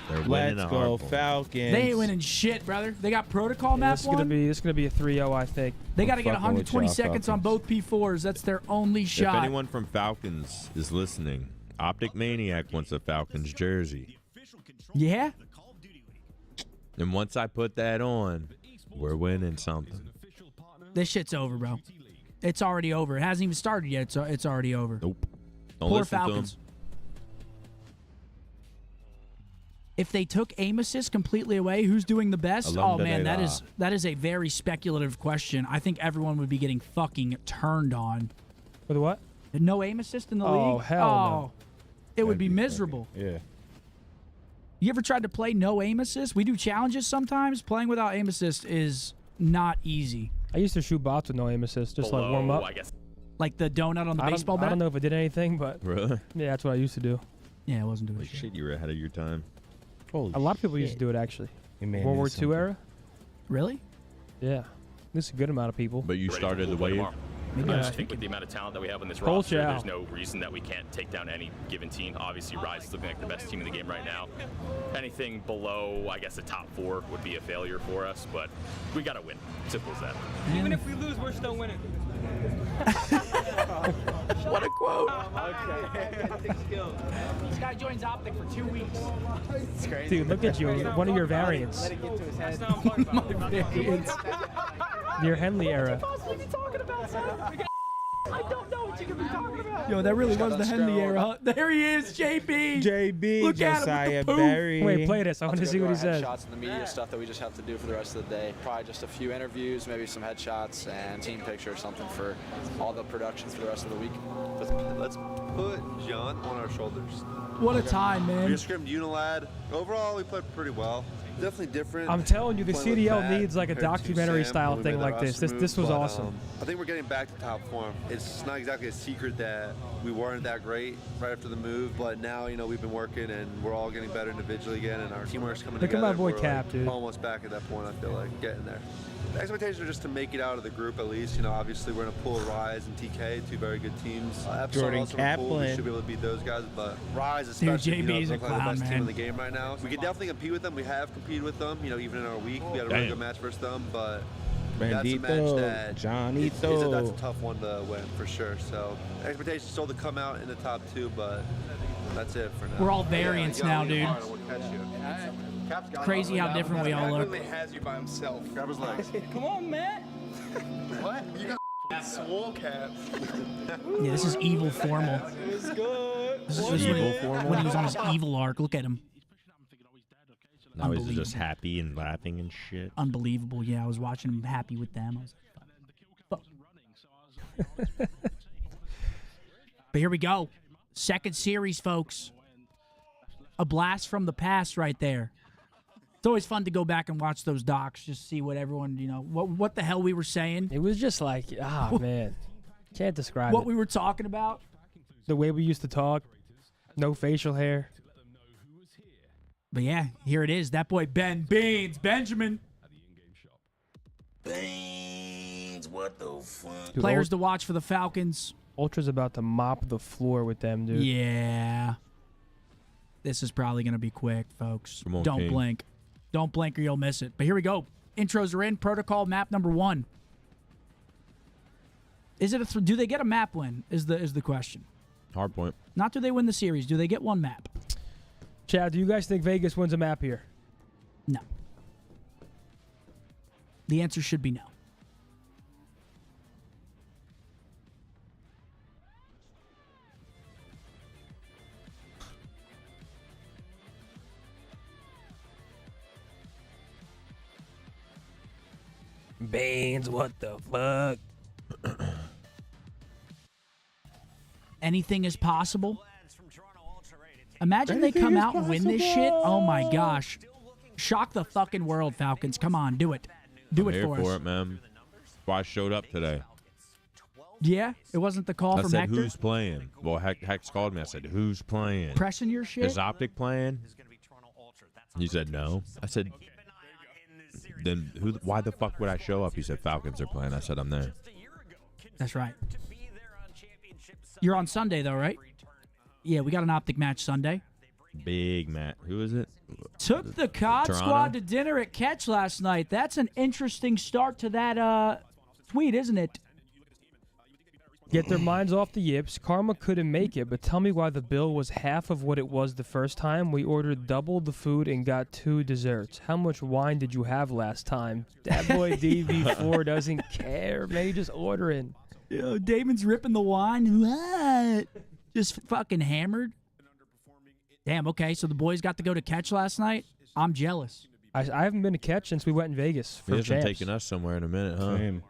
They're winning Let's a go, hard point. Falcons. They ain't winning shit, brother. They got protocol map This is gonna be a 3-0, I think. They got to get fucking with 120 y'all, seconds on both P4s. That's their only If shot. anyone from Falcons is listening, Optic Maniac wants a Falcons jersey. Yeah? And once I put that on, we're winning something. This shit's over, bro. It's already over. It hasn't even started yet. It's already over. Nope. Don't Poor listen Falcons. to them. If they took aim assist completely away, who's doing the best? Oh man, Alhamdulillah. that is a very speculative question. I think everyone would be getting fucking turned on. With what? No aim assist in the league? Oh, hell no. It would be miserable. Yeah. You ever tried to play no aim assist? We do challenges sometimes. Playing without aim assist is not easy. I used to shoot bots with no aim assist, just like warm up. Like the donut on the baseball I bat? don't know if it did anything, but Really? yeah, that's what I used to do. Yeah, it wasn't doing Like shit. shit, you were ahead of your time. Holy A lot of people used to shit. do it, actually. It made World me War something. II era? Really? Yeah. This is a good amount of people. But you started the wave. Maybe I I just think with the amount of talent that we have on this Cold roster, chow. there's no reason that we can't take down any given team. Obviously, Rise is looking like the best team in the game right now. Anything below, I guess, the top 4 would be a failure for us, but we got to win. Simple as that. Even if we lose, we're still winning. What a quote. This guy joins Optic for 2 weeks. It's crazy. Dude, look at you. One of your variants. Let it get to his head. That's not what I'm talking about. Variants. Your Henley era. I don't know what you could be talking about. Yo, that really was the Henley era. There he is, JB. JB, Look at him Josiah with the poof. Berry. Wait, play this. I want to see what he said. Headshots and the media stuff that we just have to do for the rest of the day. Probably just a few interviews, maybe some headshots and team picture or something for all the productions for the rest of the week. Let's put John on our shoulders. What a time, man. We just scrimmed Unilad. Overall, we played pretty well. Definitely different. I'm telling you, the Playing with CDL Matt needs like a compared to documentary Sam style when we thing made like the this. roster This move, was but, awesome. I think we're getting back to top form. It's not exactly a secret that we weren't that great right after the move, but now, you know, we've been working and we're all getting better individually again, and our teamwork's coming Look at together. my boy We're, Cap, like, dude. almost back at that point, I feel like, getting there. The expectations are just to make it out of the group at least. You know, obviously we're in a pool of Rise and TK, 2 very good teams. Epsilon Jordan also in a pool. We Kaplan. should be able to beat those guys, but Rise especially, JB you know, is a look like the clown, best team man. in the game right now. We can definitely compete with them. We have competed with them, you know, even in our week. We had a really good match versus them, but that's a match Bandito, that Johnito. that's a tough one to win for sure. So expectations still to come out in the top 2, but that's it for now. We're all variants now, dude. Crazy how Cap's different we all look. has you by himself. Grab his legs. Come on, Matt. What? You got swole Cap. Yeah, this is evil formal. It's good. This is just when he was on his evil arc. Look at him. Now he's just happy and laughing and shit. Unbelievable. Yeah, I was watching him happy with them. I was like, fuck. But here we go. Second series, folks. A blast from the past right there. It's always fun to go back and watch those docs, just see what everyone, you know, what the hell we were saying. It was just like, man. Can't describe What it. we were talking about. The way we used to talk. No facial hair. But yeah, here it is. That boy Ben Beans, Benjamin. Beans, what the fuck? Dude, Players to watch for the Falcons. Ultra's about to mop the floor with them, dude. Yeah. This is probably going to be quick, folks. Come on, Don't King. blink. Don't blink or you'll miss it. But here we go. Intros are in. Protocol map number 1. Is it do they get a map win? Is the question. Hard point. Not do they win the series. Do they get one map? Chad, do you guys think Vegas wins a map here? No. The answer should be no. Beans, what the fuck? Anything is possible. Imagine they come out and win this shit. Oh my gosh. Shock the fucking world, Falcons. Come on, do it. Do I'm it here for for us. it, man. That's why I showed up today. Yeah, it wasn't the call I from said, Hector. who's playing? Well, Hex called me. I said, who's playing? Pressing your shit? Is Optic playing? He said, no. I said, then why the fuck would I show up? He said, Falcons are playing. I said, I'm there. That's right. You're on Sunday, though, right? Yeah, we got an Optic match Sunday. Big Matt. Who is it? Took the COD Toronto? squad to dinner at Catch last night. That's an interesting start to that tweet, isn't it? Get their minds off the yips. Karma couldn't make it, but tell me why the bill was half of what it was the first time. We ordered double the food and got 2 desserts. How much wine did you have last time? That boy DV4 doesn't care, man. He just ordering. Yo, Damon's ripping the wine. What? Just fucking hammered. Damn, okay, so the boys got to go to Catch last night? I'm jealous. I haven't been to Catch since we went in Vegas He for hasn't champs. taken us somewhere in a minute, huh? Same.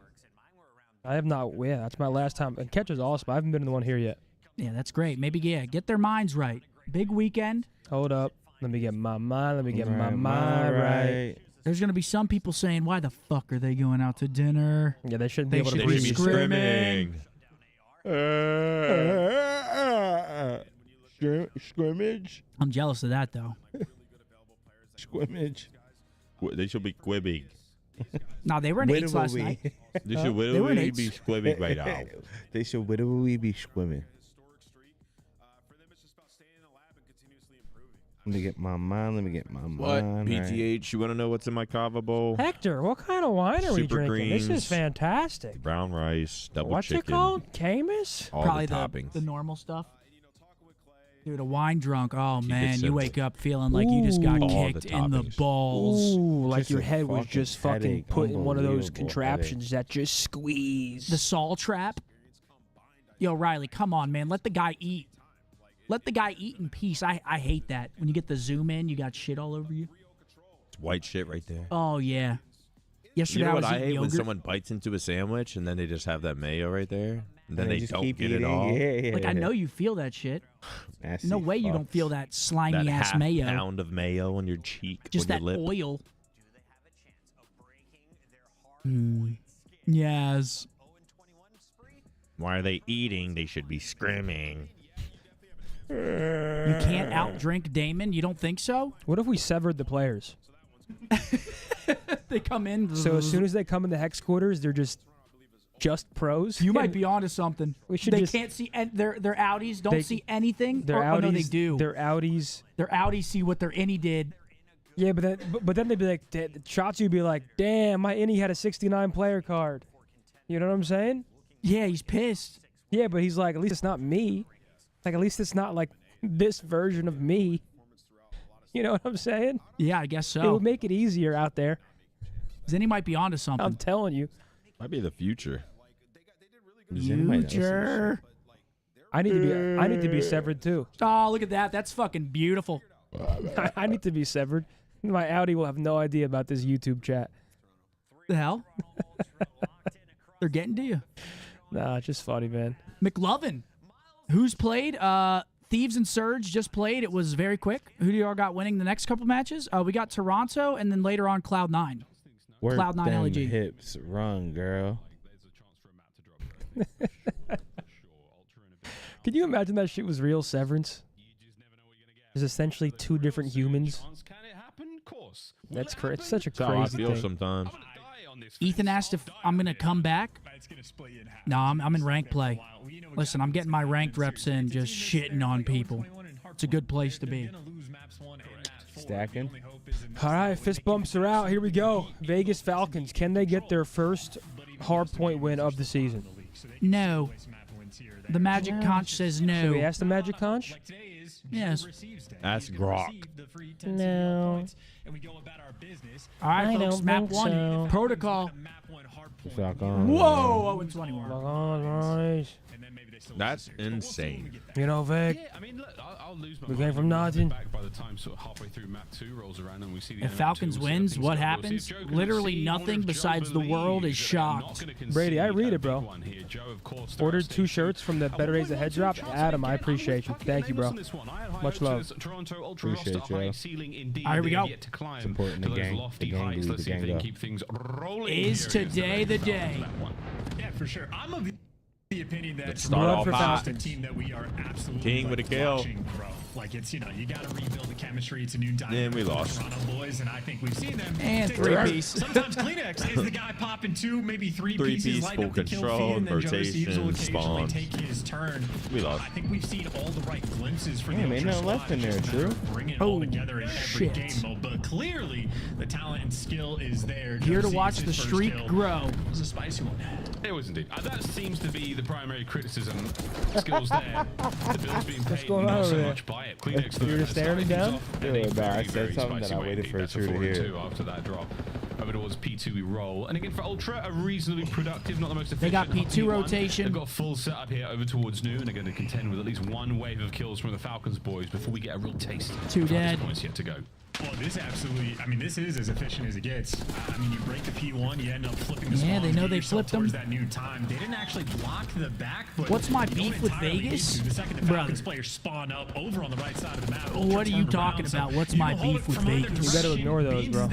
I have not. Yeah, that's my last time. And Catch is awesome. I haven't been to the one here yet. Yeah, that's great. Maybe, yeah, get their minds right. Big weekend. Hold up. Let me get my mind. Let me get my Right, mind right. There's going to be some people saying, why the fuck are they going out to dinner? Yeah, they shouldn't be They able to should breathe. be scrimming. Scrimmage? I'm jealous of that, though. Scrimmage. They should be quibbing. Nah, they were in eights last night. They should They were in literally eights. be swimming right now. They should literally be swimming. Let me get my mind. Let me get my What? mind. PTH, you want to know what's in my kava bowl? Hector, what kind of wine are we Super drinking? This greens, is fantastic. Brown rice, double What's chicken. it called? Camus? All Probably the toppings. the normal stuff. Dude, a wine drunk. Oh, Keep it man. You simple. wake up feeling like you just got Ooh. All kicked the in the toppings. balls. Ooh, like Just your a head was fucking just fucking headache. put in one of those Unbelievable contraptions that just squeeze. The Saul trap. Yo, Riley, come on, man. Let the guy eat. Let the guy eat in peace. I hate that. When you get the zoom in, you got shit all over you. It's white shit right there. Oh, yeah. Yesterday You know I what was I eating hate? When yogurt. someone bites into a sandwich and then they just have that mayo right there. And then they they just don't keep get it eating. all. Yeah. Like, I know you feel that shit. Nasty No way you don't fucks. feel that slimy That ass half mayo. pound of mayo on your cheek, Just on that your lip. oil. Yes. Why are they eating? They should be screaming. You can't outdrink Damon? You don't think so? What if we severed the players? They come in. So as soon as they come in the hex quarters, they're just pros. You might be onto something. We should They just- can't see. Their outies don't They- see anything. Their Oh, outies, no, they do. Their outies. Their outies see what their innie did. Yeah, but then they'd be like, Shotzi would be like, damn, my innie had a 69 player card. You know what I'm saying? Yeah, he's pissed. Yeah, but he's like, at least it's not me. Like, at least it's not like this version of me. You know what I'm saying? Yeah, I guess It so. would make it easier out there. Zenny might be onto something. I'm telling you. Might be the future. Future. I need to be severed too. Oh, look at that. That's fucking beautiful. I need to be severed. My Audi will have no idea about this YouTube chat. The hell? They're getting to you. Nah, it's just funny, man. McLovin. Who's played? Thieves and Surge just played. It was very quick. Who do y'all got winning the next couple matches? We got Toronto and then later on Cloud9. Work Cloud9 them LEG. hips, run, girl. Could you imagine that shit was real Severance? There's essentially two different humans. That's crazy. It's such a That's how I crazy feel thing. sometimes. Ethan asked if I'm going to come back. No, I'm in rank play. Listen, I'm getting my ranked reps in, just shitting on people. It's a good place to be. Stacking. All right, fist bumps are out. Here we go. Vegas Falcons. Can they get their first hard point win of the season? No. The Magic Conch says no. Should we ask the Magic Conch? Yes. Ask Grok. No. All right, I folks. don't Map think 1. so. Protocol. Falcon. Whoa, 0-21. That's insane. You know, Vic. Yeah, I mean, look, I'll lose my We came mind from when nothing. back by the time sort of halfway through map 2 rolls around and we see the If end of map Falcons 2, we'll see how wins, things what go. We'll see if happens? Joe can Literally concede. I wonder nothing if Joe besides the world believes is that they're not shocked. gonna concede Brady, I read that it, bro. big one here. Joe, of course, Ordered 2 shirts from the Better Days Ahead drop. Adam, I appreciate you. Thank you, bro. Much love. Toronto Ultra Appreciate roster, high you. ceiling indeed. All right, here we They have go. yet to climb Supporting to the those gang. lofty The gang heights. lead, Let's the see if gang they can up. keep things rolling. Is here against the today the Falcons day? after that one. Yeah, for sure. I'm of the opinion that Let's start off for hot. a team that we are absolutely King with a kill. crushing, bro. Like it's, you got to rebuild the chemistry. It's a new dynamic. And we for the lost. Toronto boys, and I think we've seen them. And take 3 turns. piece. Sometimes Kleenex is the guy popping 2, maybe 3 Three pieces, piece, light full up the kill control, feed, and then Joe Steves will rotation, occasionally spawns. take his turn. We lost. I think we've seen all the right glimpses for the Damn, ain't Ultra nothing left squad. in there, It's just a matter Drew. of bringing it all Oh, together in every shit. game mode. But clearly, the talent and skill is there. Here Joe to watch Steves, the his first streak kill grow. was a spicy one. It was indeed. That seems to be the primary criticism. Skills there. The bill's being paid going on not so over much by it. Kleenex You're just staring him down? Yeah, but I said something that I waited for That's a Drew to 4 and hear. 2 after that drop. Over towards P2 we roll. And again for Ultra, a reasonably productive, not the most efficient. They got P2 P1. rotation. They've got a full setup here over towards New, and they're going to contend with at least one wave of kills from the Falcons boys before we get a real taste. 2 dead. Points yet to go. Well, this absolutely, I mean, this is as efficient as it gets. I mean, you break the P1, you end up flipping the Yeah, spawn, they know get they yourself flipped them. towards that new time. They didn't actually block the back, but What's my you beef don't with entirely Vegas? need to. The second the Brother. Falcons players spawn up over on the right side of the map. What are you talking about? What's my beef with Vegas? You better ignore those, bro.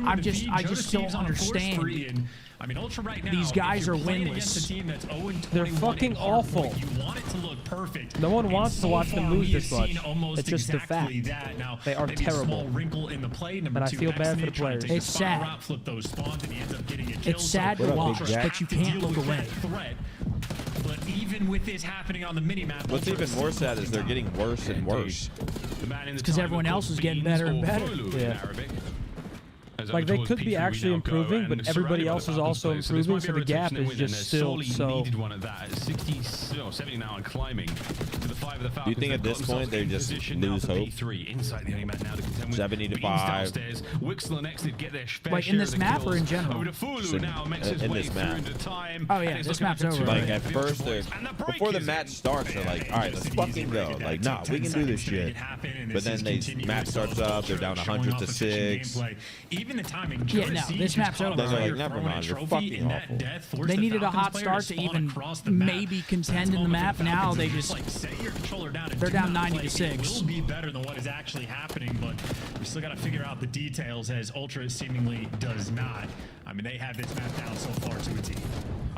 I just don't understand. I mean, Ultra right now, these guys are playing against a winless. team that's 0-21 They're fucking awful. You want it to look perfect. No one And wants to so watch them far, lose we have this much. seen almost It's just a exactly fact. that. Now, They are maybe a terrible. small wrinkle in the play. Number And I two, feel bad for the Xnate trying to players. take a It's spot sad. route, flip those spawns, and he ends up getting a kill. It's sad So to What up, watch, Big Jack? but you can't look away. Threat. But even with this happening on the minimap, What's Ultra even is more still sad is they're looking getting worse and worse. It's because everyone else is getting better and better. Yeah. Like they could be actually improving, but everybody else is also improving, so the gap is just still so. Needed one at that. 60, 70 now and climbing to the 5 of the Falcons. Do you think at this point they just lose hope? Inside the map now to contend with 70 to Beans 5. downstairs. Wixler next to get their fair Like in share this of the map or in kills. general? Over to Fulu now makes his in way this through map. into time. Oh, yeah, And he's this looking map's like a over. Like two-man at first, they're, and the break before the is match in. starts, they're like, all right, let's fucking go. Like, nah, we can do this shit. But then they match starts up, they're down 100 to 6. Even the timing. Yeah, no, this map's over. Then they're like, never mind, you're fucking awful. They needed a hot start to even maybe contend in the map. Now they just they're down 90 to 6. It will be better than what is actually happening, but we still got to figure out the details as Ultra seemingly does not. I mean, they have this map down so far to a T.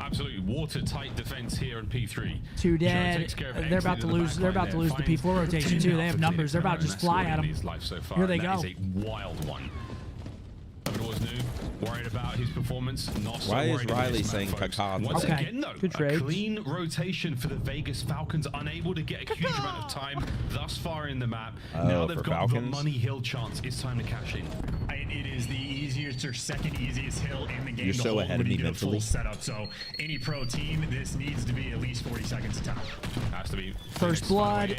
Absolutely watertight defense here in P3. Two dead. They're about to lose. They're about to lose the P4 rotation too. They have numbers. They're about to just fly at them. Here they go. That is a wild one. OpTicBoZe new, worried about his performance. Not so Why is worried about Riley this saying map, folks. caca? Once Okay. again, though, Good a trade. clean rotation for the Vegas Falcons, unable to get a huge amount of time thus far in the map. Now they've for got Falcons? the money hill chance. It's time to cash in. It is the easiest or second easiest hill in the game. You're to so hold ahead when of me you do a full mentally. setup. So any pro team, this needs to be at least 40 seconds to top. Has to be First blood. Here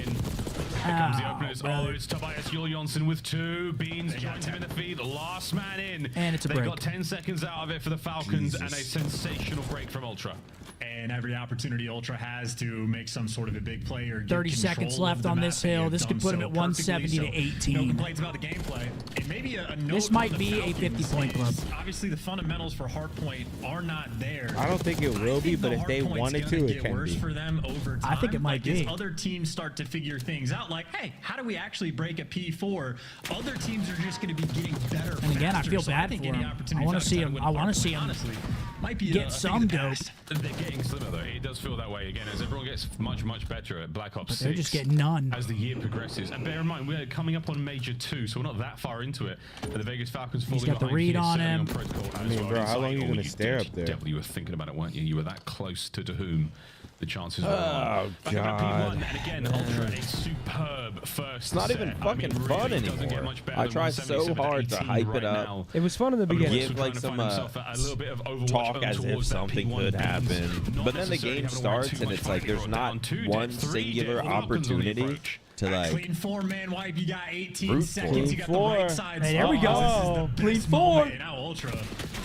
comes the Oh, openers. brother. Oh, it's Tobias Julianson with 2. Beans joins him in the feed. Last man in. And it's a They've break. got 10 seconds out of it for the Falcons and a sensational break from Ultra. And every opportunity Ultra has to make some sort of a big play or get 30 control seconds of left the on map, this they hill. have This could done put 'em so at 170 to perfectly. 18. No complaints about the gameplay. And maybe a note This might on the be a Falcons 50-point club. is Obviously, the fundamentals for Hardpoint are not there. I don't think it will be, think but the if they Hardpoint's wanted gonna to, it get can worse be. for them over time. I think it might as be. other teams start to figure things out, like, hey, how do we actually break a P4? Other teams are just going to be getting better. And again, I faster. feel So bad think for any him. opportunity I want to outside see of him. win I want to Hardpoint, see him honestly, might be get a some thing of the dope. past. They're getting slimmer though. It does feel that way again as everyone gets much, much better at Black Ops 6. They're just getting none. As the year progresses. And bear in mind, we're coming up on Major 2, so we're not that far into it. But the Vegas Falcons falling got the behind read here, on certainly him. Protocol I as mean, well. bro, It's how long like, are you oh, going to stare up there? Devil, you were thinking about it, weren't you? You were that close to whom the chances were. Oh, Back up at God. P1, and again, Ultra a superb first It's not even set. fucking really fun doesn't get anymore. much better I than try 177 so hard to 18 hype right it up. now. It was fun in the beginning. Give like some a little bit of Overwatch talk as if towards that something P1 could beans, happen, not but then the necessarily game having to worry starts too and much it's like fighting. there's Down not 2 one dead, 3 singular dead. Falcons on the opportunity approach. to like Clean 4-man wipe, you got 18 Root seconds. You got the for right it. side. Hey, there we spot. go. This is the Clean best 4. moment. And now Ultra,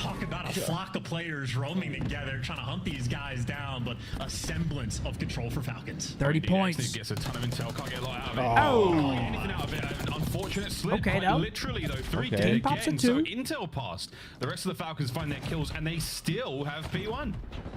talk about a flock of players roaming together, trying to hunt these guys down, but a semblance of control for Falcons. 30 He points. actually gets a ton of intel, can't get a lot out of it. Oh. Can't get anything out of it. An unfortunate slip. Okay, quite though. literally though, 3 Okay. dead Team pops again. at So 2. intel passed. The rest of the Falcons find their kills, and they still have P1.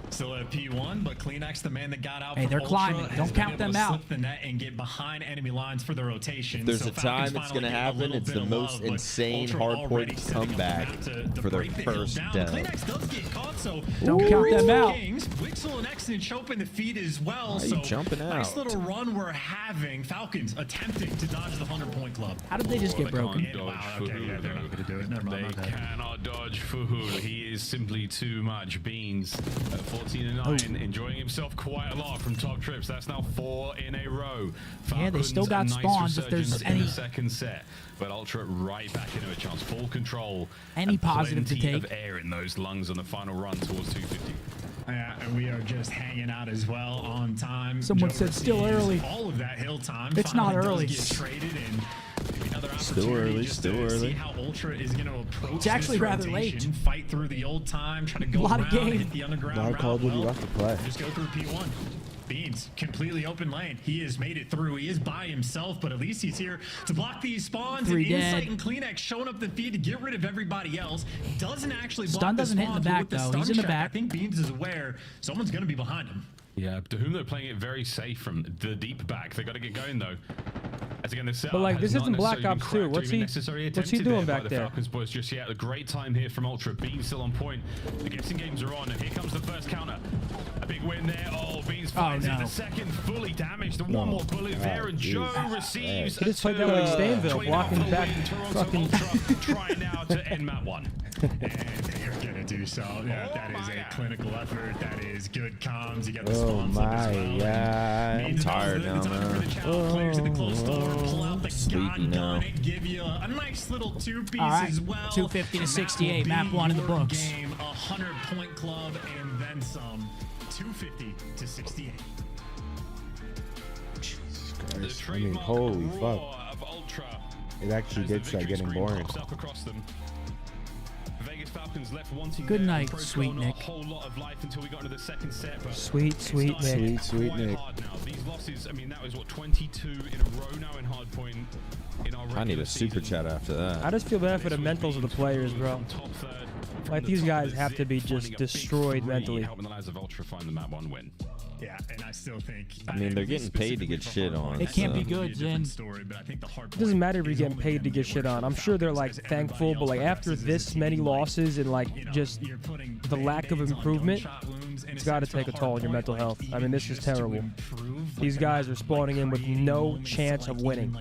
Still at P1, but Kleenex, the man that got out Hey, from they're Ultra, climbing. has Don't been count able to them out. slip the net and get behind enemy lines for the rotation. if there's So a Falcons time it's finally going to get a happen, little it's bit the of most love, but insane Ultra hard already point setting up the comeback map to for their break the hill first down. dev. Kleenex does get caught, so Don't count them out. Kings, Wixel and Exton choke in the feet as well. Why are so you jumping nice out? little run we're having. Falcons attempting to dodge the 100-point club. How did they just get They broken? can't dodge Wow, okay, Fuhulu, yeah, they're not though. going to do it. Never mind, They my bad. cannot dodge Fuhulu. He is simply too much. Beans at 14-9, enjoying himself quite a lot from top trips. That's now 4 in a row. Yeah, they still got Falcons, a nice spawns if there's resurgence in any- the second set, but Ultra right back into a chance. Full control. Any and positive to plenty take. of air in those lungs on the final run towards 250. Yeah, and we are just hanging out as well on time. Someone Joe said still receives early. All of that hill time. It's finally not does early. Get traded and maybe another Still opportunity early, just still to early. See how Ultra is going to approach. It's actually this rather late. rotation, Fight through the old time, try to go A lot of around, game. hit the underground Not a route. Call of Duty Well, left to play. just go through P1. Beans, completely open lane. He has made it through. He is by himself, but at least he's here to block these spawns. 3 and Insight dead. and Kleenex showing up the feed to get rid of everybody else. Doesn't actually block Stun the doesn't hit in the spawns, but back, with the though. stun He's in the check, back. I think Beans is aware someone's going to be behind him. Yeah, to whom they're playing it very safe from the deep back. They got to get going though. As again, the But like, this isn't Black Ops 2. What's he doing back there? Falcons boys just yet. A great time here from Ultra. Bean still on point. The guessing games are on, and here comes the first counter. A big win there. Oh, Beans finds it. The second fully damaged. The one more bullet there, and Joe receives. He just played that like Stanville, blocking back. Fucking trying now to end map 1. And you're gonna do so. Yeah, that is a clinical effort. That is good comms. You got the spawns up as well. I'm tired now, man. Players in the close door pull out the Sleepy now. give you a nice little two-piece All right, as well. 250 to 68, map 1 in the books. Game, 100-point club, and then some. 250 to 68. Jesus Christ. I mean, holy fuck. It actually did start getting boring. Good night, sweet Nick. Sweet, sweet Nick. Sweet Nick. These losses, I mean, that was what, 22 in a row now in hardpoint. I need a super chat after that. I just feel bad for the mentals of the players, bro. Like, these guys have to be just destroyed mentally. Helping the lads of Ultra find the map 1 win. Yeah, and I still think. I mean, they're getting paid to get shit on. It can't be good, Zen. It doesn't matter if you're getting paid to get shit on. I'm sure they're like thankful, but like after this many losses and like just the lack of improvement, it's got to take a toll on your mental health. I mean, this is terrible. These guys are spawning in with no chance of winning.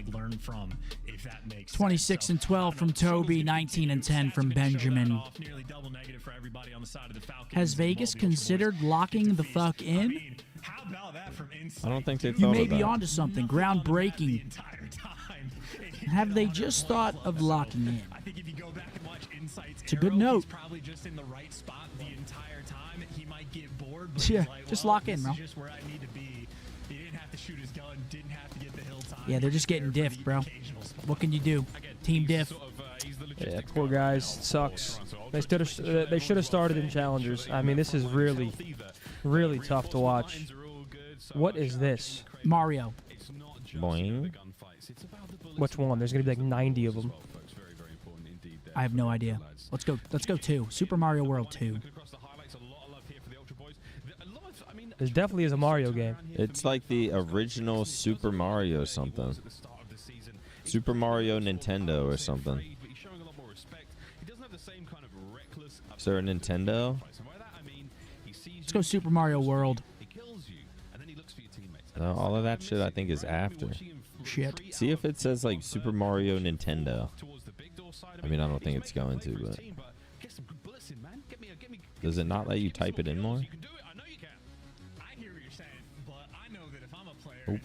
26 and 12 from Toby, 19 and 10 from Benjamin. Has Vegas considered locking the fuck in? I don't think they've You thought may of be that. onto something groundbreaking. Have they just thought of locking in? It's a good note. Yeah, just lock in, bro. Yeah, they're just getting diffed, bro. What can you do? Team diff. Yeah, poor guys. Sucks. They should have started in challengers. I mean, this is really, really tough to watch. What is this? Mario. Boing. Which one? There's gonna be like 90 of them. I have no idea. Let's go. Let's go 2. Super Mario World 2. This definitely is a Mario game. It's like the original Super Mario something. Super Mario Nintendo or something. Is there a Nintendo? Let's go Super Mario World. All of that shit I think is after. Shit. See if it says like Super Mario Nintendo. I mean, I don't think it's going to, but does it not let you type it in more? Oop.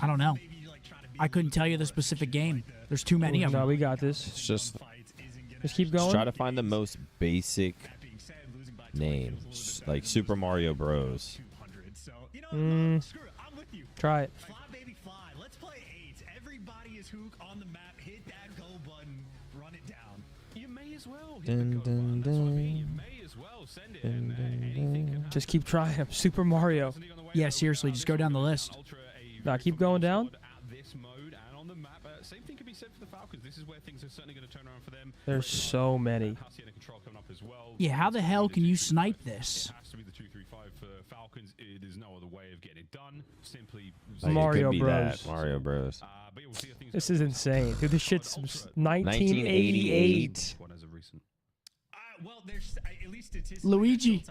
I don't know. I couldn't tell you the specific game. There's too many of them. No, we got this. It's just keep going. Try to find the most basic name, like Super Mario Bros. Try it. Dun, dun, dun. Just keep trying. Super Mario. Yeah, seriously, just go down the list. Nah, keep going down. There's so many. Yeah, how the hell can you snipe this? Like, Mario it could be Bros. that. Mario Bros. This is insane. Dude, this shit's 1988. Luigi.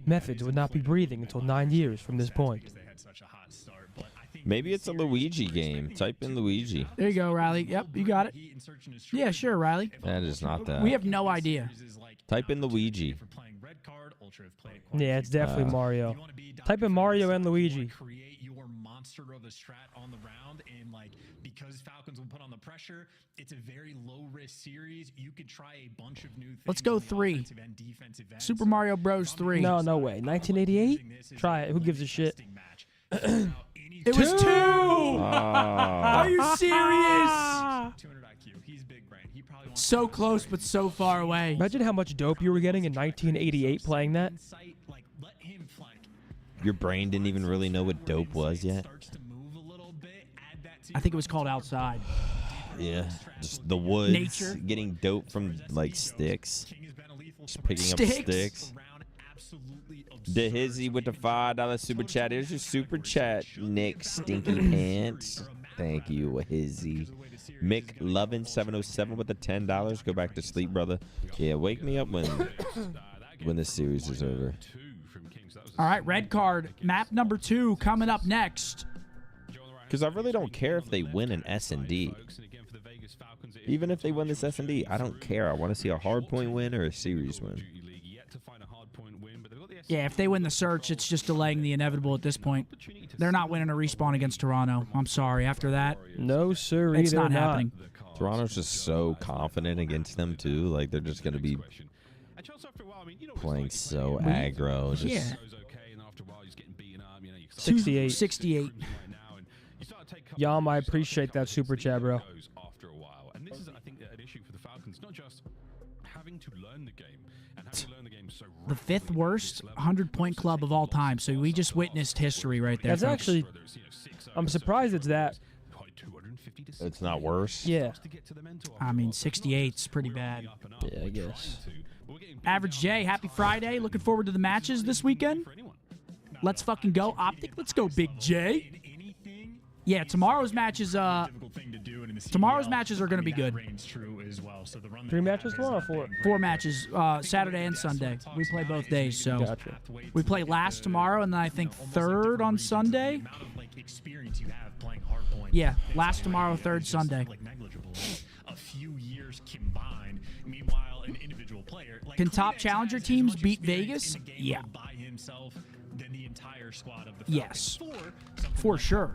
Methods would not be breathing until 9 years from this point. Maybe it's a Luigi game. Type in Luigi. There you go, Riley. Yep, you got it. Yeah, sure, Riley. That is not that. We have no idea. Type in Luigi. Yeah, it's definitely Mario. Type in Mario and Luigi. Of a strat on the round, and like because Falcons will put on the pressure, it's a very low risk series. You could try a bunch of new things. Let's go 3. Super Mario Bros. 3. No, no way. 1988? Try it. Who gives a shit? It was 2. Are you serious? So close, but so far away. Imagine how much dope you were getting in 1988 playing that. Your brain didn't even really know what dope was yet. I think it was called Outside. Yeah, just the woods. Nature. Getting dope from like sticks. Just picking up sticks. The Hizzy with the $5 super chat. Here's your super chat, Nick Stinky Pants. Thank you, Hizzy. Mick Lovin 707 with the $10. Go back to sleep, brother. Yeah, wake me up when this series is over. All right, red card. Map number 2 coming up next. Because I really don't care if they win an S&D. Even if they win this S&D, I don't care. I want to see a hard point win or a series win. Yeah, if they win the search, it's just delaying the inevitable at this point. They're not winning a respawn against Toronto. I'm sorry. After that, no, sir, it's not happening. Toronto's just so confident against them, too. Like, they're just going to be playing so aggro. Just... Yeah. 68. 68. Yam, I appreciate that super chat, bro. And this is, I think, an issue for the Falcons, not just having to learn the game and having to learn the game so The 5th worst 100-point club of all time. So we just witnessed history right there. That's folks. actually, I'm surprised it's that. It's not worse. Yeah. I mean, 68's pretty bad. Yeah, I guess. Average J, happy Friday. Looking forward to the matches this weekend. Let's fucking go. Optic, let's go, Big J. Yeah, tomorrow's matches are going to be good. 3 matches tomorrow or 4? 4 matches, Saturday and Sunday. We play both days, so Gotcha. we play last tomorrow, and then I think 3rd on Sunday. Yeah, last tomorrow, 3rd Sunday. A few years combined. Meanwhile, an individual player Can top challenger teams beat Vegas? Yeah. Than the entire squad of the Yes, for sure.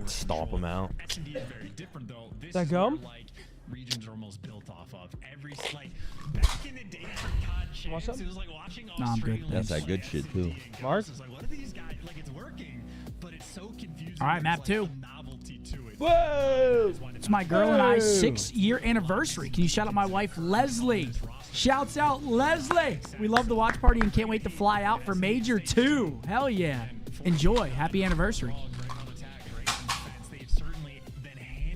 Stomp them out. S&D is very different though. This that is gum? where, like, regions are almost built off of. Every like back in the day for COD champs, it was like watching I'm good. That's that good shit, too. Mark? It's like, what are these guys? Like, it's working, but it's so confusing. All right, map 2. Novelty to it. Whoa! It's my girl and I's 6-year anniversary. Can you shout out my wife, Leslie? Shouts out, Leslie! We love the watch party and can't wait to fly out for Major 2. Hell yeah. Enjoy. Happy anniversary.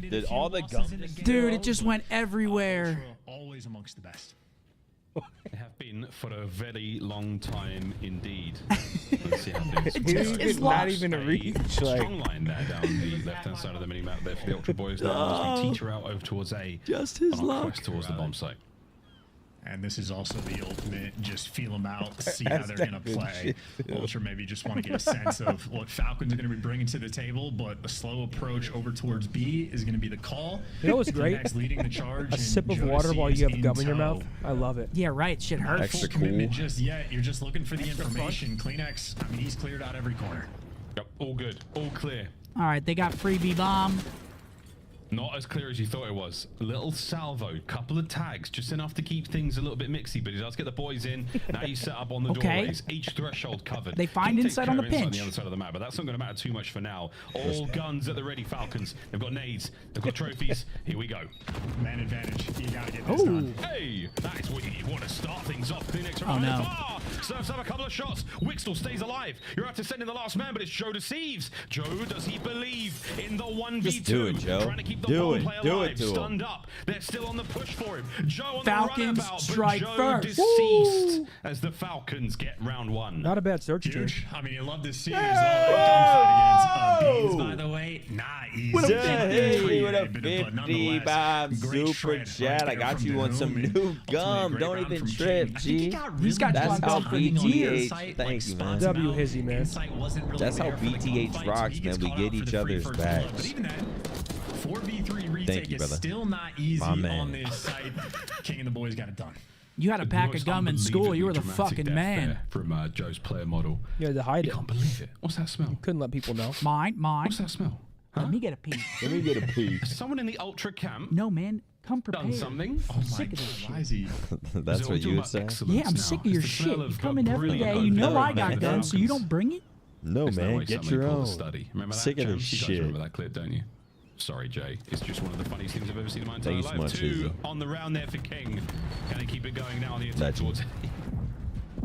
Did all the guns... Dude, it just went everywhere. Always amongst the best. They have been for a very long time indeed. Let's see how things It's not even a reach. Strong line there down the left-hand side of the mini-map there for the Ultra Boys. Now as we teeter out over towards A. Just his on our luck. quest towards the bomb site. And this is also the ultimate, just feel them out, see how they're going to play. Ultra maybe just want to get a sense of what Falcons are going to be bringing to the table, but a slow approach over towards B is going to be the call. You know what's great? Next leading the charge. A sip of water while you have gum in your mouth. I love it. Yeah, right. Shit hurts. Extra Full commitment cool. just yet. You're just looking for the information. Kleenex, I mean, he's cleared out every corner. Yep, all good, all clear. All right, they got free B-bomb. Not as clear as you thought it was. A little salvo, couple of tags, just enough to keep things a little bit mixy, but he does get the boys in. Now he's set up on the doorways. Each threshold covered. They find inside on the pinch. On the other side of the map, but that's not going to matter too much for now. All guns at the ready, Falcons. They've got nades. They've got trophies. Here we go. Man advantage. You got to get this done. Hey, that is what you want to start things off. Kleenex Oh, no. Serves up a couple of shots. Wixtel stays alive. You're out to send in the last man, but it's Joe deceives. Joe, does he believe in the 1v2? Just do it, Joe. Trying to keep the Do ball it. play Do alive. it to him. Stunned up. They're still on the push for him. Joe on Falcons the runabout, strike but Joe first. deceased Woo! as the Falcons get round 1. Not a bad search, dude. Huge. I mean, you love to see there's all that gunfight against Beans, by the way. Not easy. With a But 50 bomb super chat. I got you on some new gum. Don't even trip, G. He's got That's how BTH. Thank you, man. W Hizzy, man. That's how BTH rocks, man. We get each other's backs. 4v3 retake you, is brother. still not easy My man. on this site. King and the boys got it done. You had a pack of gum in school. You were the fucking man. From Joe's player model. You had to hide You it. can't believe it. What's that smell? Couldn't let people know. Mine. What's that smell? Let me get a piece. Let me get a piece. Someone in the Ultra camp No, man. Come prepared. done something. I'm sick of this shit. That's what you would say? Yeah, I'm sick of your shit. You come in every day. You know I got guns, so you don't bring it? No, man. Get your own. Remember that, Sick of Joe? this You guys shit. remember that clip, don't you? Sorry, Jay. It's just one of the funniest things I've ever seen in my entire Thank you so life. much, 2 Izzy. on the round there for King. Can he keep it going now on the attack Legend. towards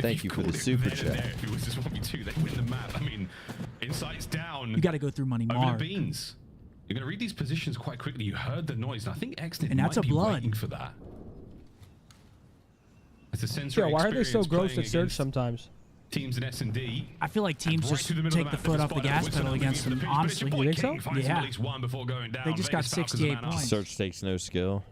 Thank you for the super There and chat. there, if it was just 1v2, they win the map. I mean, insight's down. You got to go through money Over mark. the beans. You're going to read these positions quite quickly. You heard the noise, and I think Xnit And that's might a be blood. waiting for that. It's a sensory Why are they so experience gross playing at Surge against sometimes? Teams in S&D. I feel like teams just take the foot off the gas pedal against them, honestly. You think so? Yeah. They just got 68 points. Search takes no skill.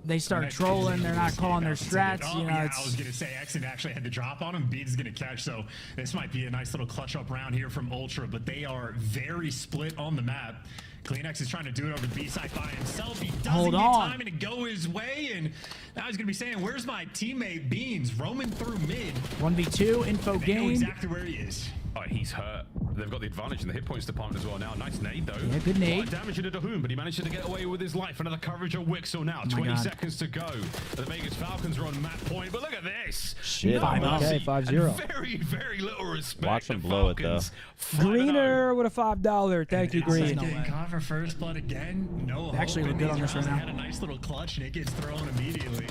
They start trolling. They're not calling their strats. Oh, You know, yeah, it's I was going to say Exit actually had the drop on him. Bede's going to catch, so this might be a nice little clutch up round here from Ultra, but they are very split on the map. Kleenex is trying to do it over the B side by himself. He doesn't Hold get on. time to go his way, and now he's going to be saying, where's my teammate Beans? Roaming through mid. 1v2, info They know game. exactly where he is. Oh, he's hurt. They've got the advantage in the hit points department as well now. Nice nade, though. Yeah, good nade. A lot of damage into Dahoon, but he managed to get away with his life. Another coverage of Wixel now. 20 God. seconds to go. The Vegas Falcons are on map point, but look at this. Shit. No 5-0. mercy Okay, 5-0. and very, very little respect. Watch him The blow it, though. Falcons, 5-0. Greener with a $5. Thank you, Green. Getting caught for first blood again. No They actually hope look in good on these this right rounds. now. They had a nice little clutch, and it gets thrown immediately.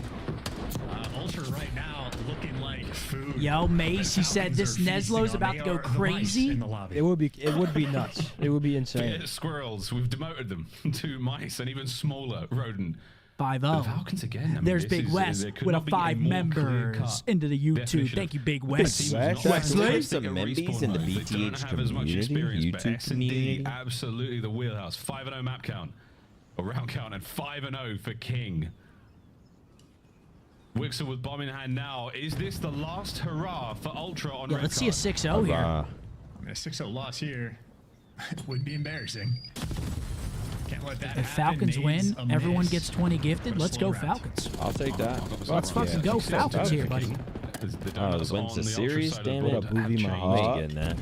Ultra right now looking like food. Yo, Mace, he said this Neslo's about to go crazy. It would be nuts. It would be insane. Yeah, squirrels. We've demoted them to mice and even smaller rodent. 5-0. The Falcons again. I mean, There's this Big is- West there could with a not be 5 more members clear-cut into the YouTube. definition Thank you, of- Big This West. team was not Wesley. realistic Some at membies respawn in the mode. They don't BTH have as much community, experience, but YouTube S&D, community. absolutely the wheelhouse. 5-0 map count, a round count, and 5-0 for King. Wixel with bomb in hand now. Is this the last hurrah for Ultra on Yeah, red let's see a card? 6-0 here. A 6-0 loss here would be embarrassing. Can't let that If happen. Falcons Nades win, a everyone miss. gets 20 gifted. What a Let's slow go round. Falcons. I'll take that. Let's fucking go Falcons here, buddy. Oh, the wins the series, damn it. What up, Boovie Mahal? Getting that.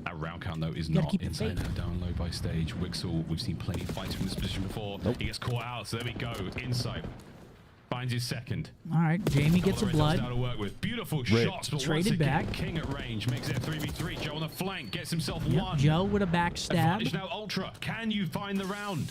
That round count, though, is You gotta not keep it inside safe. that down low by stage. Wixel, we've seen plenty of fights from this position before. He gets caught out, so there we go. Inside. Finds his second. All right, Jamie gets a Tolerate blood. does now to work with. Beautiful Rip. shots, but Traded once again, back. King at range makes it a 3v3. Joe on the flank gets himself Yep, one. Joe with a backstab. Advantage now Ultra. Can you find the round?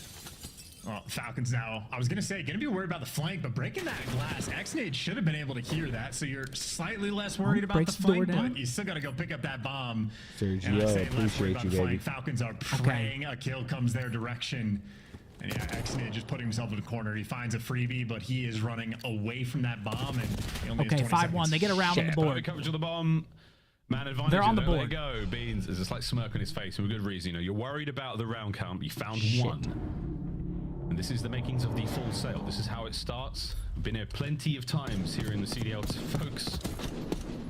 Well, Falcons now, I was going to say, going to be worried about the flank, but breaking that glass, Xnade should have been able to hear that, so you're slightly less worried about the breaks the door flank, down. but you still got to go pick up that bomb. Sergio, And I say less worried appreciate about you, the flank. baby. Falcons are praying a kill comes their direction. And yeah, Xnade just putting himself in the corner. He finds a freebie, but he is running away from that bomb, and he only has Okay, 20 5-1. seconds. They get around on the Perfect board. coverage of the bomb. Man advantage. They're on the There board. they go. Beans. There's a slight smirk on his face for a good reason. You know, you're worried about the round count, but you found one. And this is the makings of the full sale. This is how it starts. I've been here plenty of times here in the CDL, folks.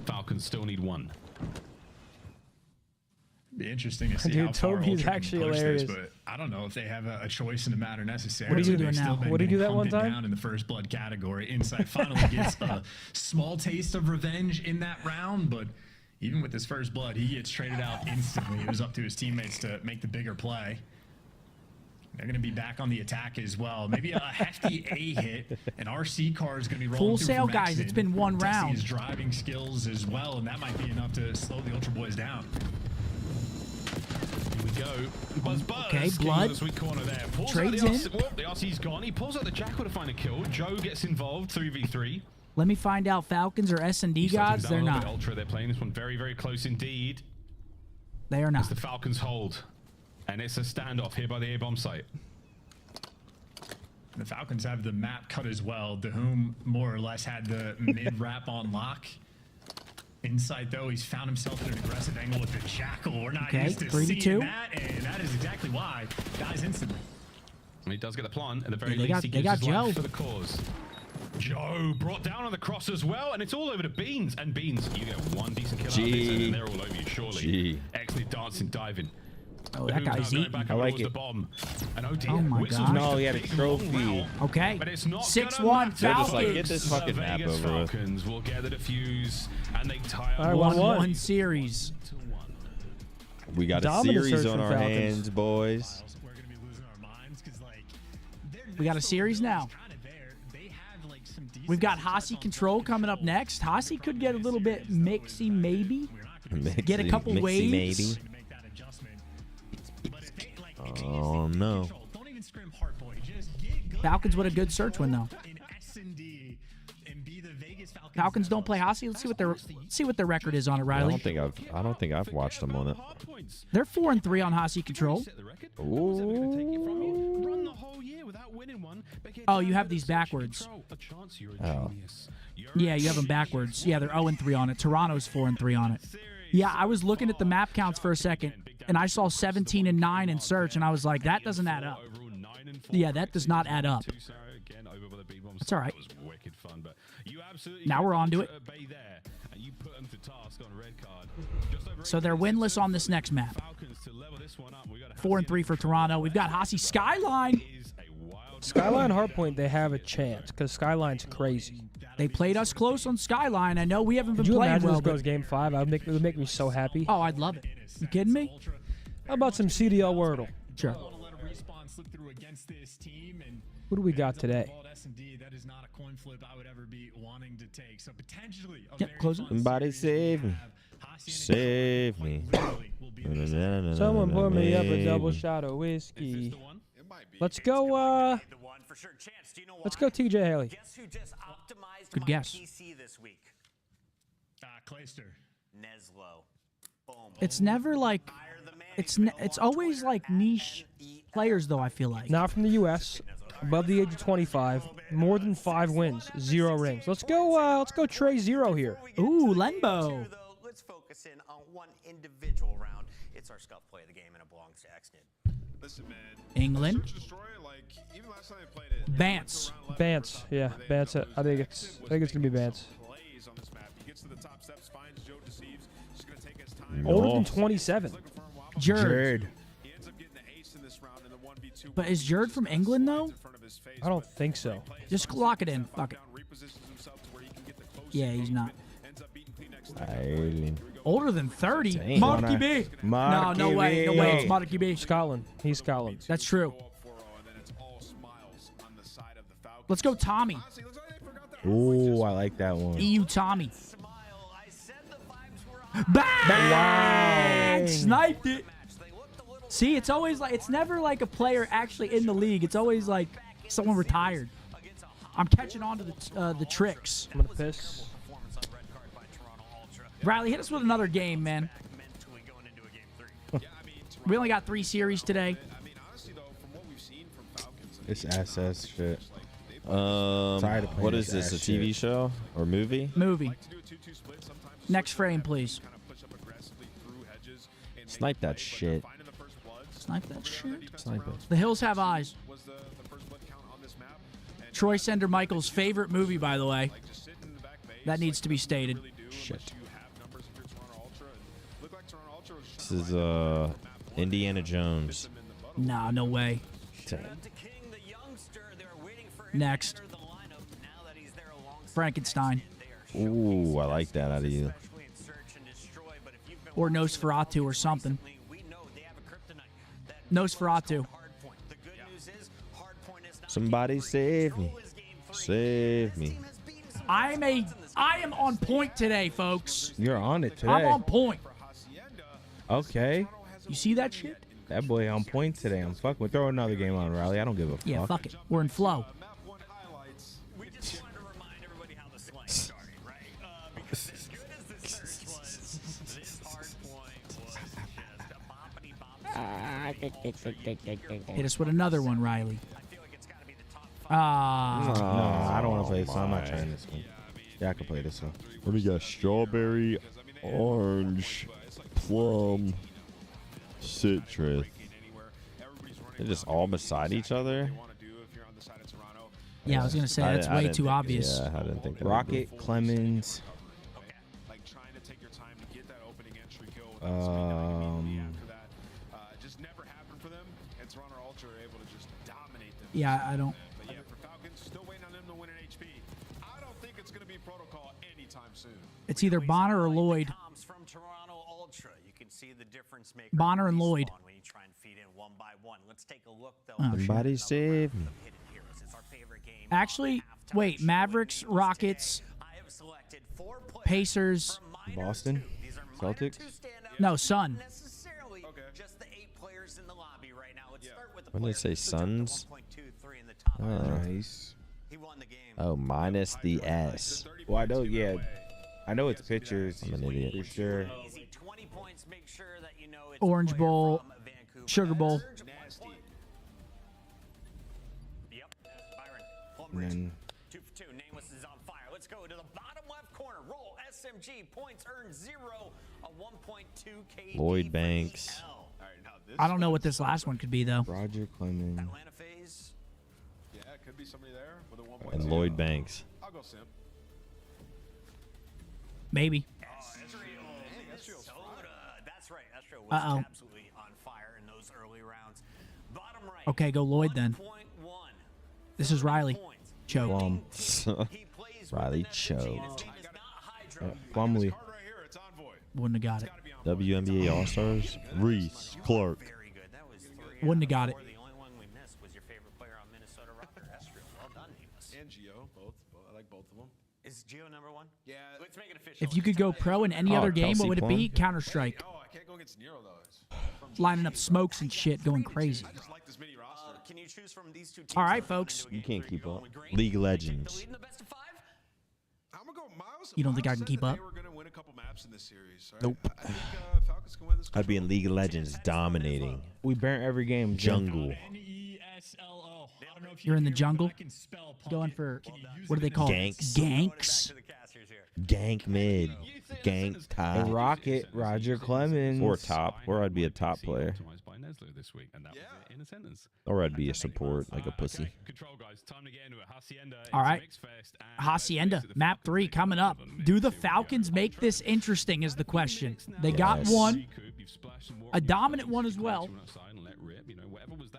Falcons still need one. Be interesting to see Dude, how far Toby's Ultra can actually push hilarious. This, but I don't know if they have a choice in the matter necessarily. What are you They've doing still now? been What did he do getting that one hunted time? Down in the first blood category. Inside finally gets a small taste of revenge in that round, but even with his first blood, he gets traded out instantly. It was up to his teammates to make the bigger play. They're going to be back on the attack as well. Maybe a hefty A hit. An RC car is going to be rolling Full through sale, from guys. Exnade, It's been one testing round. his driving skills as well, and that might be enough to slow the Ultra Boys down. Here we go. Buzz. Okay, King blood. with a sweet corner there. Pulls Trades out in. the RC, whoop, the RC's gone. He pulls out the jackal to find a kill. Joe gets involved. 3v3. Let me find out. Falcons or S&D gods? They're not. Ultra. They're playing this one very, very close indeed. They are not. As the Falcons hold. And it's a standoff here by the A-bomb site. The Falcons have the map cut as well. Dahum more or less had the mid-wrap on lock. Insight, though, he's found himself in an aggressive angle with the jackal. We're not Okay, used to 3v2. seeing that, and that is exactly why. Dies instantly. And he does get the plant. At the very Yeah, they least, he got gives his Joe. life for the cause. Joe brought down on the cross as well, and it's all over to Beans. And Beans, you get one decent kill out of this, and then they're all over you, surely. Excellent dancing, diving. Oh, that guy's eating. I like it. The bomb. And oh dear, Oh my Whistle's God. missed No, he had a big trophy. long round. Okay. But it's not 6-1 gonna matter. Falcons. Like, get this fucking The map Vegas over with. Falcons will get the defuse, and they tie up All right, 1-1 series. We got a Dominant series search on from our Falcons. hands, boys. We're going to be losing our minds because, like, We got a series now. kind of there. They have, like, some decent We've got Hasi Control coming up next. Hasi could get a little bit mixy, maybe. Get a couple Mixy, waves. maybe. to make that adjustment. But if they, like, Oh no. don't even scream heart boy. Just get good Falcons with a good search win though. in S&D and be the Vegas Falcons. Falcons don't play Hasi. Let's see what their record is on it, I Riley. don't think I've watched them on it. They're 4-3 on Hasi Control. Ooh. Run the whole year without winning. Oh, you have these backwards. Oh. Yeah, you have them backwards. Yeah, they're 0-3 on it. Toronto's 4-3 on it. Yeah, I was looking at the map counts for a second, and I saw 17 and 9 in search, and I was like, that doesn't add up. Yeah, that does not add up. It's all right. Now we're on to it. So they're winless on this next map. 4-3 for Toronto. We've got Hasi Skyline. Skyline Hardpoint, they have a chance because Skyline's crazy. They played us close on Skyline. I know we haven't been Could you playing imagine well. this goes Game 5? It would make me so happy. Oh, I'd love it. You kidding me? How about some CDL Wordle? Sure. What do we got today? Yep, close it. Somebody save me. Save me. Someone pour me up a double shot of whiskey. Let's go, let's go TJ Haley. Good guess. Clayster. It's never like, it's always like niche players though, I feel like. Not from the U.S., above the age of 25, more than 5 wins, 0 rings. Let's go Trey Zero here. Ooh, Lenbo. Let's focus in on one individual round. It's our scuff play of the game, and it belongs to Xnid. Listen, man. England. Search Destroy, like, even last time I played it. Bance. Bance, yeah, Bance. I think it's gonna be Bance. Older than 27. Jerd. But is Jerd from England though? I don't think so. Just lock it in. Fuck it. Yeah, he's not. Older than 30? Dang. Marky B. No, no way. No way. It's Marky B. Scotland. He's Scotland. That's true. Let's go Tommy. Ooh, I like that one. EU Tommy. Bang! Sniped it. See, it's always like, it's never like a player actually in the league. It's always like someone retired. I'm catching on to the tricks. I'm gonna piss. Riley, hit us with another game, man. We only got 3 series today. This SS shit. Tired of playing what is this this, a ass TV shit. show or movie? Movie. Next frame, please. Snipe that shit. Snipe that shit. Snipe it. The Hills Have Eyes. Troy Sender Michael's favorite movie, by the way. That needs to be stated. Shit. This is Indiana Jones. Nah, no way. Damn. Next. Frankenstein. Ooh, I like that out of you. Or Nosferatu or something. Nosferatu. Somebody save me. Save me. I am on point today, folks. You're on it today. I'm on point. Okay. You see that shit? That boy on point today. I'm fucking with. Throw another game on, Riley. I don't give a fuck. Yeah, fuck it. We're in flow. Hit us with another one, Riley. No, I don't want to play this one. I'm not trying this one. Yeah, I can play this one. What do we got? Strawberry, orange, plum, citrus. They're just all beside each other? Yeah, I was going to say, that's way too obvious. Yeah, I didn't think that. Rocket, Clemens. Yeah, I don't. It's either Bonner or Lloyd. Bonner and Lloyd. Oh, Somebody save me. Actually, wait, Mavericks, Rockets, Pacers. Boston? Celtics? No, Sun. When they say Suns? Nice. Oh, minus the S. Well, I know, yeah. I know it's pitchers. I'm an idiot. For sure. Orange Bowl, Sugar Bowl. celebrate. then 2 for 2. Nameless is on fire. Let's go to the bottom left corner. Roll SMG. Points earned 0. A 1.2 KD. Lloyd Banks. All right, now this I don't know what this last one could be though. Roger Clemens. Atlanta phase. Yeah, it could be somebody there with a 1.0. And Lloyd Banks. I'll go Simp. Maybe. That's right. Estrio was absolutely on fire in those early rounds. Bottom right. Okay, go Lloyd then. This is Riley. Choke. Riley choked. Plumlee. Wouldn't have got it. WNBA All-Stars, Reese Clark. Wouldn't have got it. The only one we missed was your favorite player on Minnesota roster, Estrio. Well done, Nameless. And Gio, both. I like both of them. Is Gio number 1? Yeah. Let's make it official. If you could go pro in any other game, Kelsey what would it be? Plum. Counter-Strike. Oh, I can't go against Nero though. Lining up smokes and shit, going crazy. I just like this mini roster. Can you choose from these 2 teams? All right, folks. You can't keep up. League of Legends. I'm gonna go Miles. You don't think I can keep up? They were gonna win a couple maps in this series. Right? Nope. I think Falcons can win this. I'd be in League of Legends dominating. We burnt every game. Jungle. You're in the jungle, going for, what do they call it? Ganks. Ganks. Gank mid. Gank top. Rocket, Roger Clemens. Or top. Or I'd be a top player. Or I'd be a support, like a pussy. All right. Hacienda, map 3 coming up. Do the Falcons make this interesting is the question. They got Yes. one. A dominant one as well.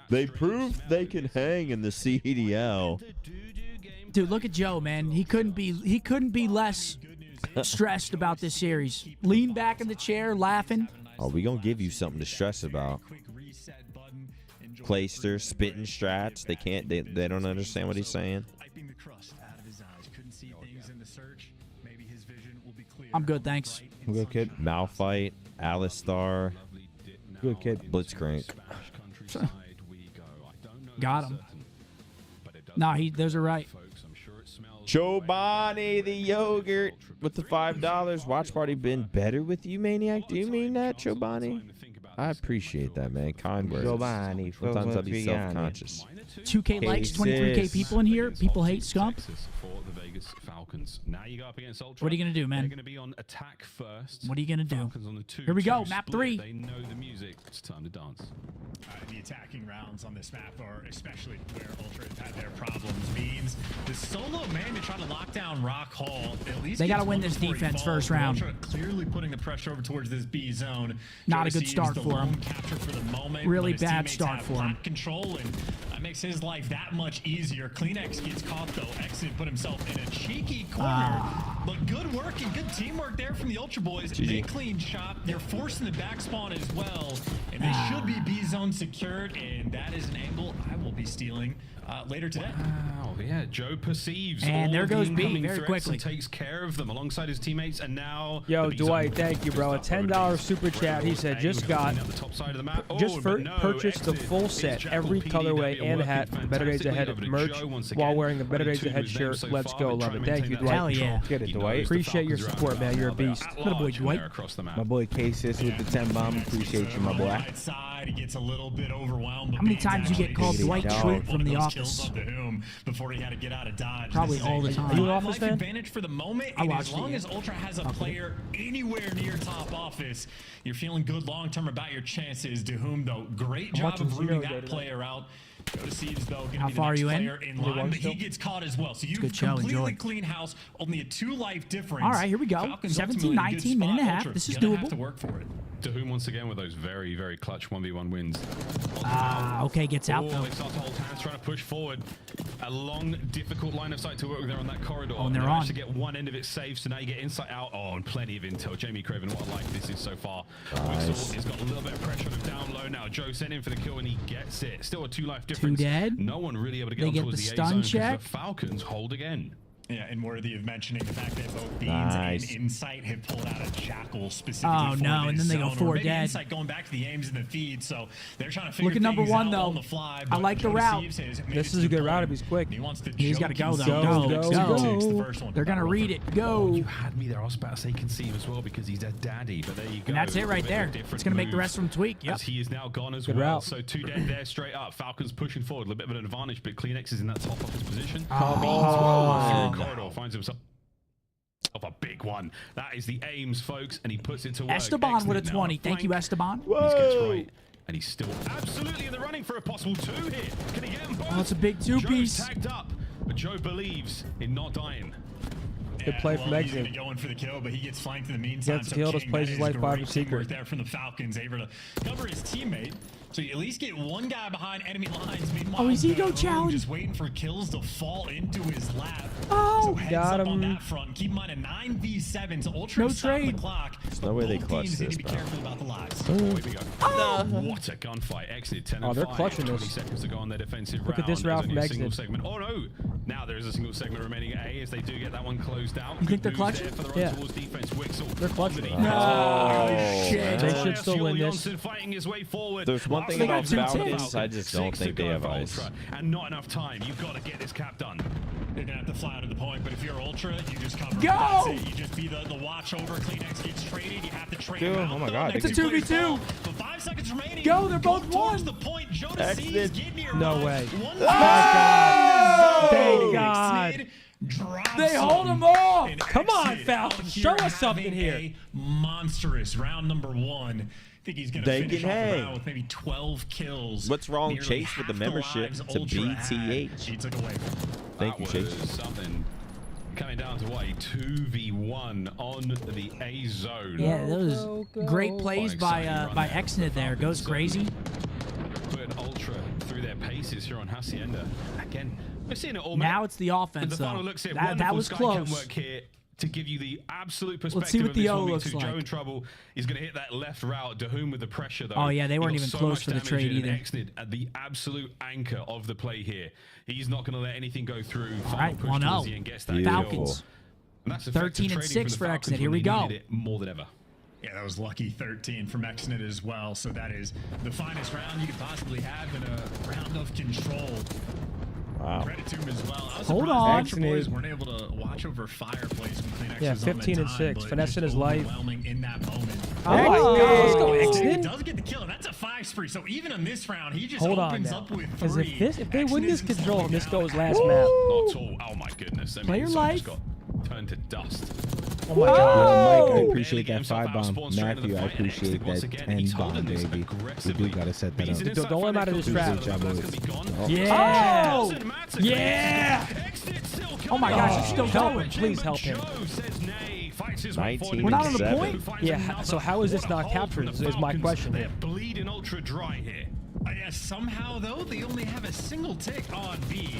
They proved they can hang in the CDL. Dude, look at Joe, man. He couldn't be less stressed about this series. Lean back in the chair, laughing. Oh, we gonna give you something to stress about. Clayster, spitting strats. They can't. They don't understand what he's saying. I'm good, thanks. I'm good, kid. Malphite, Alistar, Good kid. Blitzcrank. Got him. Nah, those are right. Chobani, the yogurt with the $5. Watch party been better with you, Maniac? Do you mean that, Chobani? I appreciate that, man. Kind words. Chobani, Sometimes I'll be self-conscious. 2K likes, 23K people in here. People hate Scump. Now you go up against Ultra. What are you gonna do, man? They're going to be on attack first. What are you gonna do? Falcons on the 2, Here we go, 2 map split. 3. They know the music. It's time to dance. The attacking rounds on this map are especially where Ultra has had their problems. Means the solo man to try to lock down Rock Hall. At least They got gotta to win this defense first round. Ultra clearly putting the pressure over towards this B zone. Not a Joe good Seaves, start the for him. lone capture for the moment, Really but his bad teammates start have for him. lap control, and that makes his life that much easier. Kleenex gets caught though. Exit put himself in a cheeky corner. But good work and good teamwork there from the Ultra Boys. They clean shop. They're forcing the back spawn as well. And they should be B zone secured. And that is an angle I will be stealing later today. Wow, yeah, Joe perceives And all there the goes B incoming very threats quickly. and takes care of them alongside his teammates. And now Yo, the Dwight, B-zone thank you, bro. A $10 super chat. He said, just got, purchased the full set, every colorway and hat. Better Days Ahead merch while wearing the Better Days Ahead shirt. Let's go, love it. Thank you, Dwight. Hell yeah. Get it, Dwight. Appreciate your support, man. You're a beast. Little boy Dwight. My boy K-Sis with the 10 bomb. Appreciate you, my boy. Right side, he gets a little bit overwhelmed. How many times you get called Dwight Schrute from The Office? Before he had to get out of dodge. Probably all the time. Are you an Office Life fan? advantage for the moment. I And watched as long it, as Ultra has a player anywhere near top office, you're feeling good long term about your chances. To whom though, great job watching of rooting Zero that Day player out. Go to Seeds though. Gonna How be the far are next you in? player in line, but he gets caught as well. So you good show, completely enjoy. clean house. Only a 2-life difference. All right, here we go. Falcons 17, ultimately in a good 19, minute and a spot. half. Ultra This is gonna doable. have to work for it. To whom once again with those very, very clutch 1v1 wins. Okay, gets out though. They start to hold hands, trying to push forward. A long, difficult line of sight to work with there on that corridor. Oh, and they're They on. managed to get one end of it safe, so now you get insight out. Oh, and plenty of intel. Jamie Craven, what a life this is so far. Nice. Whistle has got a little bit of pressure on him down low now. Joe sent in for the kill, and he gets it. Still a 2-life difference. Two dead. No one really able to get They on get towards the the A stun zone because check. the Falcons hold again. Yeah, and worthy of mentioning the fact that both Beans and Insight have pulled out a Jackal specifically Oh, for no, and then they go zone, 4 or maybe dead. Insight going back to the aims in the feed, so they're trying to figure Look at number things 1, out though. on the fly. I like the route. This is a good route if he's quick. He's got to go, though. Go. They're going to read it. Go. You had me there. I was about to say conceive as well because he's a daddy, but there you go. And that's it right there. It's going to make the rest of them tweak. Yep. As he is now gone as Good well. route. So 2 dead there straight up. Falcons pushing forward. A little bit of an advantage, but Kleenex is in that top office position. Oh. Through corridor finds himself of a big one. That is the aims, folks, and he puts it to work. Esteban with a Excellent 20. now. Thank you, Esteban. He gets right, and he's still absolutely in the running for a possible 2 here. Can he get them both? Oh, it's a big 2-piece. Joe's tagged up, but Joe believes in not dying. Good play from He's Exit. gonna go in for the kill, but he gets flanked in the meantime. Gets killed, just plays his life by the secret. Work there from the Falcons, able to cover his teammate. So you at least get one guy behind enemy lines. Meanwhile, he's ego Boom challenge. just waiting for kills to fall into his lap. Oh, so heads got up on him. that front. Keep in mind a 9v7. So Ultra No stop trade. the clock. There's no way they Both clutch teams need this, to be bro. careful about the lives. Here we go. What a gunfight. Exit 10 Oh, and they're 5. clutching 20 this. seconds to go on their defensive Look round. at this route There's from only a single Exit. segment. Oh no! Now there is a single segment remaining at A as they do get that one closed out. You think they're Good news clutching? there for the run Yeah. towards defense. Wixel. They're clutching it. No. They should still win this. Johnson fighting his way forward. There's one thing They about got 2 Falcons, ticks. I just don't 6 to think they go have for ice. Ultra, and not enough time. You've got to get this cap done. They're gonna have to fly out of the point, but if you're Ultra, you just cover. Go! That's it. You just be the watch over. Kleenex gets traded. You have to trade. Dude, him out, oh my though. God. Next It's a 2 players 2v2. fall. But 5 seconds remaining. Go, they're both towards one. the point. Joe Exit. is getting near. No way. One Oh! Thank God. They hold him off. Come on, Falcon. Show us something here. A monstrous round number 1. I think he's going to They finish can off the hang. round with maybe 12 kills. What's wrong, Nearly Chase, with the half membership lives to Ultra had. BTH? He took away from him. Thank you, That Chase. was something coming down to what, a 2v1 on the A zone. Yeah, that was great plays by Exnid there. Goes crazy. Putting Ultra through their paces here on Hacienda. Again, we're seeing it all. Now it's the offense, the though. final looks here. That Wonderful was Skycam close. work here to give you the absolute perspective. Let's see what of the this O 1v2. looks Joe like. in trouble. He's going to hit that left route. Dahum with the pressure, though. Oh, yeah, they He weren't got even so close much for the damage trade in either. Exnid at the absolute anchor of the play here. He's not going to let anything go through. All Final right, push 1-0. towards the end, gets that kill. Falcons. And that's effective 13 and trading 6 from for the Falcons Exnid. Here when we they go. needed it more than ever. Yeah, that was lucky 13 from Exnid as well. So that is the finest round you could possibly have in a round of control. Wow. Credit to him as well. I was Hold surprised on. the Ultra boys weren't able to watch over Fireplace when Kleenex Yeah, was on the 15 and time, 6, but finessing just his life. overwhelming in that moment. Oh my God, let's go, He Exnid. does get the kill, and that's a 5 spree. So even in this round, he just Hold on opens now. up with 'Cause 3. if they win this Exnid's control, and this slowing goes down. last map. Not at all. Oh my goodness. I mean, Player so life. just got turned to dust. Oh my Yo, God. Mike, I Oh! appreciate that 5 bomb. Matthew, I appreciate that 10 bomb, baby. We do gotta set that up. Don't let him out of this trap. Appreciate y'all boys. Yeah. Oh! Yeah. Oh my gosh, it's still Help going. him. Please help him. 19 We're not on the and point? 7. Yeah, so how is this not captured is my question They're here. bleeding ultra dry here. Yeah, somehow, though, they only have a single tick on B.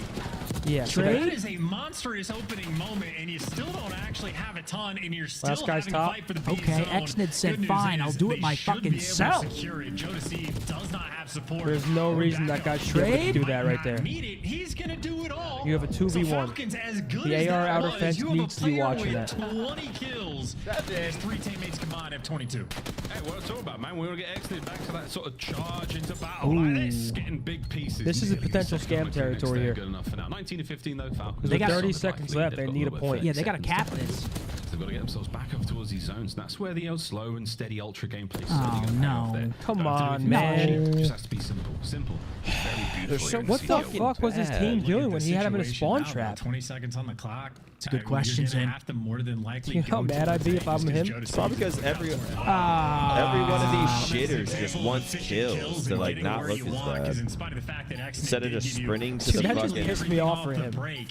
Yeah, So trade? that is a monstrous opening moment, and you still don't actually have a ton, and you're still Last guy's having top. to fight for the B Okay, zone. Exnid said, Good news "Fine, is I'll do it they my should fucking be able to self." secure it. Jodeci does not have support. There's no or reason that backup. guy should be able to Trade? do that right there. Need it. He's gonna do it all. You have a 2v1. So Falcons, as good The as AR that outer was, fence you have a needs to be player watching with that. 20 kills. As 3 teammates combined have 22. Hey, what I'm talking about, man. We want to get Exnid back to that sort of charge into battle like this, getting big pieces. This is a Nearly potential something scam like territory Kleenex, here. they're good enough for now. 19 to 15 though, Falcons. With 30 seconds left, they need a point. Yeah, they got to cap this. They've got to get themselves back up towards these zones. That's where the slow and steady ultra gameplay is Oh, starting to pay off no. there. Come Don't have to do on, anything man. flashy. It just has to be simple. Simple. Very beautiful. What the fuck was his team doing when he had him in a spawn Now, trap? 20 seconds on the clock. It's a good question, You're gonna Zin. have to more than likely You know how go mad I'd towards be A if I'm just him? 'cause Jodeci Probably because is every out. one of these shitters just Example of wants efficient kills to and like getting not where look you as want, 'cause bad. in spite of the fact that Exnid Instead of did just give you sprinting to the Dude, that just fucking pissed me off for him.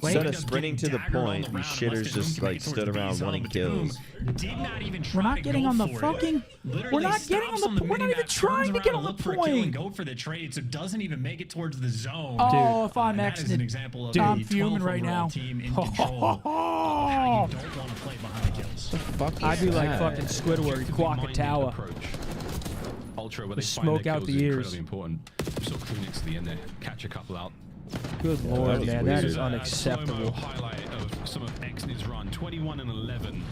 Instead of sprinting to the point, these shitters just like stood around wanting kills. We're not getting on the fucking. We're not getting on the. We're not even trying to get on the point. Go for the trade, so doesn't even make it towards the zone. Oh, if I'm that is an Exnid, example of dude, a I'm fuming 12 right overall now. team in control of how you don't want to play behind the kills. I'd be like that? fucking Squidward, Quackatawa. Ultra, where The they smoke find their out kills the is ears. incredibly important. We saw Kleenex at the end there, catch a couple out. Good lord, was man, that weird. is Slow-mo unacceptable. highlight of 21 and 11.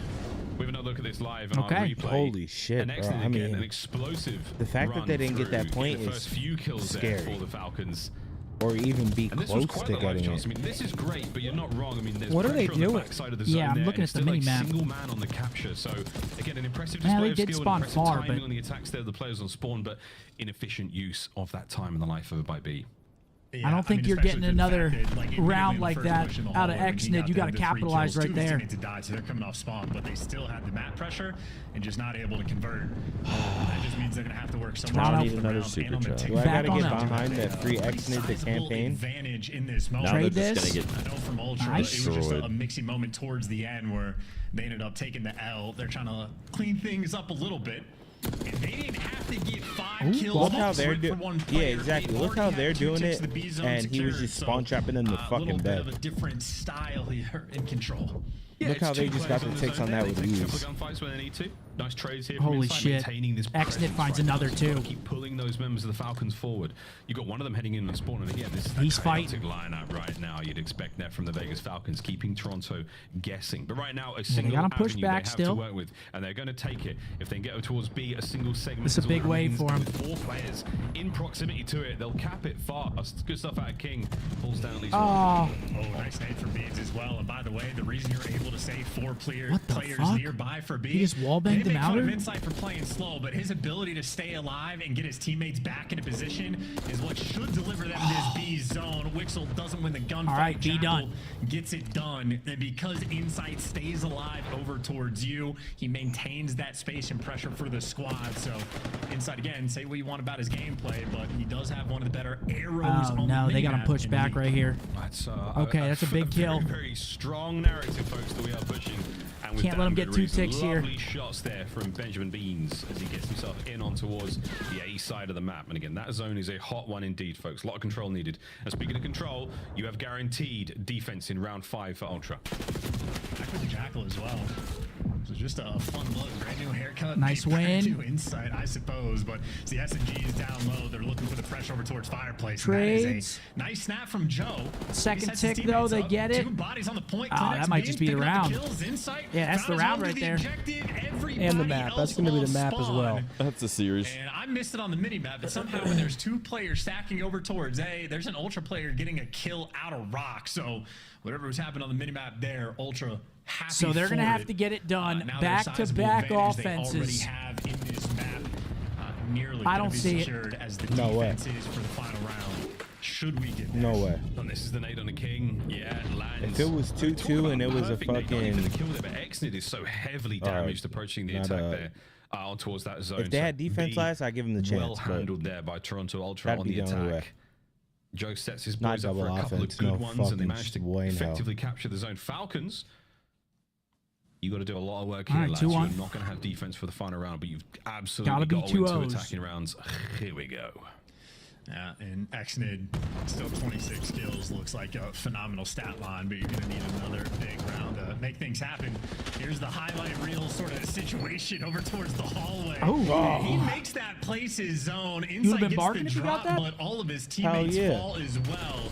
We have another look at this live on our replay. Holy shit, An bro. excellent I again, mean, an explosive the fact that they didn't get that point the is first few kills scary. there for the Falcons. Or even be And this close was quite to the life getting chance. it. I mean, this is great, but you're not wrong. I mean, there's What are they pressure on the doing? backside of the Yeah, zone I'm there, looking and at the still, like, mini-map. single man on the capture. So again, an impressive Yeah, display they of did skill, spawn impressive far, timing but- on the attacks there of the players on spawn, but inefficient use of that time in the life of a by B. I don't think you're getting another round like that out of Xnid. You got to capitalize right there. To die, so they're coming off spawn, but they still had the map pressure and just not able to convert. That just means they're gonna have to work so much. I need another super chat. Do I gotta get behind that free Xnid the campaign? Advantage in this moment. Trade this. I know from Ultra, Nice. it was just a mixy moment towards the end where they ended up taking the L. They're trying to clean things up a little bit. And they didn't have to get 5 kills. Look how they're doing. doing. Yeah, exactly. Look how they're doing it, and he was just spawn trapping in the fucking bed. A little bit of a different style here in control. Look how they just got the ticks on that with ease. Gunfights when they need to. Nice trades here. Holy from inside, shit. maintaining this Xnid presence finds right now. another So you've got two. to keep pulling those members of the Falcons forward. You got one of them heading in and spawn, and again, this is He's the fighting. lineup right now. You'd expect that from the Vegas Falcons, keeping Toronto guessing. But right now, a they single got him pushed avenue back they have still. to work with, and they're going to take it. If they can get towards B, a single segment. It's a is all big that wave means. for 'em. With 4 players in proximity to it, they'll cap it fast. Good stuff out of King. Pulls down at least Oh. Oh, nice nade for Beans as well. And by the way, the reason you're able to save 4 players fuck? nearby for B, He just wallbanged they him make fun out of here? Insight for playing slow, but his ability to stay alive and get his teammates back into position is what should deliver them this B zone. Wixel doesn't win the gunfight. All right, B Jackal done. gets it done, and because Insight stays alive over towards you, he maintains that space and pressure for the squad. So Insight, again, say what you want about his gameplay, but he does have one of the better arrows Oh on no, the they got him minimap, pushed and back he- right here. That's Okay, that's a big kill. Very, very strong narrative, folks, that we are pushing. And with Can't let him damn get good 2 reason. ticks here. Lovely shots there from Benjamin Beans as he gets himself in on towards the A side of the map. And again, that zone is a hot one indeed, folks. A lot of control needed. And speaking of control, you have guaranteed defense in round 5 for Ultra. Back with the Jackal as well. So just a fun look, brand new haircut. Nice brand win. new Insight, I suppose. But the SMG is down low. They're looking for the pressure over towards Fireplace. And that is Trades. a nice snap from Joe. Second He sets his tick, though, teammates they up. get it. 2 bodies on the point. Oh, Kleenex that might Beans just be the picking up round. kills. Insight Yeah, that's found the his round way right to there. objective. And the Everybody map. That's else going to be on the map as well. spawn. That's a series. And I missed it on the mini-map, but somehow when there's 2 players stacking over towards A, there's an Ultra player getting a kill out of rock. So whatever was happening on the mini-map there, Ultra happy So they're going to for have it. to get it done. Now their Back-to-back sizable advantage offenses. They already have in this map nearly I gonna don't be see it. secured as the No way. defense is for the final round. Should we get there? No way. And this is the nade on the King. Yeah, it lands. If it was 2-2 and it was a Perfect nade, not even fucking. the kill there, but Xnid is so heavily All right, damaged approaching the not attack a- there. On towards that zone. If they So had defense B, last, I'd give them the chance. well but handled there by Toronto Ultra that'd on be the the only way. attack. Joe sets his Not boys up for double a couple offense, of good no ones, and they fucking managed to way in hell. effectively capture the zone. Falcons, you got to do a lot of work All here, right, lads. You're 2-1. not going to have defense for the final round, but you've absolutely Gotta be got to win 2 2-0s. attacking rounds. Here we go. Yeah, and Xnid still 26 kills. Looks like a phenomenal stat line, but you're going to need another big round to make things happen. Here's the highlight reel sort of situation over towards the hallway. Oh, wow. He makes that place his zone. would've Insight been gets barking the if you got drop, that? but all of his Hell teammates yeah. fall as well.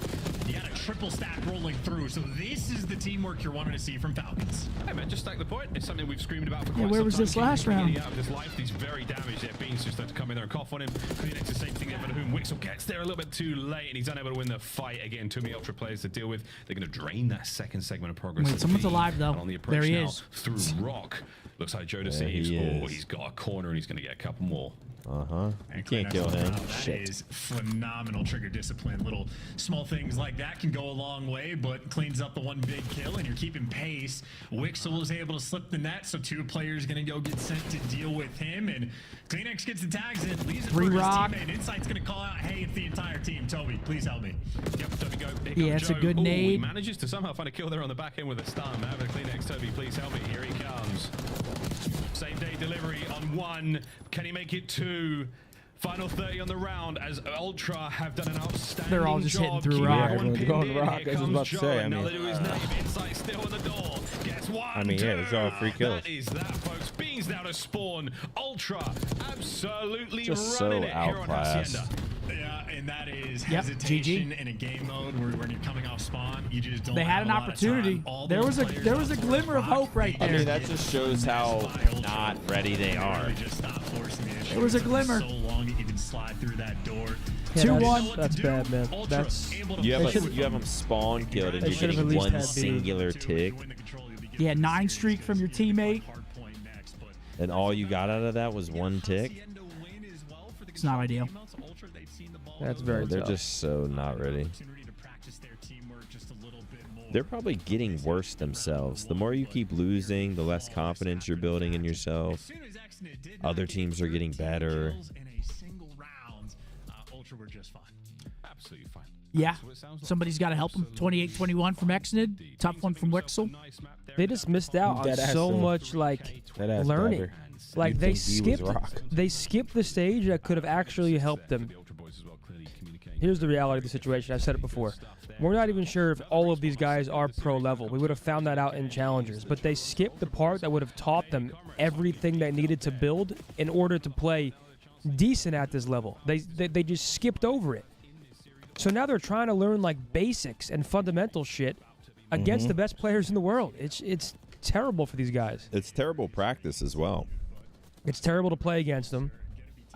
You got a triple stack rolling through, so this is the teamwork you're wanting to see from Falcons. Hey man, just stack the point. It's something we've screamed about for quite Yeah, where some was time. this last Keeping round? Out of his life. He's very damaged there. Beans just had to come in there and cough on him. Kleenex the same thing there, but whom Wixel gets there a little bit too late, and he's unable to win the fight again. Too many Ultra players to deal with. They're going to drain that second segment of progress. Wait, someone's alive, though. And on the approach There he now is. through rock. Looks like Joe There deceives. he Oh, is. he's got a corner and he's going to get a couple more. Uh-huh. You And can't Kleenex kill on the him. round. That Shit. is phenomenal trigger discipline. Little small things like that can go a long way, but cleans up the one big kill, and you're keeping pace. Wixel is able to slip the net, so 2 players going to go get sent to deal with him, and Kleenex gets the tags in, leaves it for his Re-rock. teammate. Insight's going to call out, hey, it's the entire team. Toby, please help me. Yep, Toby go. Here Yeah, comes it's a Joe. good Ooh, He nade. manages to somehow find a kill there on the back end with a stun. Have a Kleenex, Toby, please help me. Here he comes. Same day delivery on 1. Can he make it 2? Final 30 on the round as Ultra have done an outstanding They're all just hitting job through keeping rock. everyone Yeah, pinned going in. rock, Here I was comes about to Joe, say, I and now mean- they do his name. Insight still in the door. Gets 1, I mean, yeah, it's all free kills. That is that, folks. Beans now to spawn. Ultra absolutely Just running so it here on outclassed. Hacienda. Yeah, and that is Yep, hesitation GG. in a game mode where when you're coming off spawn, you just don't They had have an a lot of opportunity. time. All There those was a players glimmer of hope right I there. mean, that just shows how not ready they are. just stop forcing the issue. There was a It took glimmer. so long to even slide through that door. Yeah, 2-1. That's bad, man. That's You have them spawn killed and They you're should've getting at least one had B. singular tick, Yeah, 9 streak from your teammate. and all you got out of that was one tick. It's not ideal. That's very They're tough. just so not ready. They're probably getting worse themselves. The more you keep losing, the less confidence you're building in yourself. Other teams are getting better. Ultra were just fine. Absolutely fine. Yeah, somebody's got to help them. 28-21 from Exnid. Tough one from Wixel. They just missed out on Deadass so though. much like Deadass learning. dabber. Like You'd they think D was skipped, rock. they skipped the stage that could have actually helped them. Here's the reality of the situation. I've said it before. We're not even sure if all of these guys are pro level. We would have found that out in challengers, but they skipped the part that would have taught them everything they needed to build in order to play decent at this level. They just skipped over it. So now they're trying to learn like basics and fundamental shit against the best players in the world. It's terrible for these guys. It's terrible practice as well. It's terrible to play against them.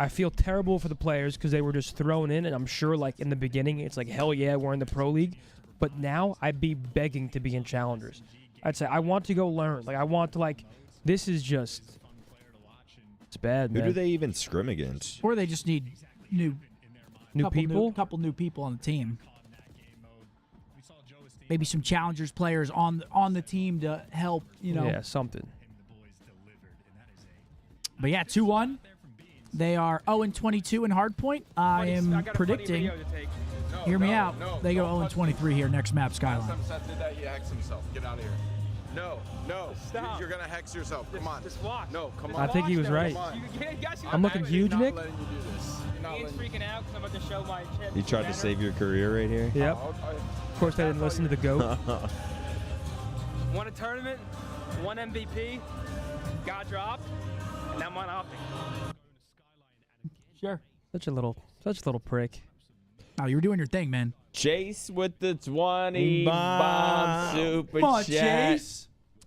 I feel terrible for the players because they were just thrown in, and I'm sure like in the beginning it's like, hell yeah, we're in the pro league. But now I'd be begging to be in challengers. I'd say I want to go learn. Like I want to this is just, it's bad, Who man. do they even scrim against? Or they just need New people? Couple new people on the team. Maybe some challengers players on the team to help, Yeah, something. But yeah, 2-1. They are 0-22 in hardpoint. I am predicting. Hear me out. They go 0-23 here next map, Skyline. Seth did that. He hexed himself. Get out of here. No. Stop. You're gonna hex yourself. Come on. Just watch. No, come on. I think he was right. I'm looking huge, Nick. Ian's freaking out because I'm about to show my chip. You tried to save your career right here? Yep. Of course, I didn't listen to the GOAT. Won a tournament, won MVP, got dropped, and now I'm on Optic. Sure. Such a little prick. Oh, you were doing your thing, man. Chase with the 20 bomb super Come on, chat. Chase.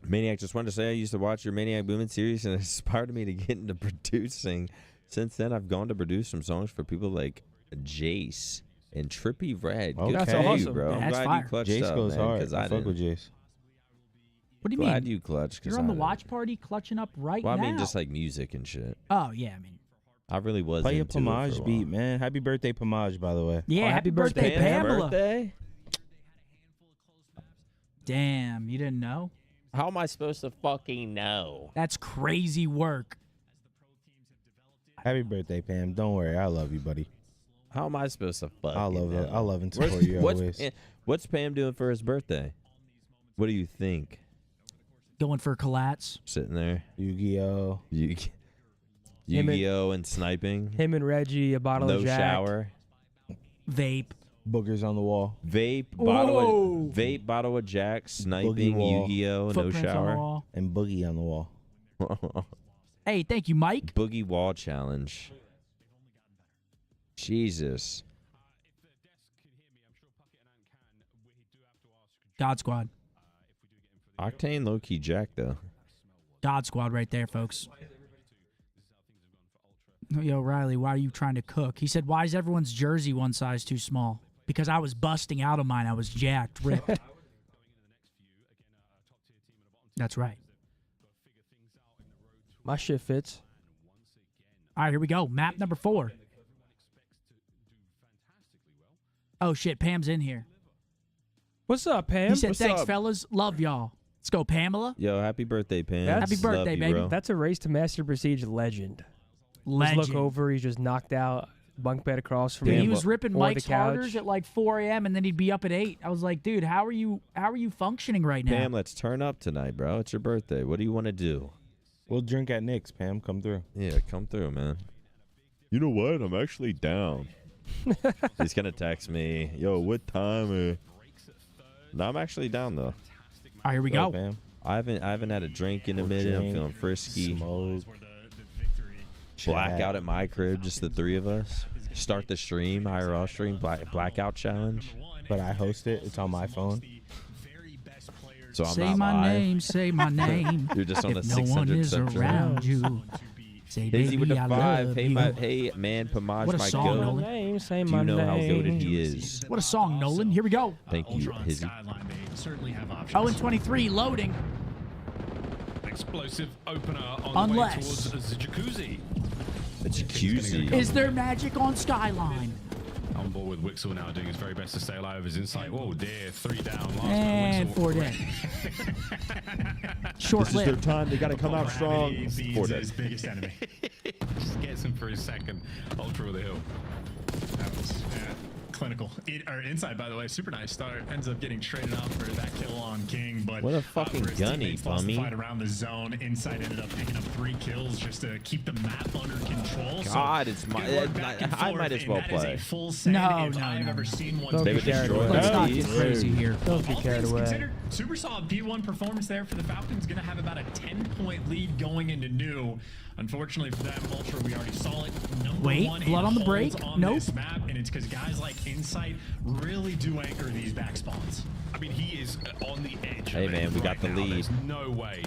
Maniac, just wanted to say I used to watch your Maniac Booming series and it inspired me to get into producing. Since then, I've gone to produce some songs for people like Jace and Trippy Red. Good Okay. for you, awesome. bro. Yeah, I'm that's glad fire. you clutched Jace up, goes man, hard. 'cause I I fuck with didn't. Jace. What do you Glad mean? you clutched. 'Cause You're on the I watch party clutching up right Well, now. I mean, just like music and shit. Oh, yeah, I mean. I really was Play a into it for a Pomage while. beat, man. Happy birthday, Pomage, by the way. Yeah, Oh, happy birthday, Pam's Pamela. birthday? Damn, you didn't know? How am I supposed to fucking know? That's crazy work. Happy birthday, Pam. Don't worry, I love you, buddy. How am I supposed to fucking I love know? it. I love and support you always. What's Pam doing for his birthday? What do you think? Going for collats. Sitting there, Yu-Gi-Oh. Yu-Gi-Oh and sniping. Him and Reggie, a bottle No of Jack. shower. Vape. Boogers on the wall. Vape, Whoa. bottle of Jack, Boogie sniping, wall. Yu-Gi-Oh, no Footprints on the shower. wall. And Boogie on the wall. Hey, thank you, Mike. Boogie wall challenge. Jesus. God Squad. Octane low-key Jack, though. God Squad right there, folks. Yo, Riley, why are you trying to cook? He said, why is everyone's jersey one size too small? Because I was busting out of mine. I was jacked, ripped. That's right. My shit fits. All right, here we go. Map number 4. Oh, shit. Pam's in here. What's up, Pam? He said, What's thanks, up? fellas. Love y'all. Let's go, Pamela. Yo, happy birthday, Pam. Happy Love birthday, you, baby. bro. That's a Race to Master Prestige legend. Legend. Just look over. He's just knocked out. Bunk bed across from Dude, him. he was ripping or Mike's the couch. harders at like 4 a.m. and then he'd be up at 8. I was like, dude, how are you functioning right now? Pam, let's turn up tonight, bro. It's your birthday. What do you want to do? We'll drink at Nick's, Pam. Come through. Yeah, come through, man. You know what? I'm actually down. He's going to text me, yo, what time? No, I'm actually down, though. All right, here we Go, go. Pam. I haven't had a drink in a minute. I'm feeling frisky. Smoke. Blackout at my crib, just the 3 of us. Start the stream, IRL stream, blackout challenge. But I host it. It's on my phone. So I'm say not my live. name, say my name. You're just on if the no one 600 is sub around you. Say, Hazy with baby, the I 5. love Hey, you. hey, man, Pamaj, What a my song, goat. Nolan. Say Do my you know how name. goated he is? What a song, Nolan. Here we go. Thank you, Hazy. Certainly have options. Oh, and 23 loading. Explosive opener on the way Unless towards the jacuzzi. The jacuzzi. is there magic on Skyline? On board with Wixel now, doing his very best to stay alive. His insight. Oh dear, 3 down. Last And Wixel. 4 dead. Short This is their lived. time. They got to come out strong. Beans 4 is dead. his biggest enemy. Just gets him for his second ultra with the hill. That was clinical. Inside, by the way, super nice start. Ends up getting traded off for that kill on King, but What a fucking for his gunny, teammates, lost the bummy. fight around the zone. Inside ended up picking up 3 kills just to keep the map under control. God, so it's my. good work back and I forth, might as well and that is play. a full send No, if no, I've no. ever seen one. Don't They get would carried destroy away. Let's that. not get Easy. crazy here. Don't get All carried things away. considered, super solid P1 performance there for the Falcons. Going to have about a 10-point lead going into new. Unfortunately for them, Ultra, we already saw it. Number Wait, 1 blood in on the holds break? on Nope. this map, and it's because guys like Insight really do anchor these back spawns. I mean, he is on the edge. Hey, of man, it we got right the now. lead. There's no way.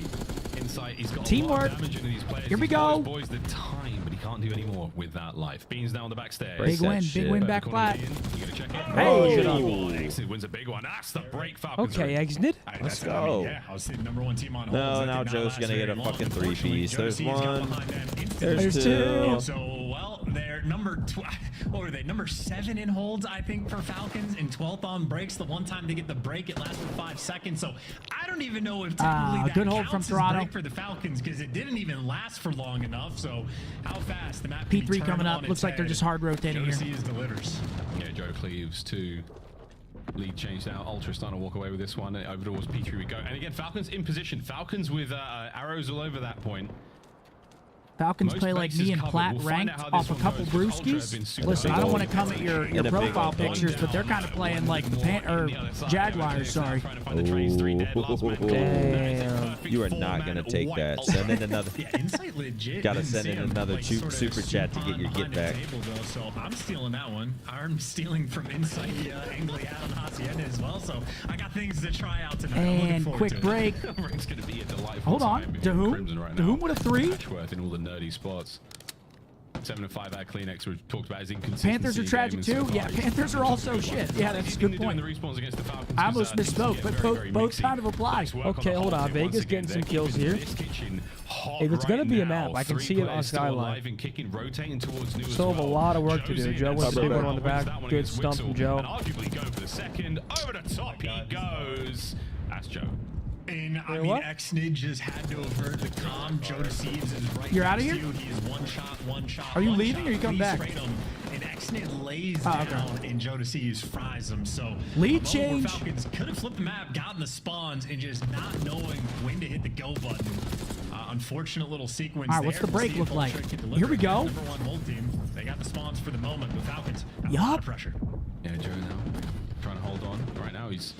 Insight, he's got a lot Teamwork. of damage into these players. Here we He's go. Boys the time, but he can't do any more with that life. Beans down the back stairs. Break that Big shit. win, back flat. You gonna check it? Hey. Oh, Exit wins a big one. That's the break. Falcons. Okay, Exnid. Let's go. Yeah, I was the number 1 team on holds. No, That now did not Joe's last gonna get very a long. fucking Unfortunately, 3-piece. There's Joe C's got one. behind them instantly. There's 2. So, well, they're number what were they? Number 7 in holds, I think, for Falcons, and 12th on breaks. The one time they get the break, it lasted 5 seconds. So I don't even know if technically that good hold from counts as Toronto. break for the Falcons because it didn't even last for long enough. So how fast the map can be P3 turned coming on up. its Looks like they're head. just hard rotating Joe here. C's delivers. Yeah, Joe Cleaves to lead change now. Ultra starting to walk away with this one. Over towards P3 we go. And again, Falcons in position. Falcons with arrows all over that point. Falcons Most play like bases me and covered. Plat We'll find ranked out how off this a couple one goes, but Ultra have brewskis. been super Listen, I don't want to big come at your And a big profile old one. pictures, but they're kind of playing like Jaguars. Sorry. Damn. You are not gonna take that. Send in another. Yeah, Insight legit. Gotta didn't send see in him, another like, sorta super chat to get your spawn get back. behind the table, though, so I'm stealing that one. I'm stealing from Insight, Angley out on Hacienda as well. So I got things to try out tonight. I'm looking And forward quick to it. break. It's going to be a delightful Hold on. time To in whom? Crimson right To now. whom with a 3? Ashworth in all the nerdy spots. 7 and 5 out Kleenex. We've talked about his inconsistency. Panthers are tragic too. Yeah, Panthers are also shit. Yeah, that's a good point. I almost misspoke, but both kind of apply. Okay, hold on. Vegas getting some kills here. If it's gonna be a map, I can see it on Skyline. Still have a lot of work to do. Joe with the big one on the back. Good stump from Joe. And arguably go for the second. Over the top he goes. That's Joe. And I mean, Xnid just had to avert the calm. Joe Deceives is right. You're outta next here? to you. He is one shot. Are you one leaving shot. or you come Please back? trade him. And Xnid lays okay. down, and Joe Deceives fries him. So Lead a moment where change. Falcons could have flipped the map, gotten the spawns, and just not knowing when to hit the go button. Unfortunate little sequence. All right, what's there. the break We'll see if look like? Ultra can deliver Here we go. against Number 1 hold team. They got the spawns for the moment. The Falcons have a Yup. lot of pressure. Yeah, Joe now trying to hold on. Right now he's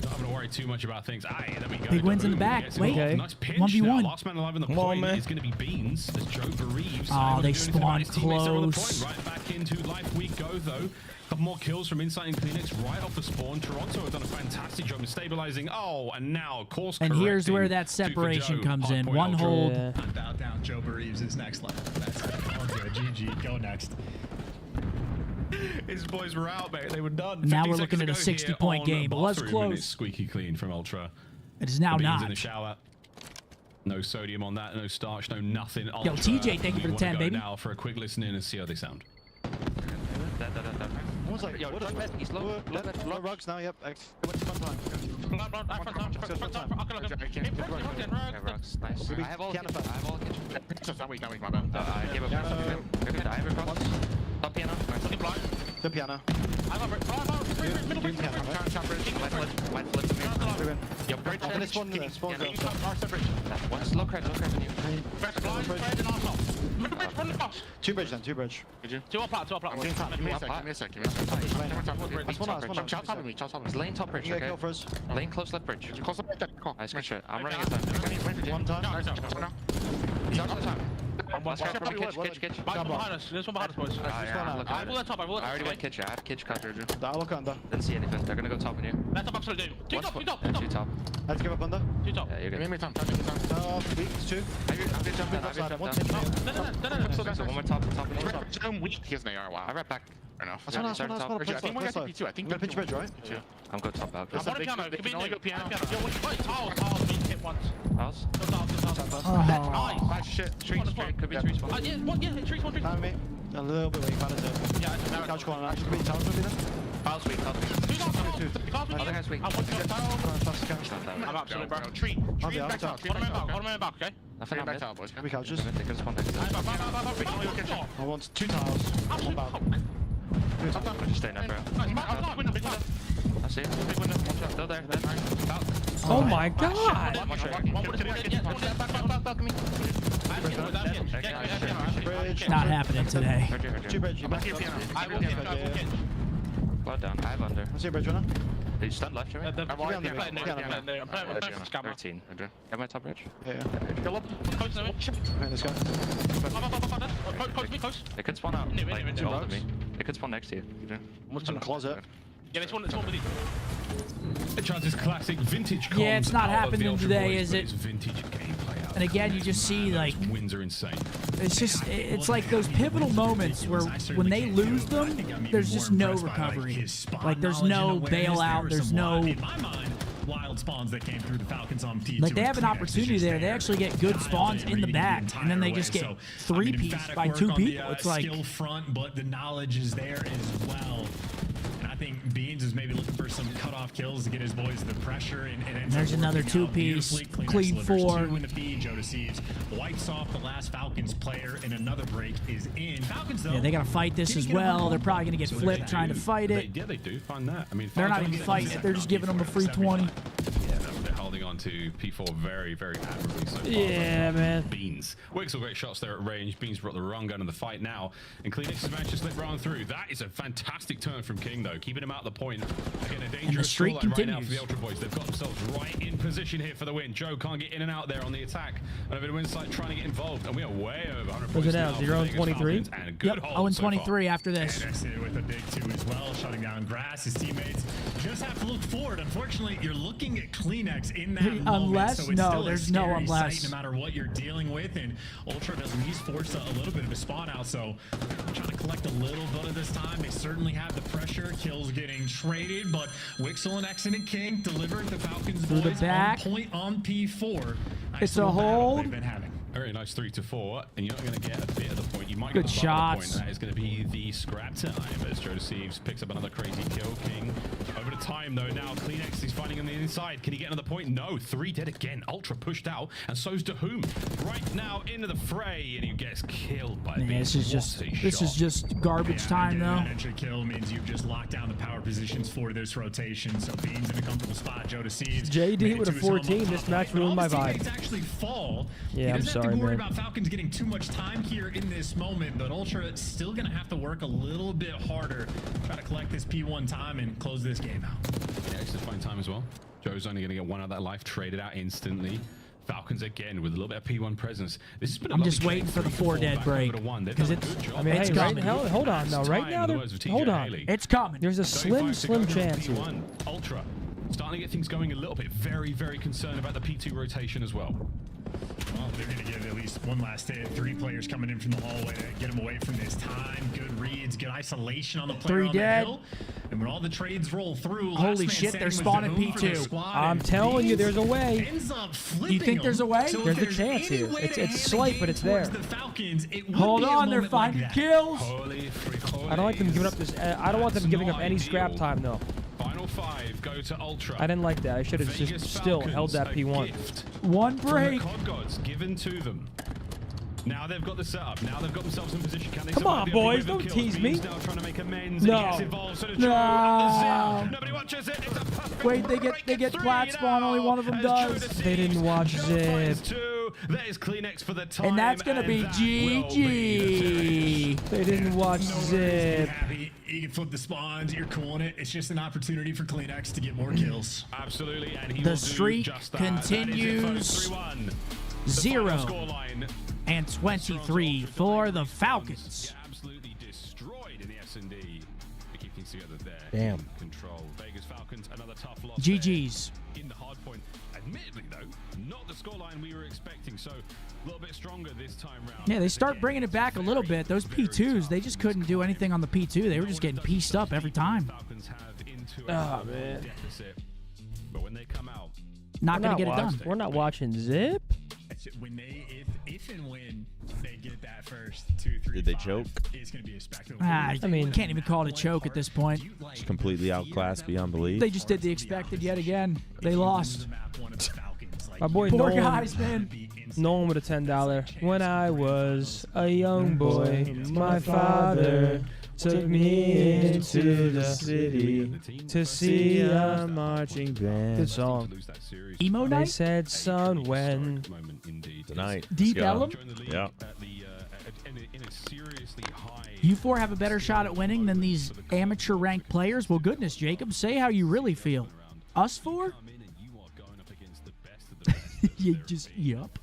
not having to worry too much about things. Aye, there we go. Big wins in the back. Wait, Nice pinch 1v1. now. Last man alive in the Come on, point man. is going to be Beans as Joe bereaves. Oh, they spawned close. Right back into life we go though. Couple more kills from Insight and Kleenex right off the spawn. Toronto have done a fantastic job in stabilizing. Oh, and now course And here's correcting. where that 2 for separation Joe. comes in. Hardpoint One Ultra. hold. Yeah. Bow down. Joe Bereaves is next level. That's all good. GG. Go next. His boys were out, mate. They were done. Now 50 we're looking seconds at a to go here 60-point on game. It was Bathroom, and it's close. squeaky clean from Ultra. It is now Beans not. in the shower. No sodium on that, no starch, no nothing. Yo, Ultra, TJ, thank you for the we 10, wanna go baby. now for a quick listen in and see how they sound. Yo, he's low. Low rugs now, yep. What's front line? Rugs, nice. I have all kitchen. I have all kitchen. I have a top piano. Nice. Good piano. I got bridge. Middle bridge. Top bridge. Light flip to me. Yo, bridge. And it's one there. Spawn's outside. Bridge. One's low credit on you. Two bridge then, two bridge. Two up, two up. I'm doing top. Give me a sec. That's one. Top top of me. Lane top bridge. Okay. Kill first. Lane close left bridge. Close left bridge. Nice, good shit. I'm running it down. One time. Watch out for kitch. Behind us. There's one behind us, boys. I will let top. I already went kitchen. I have kitchen cover. I'll look under. Didn't see anything. They're gonna go top on you. That's top, absolutely. Two top. Let's give up under. Two top. Yeah, you're good. Give me time. Weak, two. Have you jumped in? One So one more top. I'm weak. He has an AR. Wow. I ran back. Enough. That's one. I think we're gonna P2. I think we're pitch bridge, right? I'm going top out. One piano. It can only go piano. Tiles. Hit once. Tiles? Nice shit. Trees. Could be trees. Yeah, trees. One tree. Time me. A little bit weak. Yeah, couch corner. Actually, could be tiles would be there. Tiles weak. Other guy's weak. I'm absolutely bro. Tree. Back top. One man back, okay? Nothing back top, boys. We couches. They can spawn next to us. I want two tiles. One back. Just stay there, bro. I see it. Big window. Watch out. Still there. Oh my god! Not happening today. Two bridge. Blood down. I have under. I see a bridge runner. He's stunned left, Jimmy. I'm playing 13. Have my top bridge? Yeah. Go up. Close to me. Okay, let's go. Close. They could spawn out. Like, below me. They could spawn next to you. What's in the closet? Yeah, this one with you. Chance's classic vintage comms. Yeah, it's not out of the happening Ultra today, Boys, is but it? it's vintage gameplay out And again, you just see like wins are insane. it's like those pivotal moments where when they lose them, there's just no recovery. Like there's no bailout. There's no. Wild spawns that came through the Falcons on P2. Like they have an opportunity there. They actually get good spawns in the back, and then they just get three-pieced by two people. It's like skill front, but the knowledge is there as well. And I think Beans is maybe looking for some cutoff kills to get his boys the pressure. And there's another two-piece, clean four. Two in the feed. Joe Deceives wipes off the last Falcons player, and another break is in. Falcons though. Yeah, they gotta fight this as well. They're probably gonna get flipped trying to fight it. Yeah, they do find that. I mean, they're not even fighting it. They're just giving them a free 20. Yeah, they're holding on to P4 very, very admirably so far. Yeah, man. Beans. Wixel, great shots there at range. Beans brought the wrong gun in the fight now. And Kleenex has managed to slip right on through. That is a fantastic turn from King, though. Keeping him out the point. Again, a dangerous streak scoreline right now continues. for the Ultra Boys. They've got themselves right in position here for the win. Joe can't get in and out there on the attack. And a bit of insight trying to get involved. And we are way over 100 What's points it now? now. 0-23? And good Yep, hold so far. 0-23 after this. And with a big two as well, shutting down Grass. His teammates just have to look forward. Unfortunately, you're looking at Kleenex in that moment. Unless, So it's no, still a there's no scary unless. sight no matter what you're dealing with. And Ultra at least forced a little bit of a spawn out. So trying to collect a little bit of this time. They certainly have the pressure. Kills getting traded, but Wixel and Exon and King delivered the Falcons Through the boys back. on point on P4. Nice It's a little battle hold. they've been having. Very nice 3-4, and you're not going to get a bit of the point. You might Good get the bottom of the shots. point. That is going to be the scrap time as Joe Deceives picks up another crazy kill. King over the time though. Now Kleenex is fighting on the inside. Can he get another point? No. 3 dead again. Ultra pushed out, and so's Dahum right now into the fray, and he gets killed by Man, Beans. this is just garbage time though. An entry kill means you've just locked down the power positions for this rotation. So Beans in a comfortable spot. Joe Deceives. JD with a 14. This match ruined my vibe. Actually fall. Yeah, I'm sorry, have to worry man. about Falcons getting too much time here in this moment, but Ultra still gonna have to work a little bit harder, try to collect this P1 time and close this game out. Yeah, it's just fine time as well. Joe's only going to get one out of that life, traded out instantly. Falcons again with a little bit of P1 presence. This has been a I'm lovely just waiting trade. for the 4 dead Back break over to 1. They've because done a it's. good job. I mean, It's hey, coming. hold on now. Right now, in the words of TJ hold on. Haley. It's coming. There's a slim 35 to go chance here. P1. Ultra starting to get things going a little bit. Very, very concerned about the P2 rotation as well. Well, they're going to give at least one last hit. 3 players coming in from the hallway to get them away from this time. Good reads, good isolation on the player 3 on dead. the hill. And when all the trades roll through, Holy last man shit, standing they're was spawning Dahum for the P2. squad, I'm and telling you, Beans there's a way. ends up Do flipping you think there's a them. way? So if There's a there's chance any here. way It's to hand slight, the but it's game towards there. The Falcons, it would Hold be a on, they're moment like finding that. kills. Holy I don't like them giving up this. I don't want them That's giving up not any scrap ideal. time though. Final 5 go to Ultra. I didn't like that. I should have Vegas just still Falcons, held that a P1. gift One from the break. COD gods given to them. Now they've got the setup. Now they've got themselves in position. Can they Come on, boys. Don't tease me. Now trying to make amends. No. He gets involved. So does No. Joe at the zip. Nobody watches it. It's a perfect Wait, they get flat spawn. Only one of them does. They didn't watch Zip. That is Kleenex for the time. And that's gonna be GG. They didn't watch Zip. Happy. You can flip the spawns. You're calling it. It's just an opportunity for Kleenex to get more kills. Absolutely. And he The will do streak just that. continues. 0-23 for the Falcons. Absolutely destroyed in the S&D. They keep things together there. Damn. Control. Vegas Falcons, another tough loss. GG's. In the hard point. Admittedly, though, not the scoreline we were expecting. So a little bit stronger this time round. Yeah, they start bringing it back a little bit. Those P2s, they just couldn't do anything on the P2. They were just getting pieced up every time. Falcons have into Oh, man. deficit. But when they come out, Not going to get it done. We're not watching Zip. When if and when they get that first 2, 3, Did they 5, choke? it's gonna be a spectacle. I mean, can't even call it a choke at this point. It's completely outclassed beyond belief. They just did the expected yet again. They lost. My boy Poor Nolan, guys, man. Nolan with a $10. When I was a young boy, my father took me into the city to see a marching band. Good song. Emo They night? said, son, when? Tonight. Deep Let's go. Ellum? Yeah. You four have a better shot at winning than these amateur ranked players? Well, goodness, Jacob, say how you really feel. Us four? You just, yup.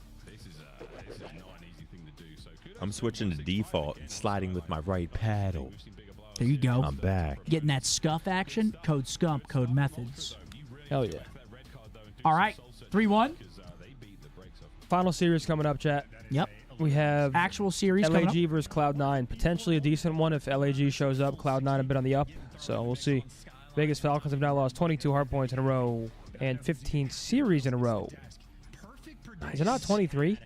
I'm switching to default and sliding with my right paddle. There you go. I'm back. Getting that scuff action? Code Scump, code Methods. Hell yeah. All right, 3-1. Final series coming up, chat. Yep. We have actual series coming LAG versus Cloud9. Potentially a decent one if LAG shows up. Cloud9 a bit on the up, so we'll see. Vegas Falcons have now lost 22 hard points in a row and 15 series in a row. Is it not 23?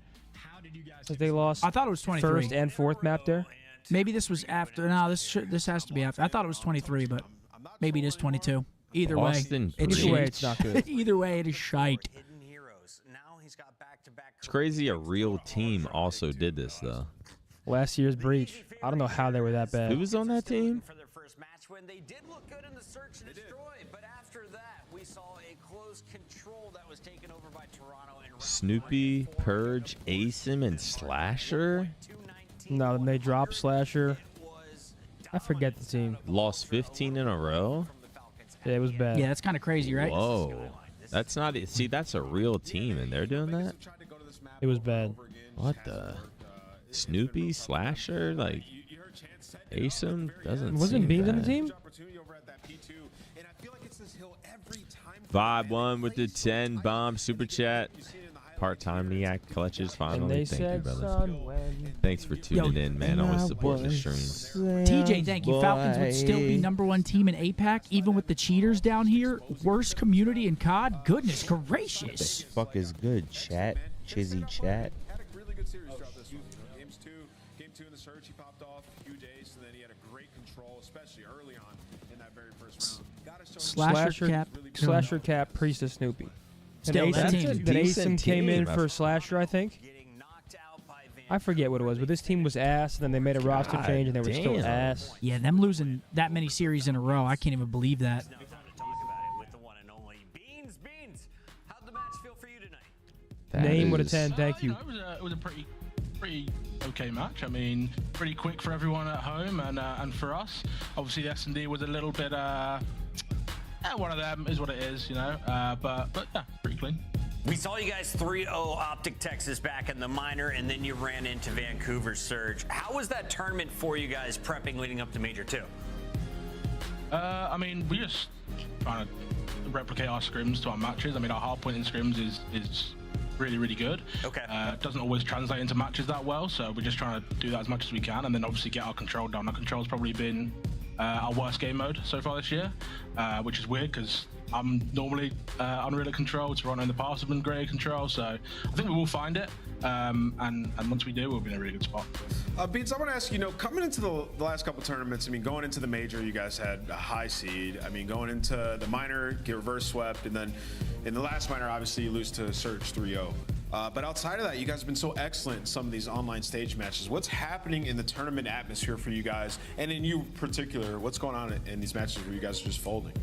Because they lost I thought it was 23. first and fourth map there. Maybe this was after. No, this has to be after. I thought it was 23, but maybe it is 22. Either Austin way, Breeze. Either way, it's not good. Either way, it is shite. It's crazy a real team also did this, though. Last year's Breach. I don't know how they were that bad. Who was on that team? For their first match when they did look good in the search and destroy, but after that we saw a close control that was taken over by Toronto and Snoopy, Purge, Asim, and Slasher? No, then they dropped Slasher. I forget the team. Lost 15 in a row? Yeah, it was bad. Yeah, that's kind of crazy, right? Whoa. That's not it. See, that's a real team, and they're doing that? It was bad. What the? Snoopy, Slasher, like Asim doesn't. Wasn't seem Beans on the bad. team? Vibe 1 with the 10 bomb super chat. Part-time Niac clutches finally. And they Thank you, said, brother. son, when? Thanks for tuning in, man. and Always I supporting the was streams. TJ, thank you. Falcons would still be #1 team in APAC, even with the cheaters down here. Worst community in COD. Goodness gracious. Fuck is good, chat. Chizzy chat. Really good series throughout this one. Game two in the search, he popped off huge ace, and then he had a great control, especially early on in that very first round. Gotta show Slasher Cap, Priestess Snoopy. Still, and that Asim, team. then Decent Asim came in team. for Slasher, I think. I forget what it was, but this team was ass, and then they made a roster God change, and they were still damn. ass. Yeah, them losing that many series in a row, I can't even believe that. How'd the match feel for you tonight? Name with a 10, thank you. It was a pretty okay match. I mean, pretty quick for everyone at home and for us. Obviously, the S&D was a little bit. One of them is what it is, you know. But yeah, pretty clean. We saw you guys 3-0 Optic Texas back in the minor, and then you ran into Vancouver Surge. How was that tournament for you guys prepping leading up to Major 2? I mean, we just trying to replicate our scrims to our matches. I mean, our hardpointing scrims is really, really good. Okay. Doesn't always translate into matches that well, so we're just trying to do that as much as we can, and then obviously get our control down. Our control's probably been our worst game mode so far this year, which is weird because I'm normally unreal at control. Toronto in the past have been great at control, so I think we will find it. And once we do, we'll be in a really good spot. Beats, I want to ask you, coming into the last couple tournaments, I mean, going into the major, you guys had a high seed. I mean, going into the minor, get reverse swept, and then in the last minor, obviously, you lose to Surge 3-0. But outside of that, you guys have been so excellent in some of these online stage matches. What's happening in the tournament atmosphere for you guys, and in you particular, what's going on in these matches where you guys are just folding?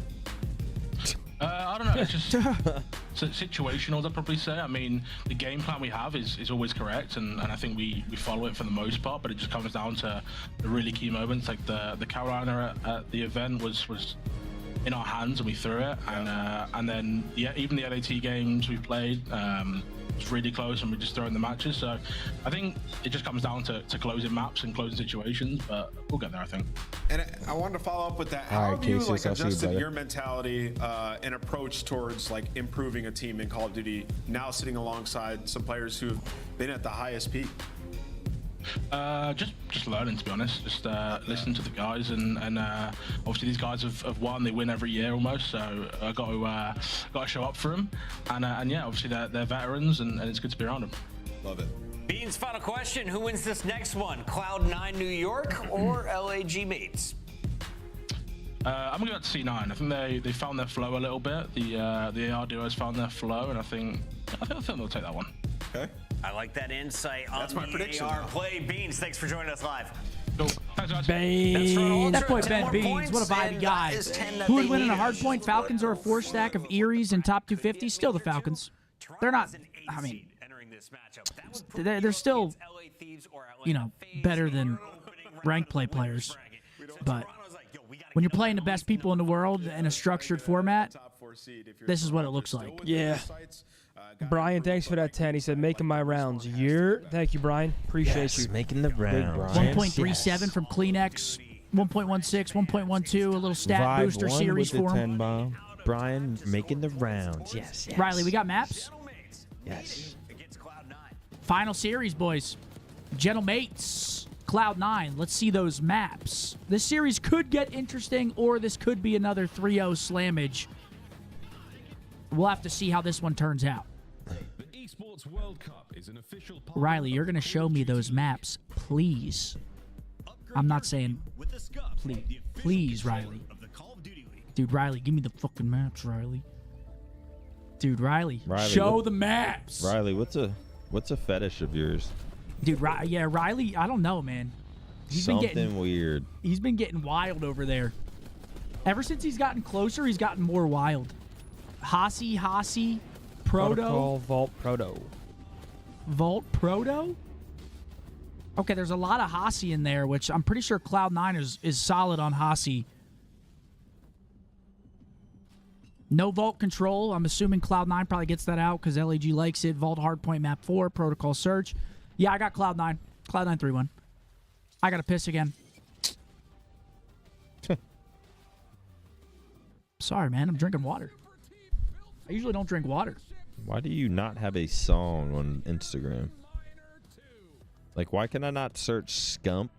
I don't know. It's just situational, I'd probably say. I mean, the game plan we have is always correct, and I think we follow it for the most part, but it just comes down to the really key moments. Like the Carolina at the event was in our hands, and we threw it. And then, yeah, even the LAT games we played, was really close, and we just threw in the matches. So I think it just comes down to closing maps and closing situations, but we'll get there, I think. And I wanted to follow up with that. How have you adjusted your mentality and approach towards like improving a team in Call of Duty, now sitting alongside some players who've been at the highest peak? Just learning, to be honest. Just listen to the guys, and obviously these guys have won. They win every year almost, so I got to show up for them. And yeah, obviously they're veterans, and it's good to be around them. Love it. Beans, final question: who wins this next one? Cloud9 New York or LAG Mates? I'm gonna go to C9. I think they found their flow a little bit. The AR duos found their flow, and I think they'll take that one. Okay. I like that insight on That's my prediction, AR though. play. Beans, thanks for joining us live. Cool. Thanks, guys. Beans. That boy Ben Beans. What a vibey guy. Who would win in a hard point? Falcons or a 4-stack of Eries and top 250? Still the Falcons. They're not, I mean, they're still, you know, better than ranked play players. But when you're playing the best people in the world in a structured format, this is what it looks like. Yeah. Brian, thanks for that 10. He said, making my rounds. Thank you, Brian. Appreciate you. Making the rounds. 1.37 from Kleenex. 1.16, 1.12, a little stat Vibe booster series with the for 10 him. bomb. Brian making the rounds. Yes. Riley, we got maps? Yes. Final series, boys. Gentle Mates, Cloud9. Let's see those maps. This series could get interesting, or this could be another 3-0 slammage. We'll have to see how this one turns out. Riley, you're going to show me those maps, please. I'm not saying please. Please, Riley. Dude, Riley, give me the fucking maps, Riley. Dude, Riley, show the maps. Riley, what's a fetish of yours? Dude, yeah, Riley, I don't know, man. Something weird. He's been getting wild over there. Ever since he's gotten closer, he's gotten more wild. Hasi, Proto. Protocol, Vault Proto? Okay, there's a lot of Hasi in there, which I'm pretty sure Cloud9 is solid on Hasi. No Vault Control. I'm assuming Cloud9 probably gets that out because LAG likes it. Vault Hardpoint Map 4, Protocol Search. Yeah, I got Cloud9. Cloud9 3-1. I got to piss again. Sorry, man. I'm drinking water. I usually don't drink water. Why do you not have a song on Instagram? Like, why can I not search Scump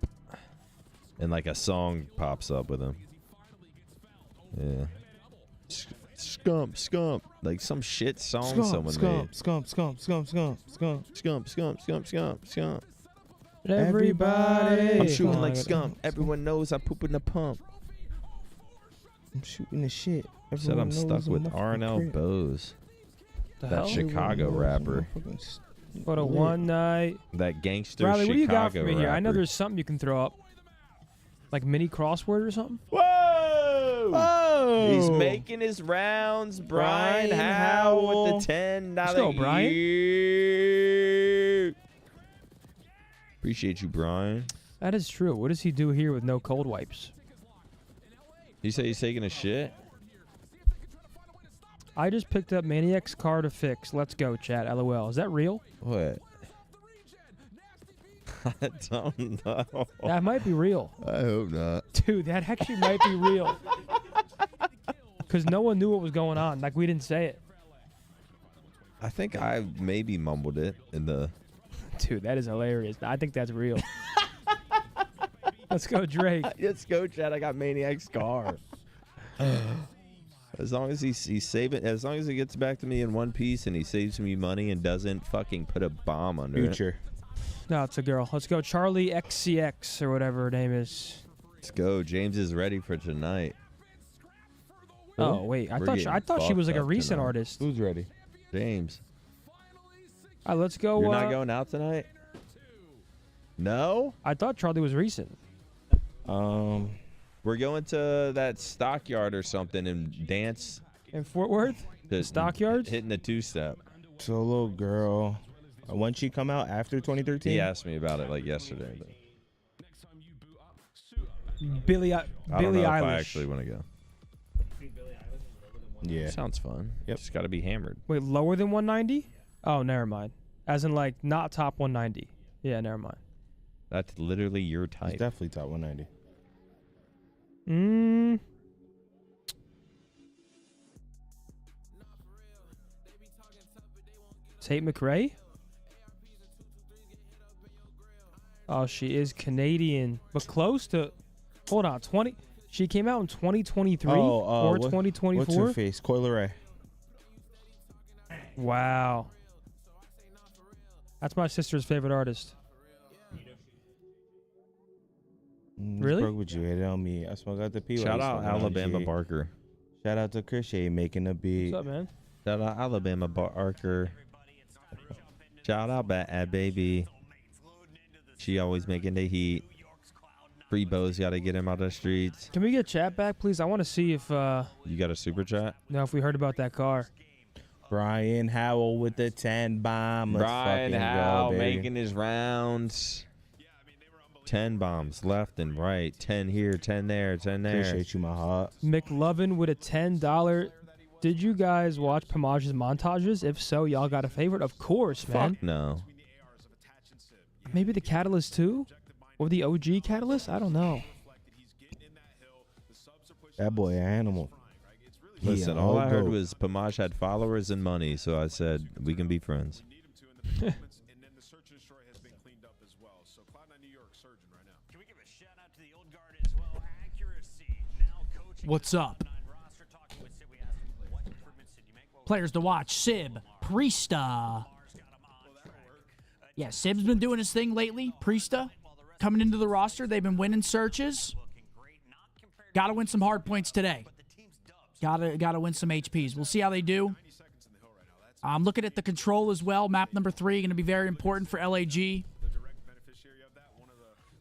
and like a song pops up with him? Yeah. Scump. Like some shit song someone made. Scump. Everybody. I'm shooting like Scump. Everyone knows I poop in the pump. I'm shooting the shit. Said I'm stuck with OpTicBoZe. That Chicago rapper. What a one night. That gangster Riley, Chicago what do you got for me here? I know rapper. there's something you can throw up. Like mini crossword or something? Whoa! Whoa! He's making his rounds. Brian Howell with the $10. Let's go, Brian. Appreciate you, Brian. That is true. What does he do here with no cold wipes? You say he's taking a shit? I just picked up Maniac's car to fix. Let's go, chat. LOL. Is that real? What? I don't know. That might be real. I hope not. Dude, that actually might be real. Because no one knew what was going on. Like, we didn't say it. I think I maybe mumbled it in the... Dude, that is hilarious. I think that's real. Let's go, Drake. Let's go, Chad. I got Maniac's car. As long as he's saving, as long as it gets back to me in one piece and he saves me money and doesn't fucking put a bomb under it. No, it's a girl. Let's go, Charlie XCX or whatever her name is. Let's go. James is ready for tonight. Oh wait, I thought she was like a recent artist. Who's ready? James. All right, let's go. You're not going out tonight? No? I thought Charlie was recent. We're going to that stockyard or something and dance. In Fort Worth? The stockyards? Hitting the two-step. Solo girl. When she come out after 2013? He asked me about it like yesterday. But Billie I don't know Eilish. if I actually want to go. Yeah. Sounds fun. Yep. Just got to be hammered. Wait, lower than 190? Oh, never mind. As in, like, not top 190. Yeah, never mind. That's literally your type. It's definitely top 190. Tate McRae? Oh, she is Canadian, but close to. Hold on, 20. She came out in 2023 or 2024. What's her face? Coyle Ray. Wow. That's my sister's favorite artist. Really? Broke with you. Hit it on me. I smoke out the P. Shout out Alabama Barker. Shout out to Krishay making a beat. What's up, man? Shout out Alabama Barker. Shout out Bad Baby. She always making the heat. Free Bo's got to get him out of the streets. Can we get chat back, please? I want to see if You got a super chat? no, if we heard about that car. Brian Howell with the 10 bomb. Let's Brian fucking Howell go, baby. making his rounds. 10 bombs left and right. 10 here, 10 there, 10 there. Appreciate you, my heart. McLovin with a $10. Did you guys watch Pamage's montages? If so, y'all got a favorite? Of course, man. Fuck no. Maybe the Catalyst 2? Or the OG Catalyst? I don't know. That boy an animal. Listen, all I heard was Pamaj had followers and money, so I said, we can be friends. What's up? Players to watch: Sib, Priesta. Yeah, Sib's been doing his thing lately. Priesta coming into the roster. They've been winning searches. Got to win some hard points today. Got to win some HPs. We'll see how they do. I'm looking at the control as well. Map number 3 going to be very important for LAG.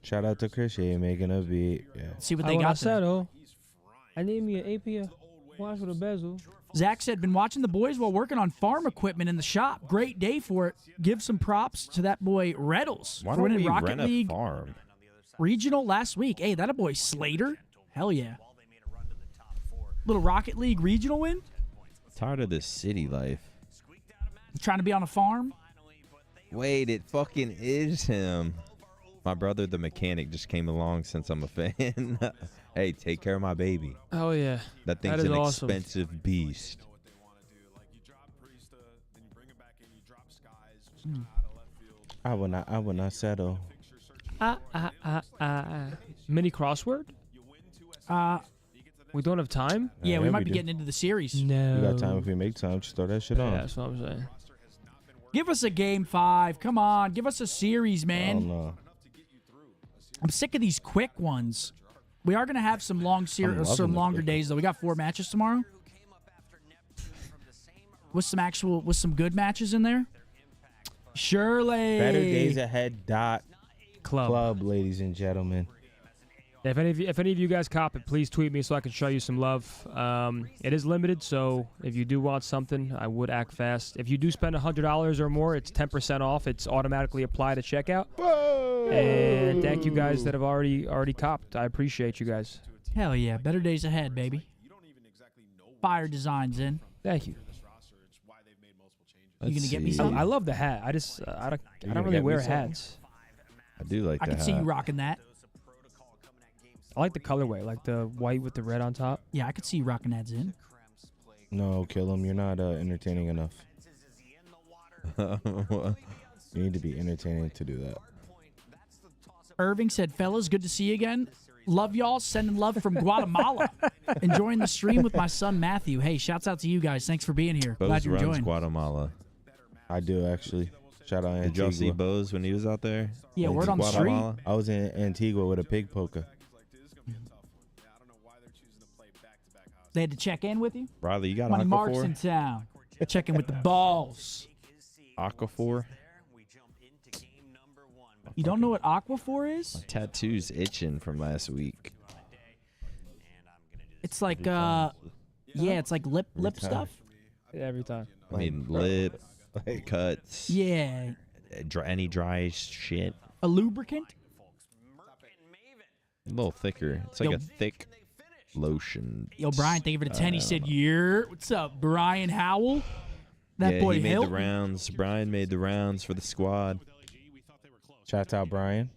Shout out to Krishay making a beat. Yeah. See what they got today. I need me an AP watch with a bezel. Zach said, been watching the boys while working on farm equipment in the shop. Great day for it. Give some props to that boy Reddles Why for winning don't we Rocket rent a League farm? Regional last week. Hey, that a boy Slater. Hell yeah. Little Rocket League Regional win. Tired of this city life. Trying to be on a farm. Wait, it fucking is him. My brother, the mechanic, just came along since I'm a fan. Hey, take care of my baby. Oh, yeah. That thing's is an awesome. expensive beast. I will not settle. Mini crossword? We don't have time? Yeah, we yeah, might we be do. getting into the series. No. We got time if we make time. Just throw that shit on. Yeah, that's what I'm saying. Give us a game 5. Come on. Give us a series, man. Oh, no. I'm sick of these quick ones. We are going to have some long some longer days, though. We got 4 matches tomorrow. With some good matches in there. Surely. Better days ahead. Club, ladies and gentlemen. If any of you guys cop it, please tweet me so I can show you some love. It is limited, so if you do want something, I would act fast. If you do spend $100 or more, it's 10% off. It's automatically applied at checkout. Whoa! And thank you guys that have already copped. I appreciate you guys. Hell yeah. Better days ahead, baby. Fire designs in. Thank you. You gonna get me something? I love the hat. I don't really wear hats. I do like that. I can see you rocking that. I like the colorway, like the white with the red on top. Yeah, I could see you rocking that, Zin. No, kill him. You're not entertaining enough. You need to be entertaining to do that. Irving said, fellas, good to see you again. Love y'all. Sending love from Guatemala. Enjoying the stream with my son, Matthew. Hey, shouts out to you guys. Thanks for being here. Glad you're enjoying. Guatemala. I do, actually. Shout out Antigua. Did y'all see BoZe when he was out there? Yeah, word on the street. I was in Antigua with a pig poker. They had to check in with you? Riley, you got Money Aqua Mark's 4? in town. Check in with the balls. Aquaphor. You don't know what Aquaphor is? Tattoos itching from last week. It's like yeah, it's like lip stuff. Yeah, every time. I mean, lip cuts. Yeah. Any dry shit. A lubricant? A little thicker. It's like a thick lotion. Yo, Brian, thank you for the 10. He said, "Yeah, what's up, Brian Howell?" That boy he made Hilton. the rounds. Brian made the rounds for the squad. Shout out Brian.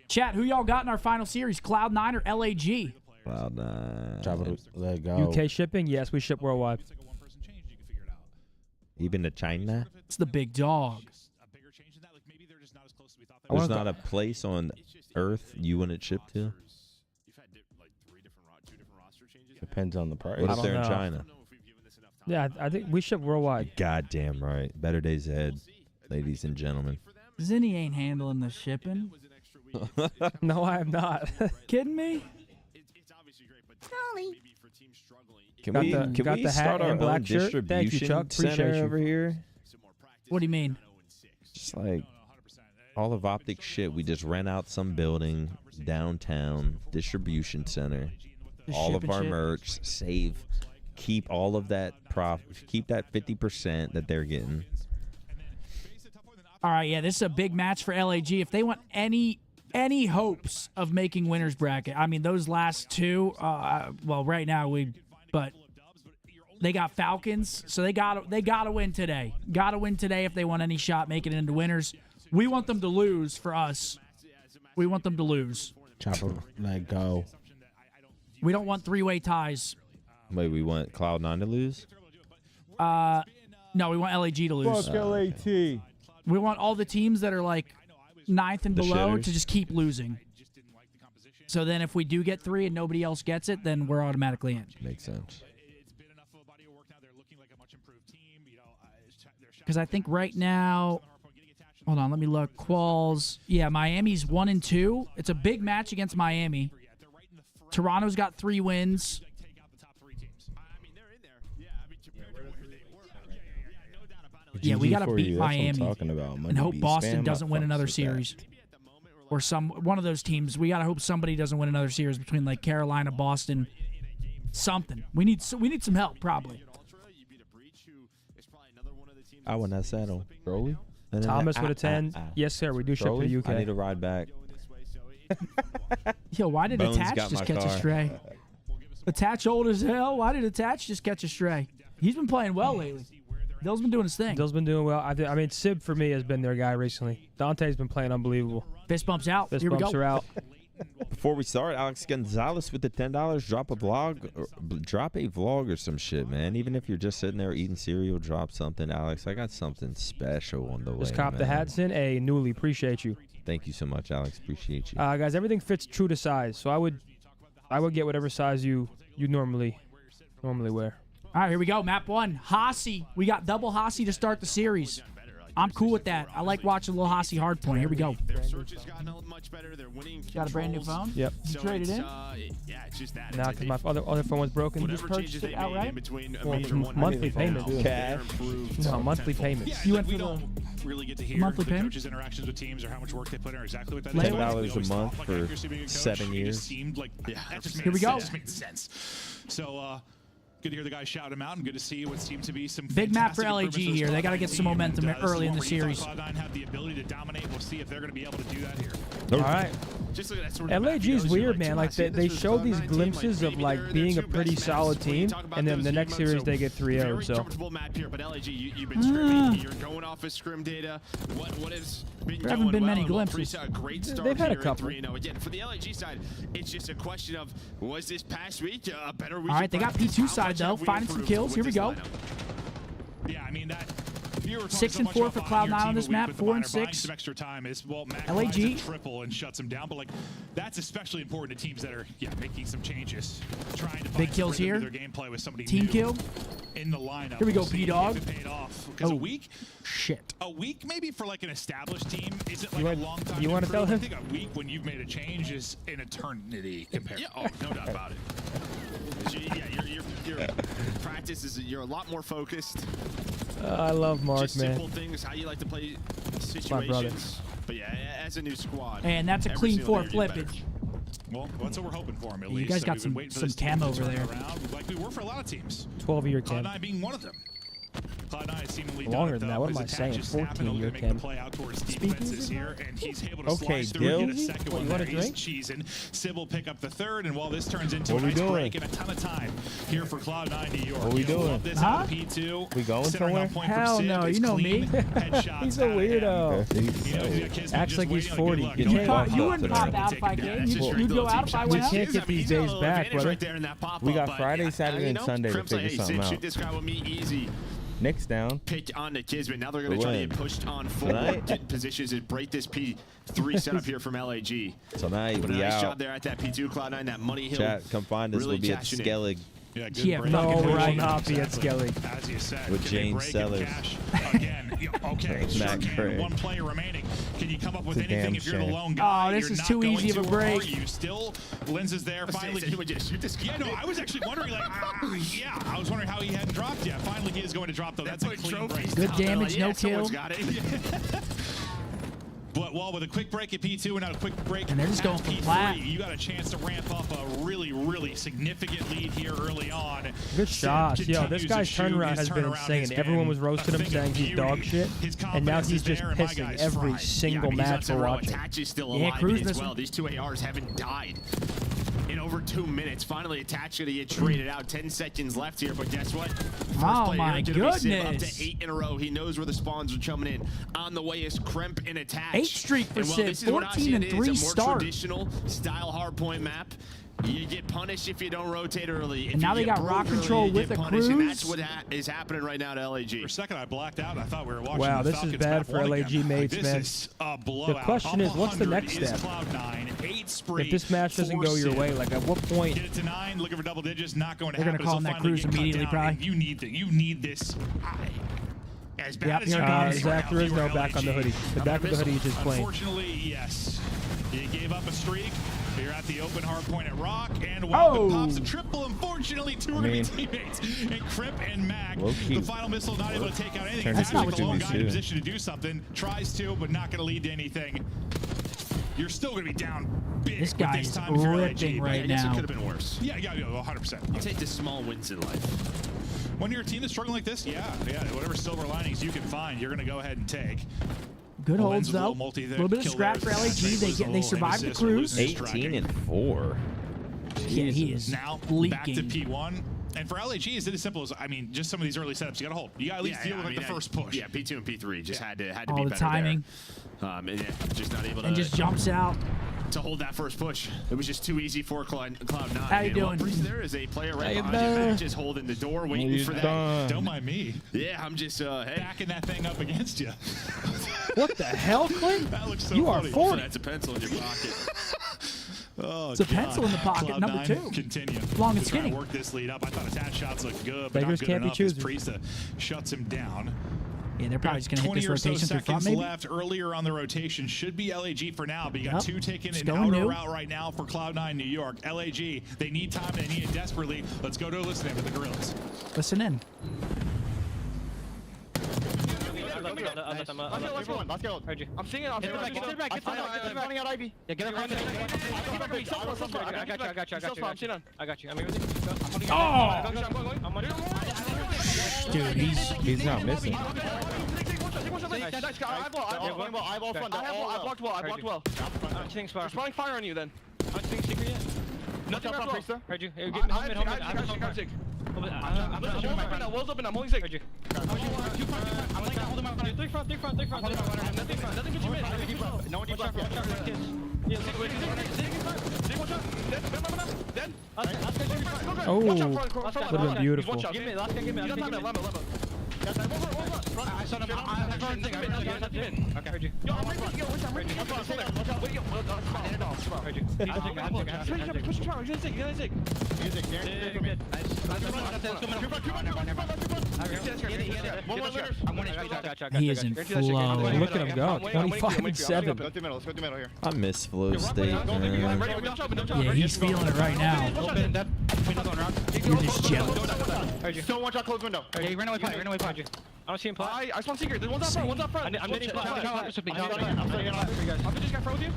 Chat, who y'all got in our final series, Cloud9 or LAG? Cloud9. Let go. UK shipping? Yes, we ship worldwide. Even to China? It's the big dog. There's not a place on Earth you wouldn't ship to? Depends on the price. What if they're in China? Yeah, I think we ship worldwide. Goddamn right. Better days ahead, ladies and gentlemen. Zinni ain't handling the shipping. No, I am not. Kidding me? Can Got we, the- can got we the hat start our and black own shirt? distribution Thank you, Chuck. Appreciate center you. over here? What do you mean? Just like all of Optic shit, we just rent out some building downtown, distribution center, Just all of shipping our shit? merch, save, keep all of that keep that 50% that they're getting. All right, yeah, this is a big match for LAG. If they want any hopes of making winners bracket, I mean those last two. Well, right now but they got Falcons, so they gotta win today. Gotta win today if they want any shot making it into winners. We want them to lose for us. We want them to lose. Chopper, let go. We don't want three-way ties. Wait, we want Cloud9 to lose? No, we want LAG to lose. Fuck LAT. We want all the teams that are like 9th and The below shitters. to just keep losing. So then if we do get 3 and nobody else gets it, then we're automatically in. Makes sense. Because I think right now, hold on, let me look. Quals, yeah, Miami's 1 and 2. It's a big match against Miami. Toronto's got 3 wins. Yeah, we got to beat Miami and hope Boston doesn't win another series. Or one of those teams. We got to hope somebody doesn't win another series between like Carolina, Boston, something. We need some help probably. I want that saddle. Broly? Thomas with a 10. Yes, sir. We do ship to the UK. I need a ride back. Yo, why did Bones Attach got just my catch a car. stray? Attach old as hell. Why did Attach just catch a stray? He's been playing well lately. Dill's been doing his thing. Dill's been doing well. I mean, Sib for me has been their guy recently. Dante's been playing unbelievable. Fist bumps out. Fist Here we bumps go. are out. Before we start, Alex Gonzalez with the $10. Drop a vlog or some shit, man. Even if you're just sitting there eating cereal, drop something. Alex, I got something special on the way. Just cop the man. hats in. Hey, Newly, appreciate you. Thank you so much, Alex. Appreciate you. Guys, everything fits true to size. So I would get whatever size you normally wear. All right, here we go. Map 1. Hasi. We got double Hasi to start the series. I'm cool with that. I like watching a little Hasi hardpoint. Here we go. Got a brand new phone? Yep. You traded in? Yeah, it's just that. Now, because my other phone was broken. You just purchased it outright? Monthly payments. Cash. No, monthly payments. You went we for don't the really get to hear monthly the payment? coaches' interactions with teams or how much work they put in or exactly what that Layaway? is. $10 We a always month thought, for accuracy being a coach, 7 it years. just seemed like that just Here we go. made sense. So good to hear the guys shout him out and good to see what seems to be some Big map for fantastic LAG improvements here. for They this got to get some team. momentum And, early in the this is one where series. you thought Cloud9 have the ability to dominate. We'll see if they're going to be able to do that here. All right. Just look at that sort of LAG is weird, man. Like they show these glimpses of like being a pretty solid team, and then the next series they get 3-0. So comfortable map here, but LAG, you've been scrimming. You're going off of scrim data. What has been There haven't going been well, many and what glimpses. a great start They've had a here couple. at 3-0. Again, for the LAG side, it's just a question of was this past week a better week? All right, they got P2 side, though. Finding some kills. Here we go. Yeah, I mean that. You were talking 6 so and much 4 about for buying your Cloud9 on team this a week map, with 4 the and minor buying 6. Some extra time is Mac LAG. buys a triple and shuts them down, but like that's especially important to teams that are making some changes, trying to Big find kills some rhythm here. to their gameplay with somebody Team new kill. in the lineup. Here we go, We'll see B-Dog. if it paid off because Oh. a week. Shit. A week maybe for like an established team isn't like You a want- long time. you to wanna tell improve. him? I think a week when you've made a change is an eternity compared. Yeah, oh, no doubt about it. Your practice is you're a lot more focused. I love Mark, just man. simple things, how you like to play My brother. situations. But yeah, as a new squad. And that's a every clean single 4 day you're getting flippage. Well, that's what we're hoping for him, at You least. guys got We've been waiting for some this team cam to over turn there. around, like we were for a lot of teams. 12-year cam. Cloud9 being one of them. Cloud9 seemingly Longer done than it, that. What though. am I His saying? attack is snapping, 14-year looking to make cam. the play out towards defenses here, and he's able to Okay, slice through and get a Dill. second What, one you there. want a He's drink? cheesing. Sybil pick up the third, and while this turns into What a we nice doing? break and a ton of time here for Cloud9 New York. What we You'll doing? love this Huh? out of P2. We going Centering somewhere? on point from Hell Sib. no, It's you know clean me. headshots He's a out of him. weirdo. You know, he's got Kismet Acts just like he's waiting on 40. good luck. You Don't can't- pop You up wouldn't today. pop out if I Taking came. that. You'd Just go out if I We went out. can't get these days back, brother. Right there in that pop-up, We got but, Friday, Saturday, and Sunday to Crimp's like, figure hey, something Sid, out. shoot this guy with me easy. Nick's down. Pick on the Kismet. Now they're going to The try to win. get pushed on forward. Tonight. Get positions and break this P3 setup here from LAG. Tonight, But a we nice out. job there at that P2 Cloud9, that money hill. Chat, come find us. Really We'll be at cashing in. Skellig. Yeah, good Yeah, break. no, Good we will break. not be at Exactly. Skellig. As you said, With can Jane they break and Sellers. cash again? Okay, sure Matt can. Craig. One player remaining. Can you come up with It's a anything damn if you're the shame. lone guy? Oh, this You're is not too going easy of a to, break. Are you still? Lens is there. Finally, He would just shoot this guy. yeah, no, I was actually wondering, like, yeah, I was wondering how he hadn't dropped yet. Finally, he is going to drop though. That's a clean break. Good damage, no someone's kill. got it. But with a quick break at P2 and now a quick break And they're just at going for P3, flat. you got a chance to ramp up a really significant lead here early on. Good Sid shots. Yo, continues this to guy's shoot. turnaround His has been turnaround insane. has Everyone been was roasting a him, thing saying of he's dog beauty. shit. His And now confidence he's is just there, and my pissing guy's every fried. single He's on match we're several. watching. Attach is still Yeah, alive Cruz in it as missing. well. These two ARs haven't died in over 2 minutes. Finally, Attach going to get traded out. 10 seconds left here, but guess what? Oh, player my gonna be Sid, up goodness. to 8 in a row. He knows where the spawns are coming in. On the way is Crimp and Attach. 8 streak for And while Sid, this is what 14 and Ocean is, 3 a more start. traditional style hardpoint map. You get punished if you don't rotate early. If And now you they get got rock broke early, control you with get a punished, and cruise. that's what is happening right now to LAG. For a second, I blacked out. I thought we were watching Wow, the this is Falcons bad map for one LAG again. mates, This man. is a blowout. The question Up is, what's the 100 next is step? Cloud9. 8 spree. If this match doesn't for go your Sid. way, like at what point? Get it to 9, looking for double digits, not going to They're gonna happen. call So him that finally cruise get cut immediately, down, probably. and you need this. As bad Yep, as you here it need is. it Zach, right there now, is if you no were back on the LAG. hoodie. The back of the hoodie is just plain. Unfortunately, yes. You gave up a streak. You're at the open hard point at Rock, and Welcome pops a triple. Unfortunately, two are going to be teammates. And Crip and Mac, the final missile not able to take out anything. Turns That's into not the lone guy in a 2v2. position to do something. Tries to, but not going to lead to anything. You're still going to be down big. This with guy this is time if you're ripping LAG. right I guess now. it could have been worse. Yeah, 100%. You take the small wins in life. When you're a team that's struggling like this, yeah, whatever silver linings you can find, you're going to go ahead and take. Good Well, holds Len's a little though. multi A there. little bit of Kill scrap there. for LAG. Straight They was a they little survived the assist or cruise. losing his 18 tracking. and 4. Yeah, he is Now leaking. back to P1. And for LAG, it's as simple as, just some of these early setups you got to hold. You got to at least deal with the first push. Yeah, P2 and P3 just had to All be the better timing. there. And yeah, just not able to. And just jumps out. To hold that first push. It was just too easy for Cloud9. How you doing? There is a player right How you behind you, doing? just holding the door, waiting for that. Don't mind me. Yeah, I'm just hey. Backing that thing up against you. What the hell, Clint? That looks so You are funny. 40. That's a pencil in your pocket. Oh, It's a pencil in the pocket, Cloud9 number 2. Continue. Long and to try skinny. work this lead up. I thought attached shots looked good, but Beggars not good can't be enough as choosers. Priesta shuts him down. Yeah, they're probably just going to hit 20 this or so rotation through front, seconds maybe. left earlier on the rotation. Should be LAG for now, but you got Yep. two taking Just an going outer new. route right now for Cloud9 New York. LAG, they need time, they need it desperately. Let's go to a listen in with the Gorillas. Listen in. I'm seeing it. I'm seeing it. Get it back. Get it running out Ivy. Yeah, get it running. I got you. I'm here with you. I'm going. Dude, He's not missing. I blocked well. I'm seeing Spire. Responding fire on you then. I'm seeing secret yet. Nothing red well. Heard you. Hey, get me home. I'm sick. Wall's open. I'm holding sick. Heard you. I'm holding my front. Three front. Nothing but you mid. No one deep left. Oh, would have been beautiful. Give me. Last guy. Give me. You don't have Lemma. I saw him. Okay, heard you. Yo, I'm ready. I'm ready. Heard you. Push the tower. Get sick. He is in flow. Look at him go. 25-7. I miss flow state, man. Yeah, he's feeling it right now. You're just jealous. Don't watch out close window. Yeah, he ran away behind you. I don't see him play. I spawn secret. There's one's out front. One's out front. I'm getting play. I'm just got front with you.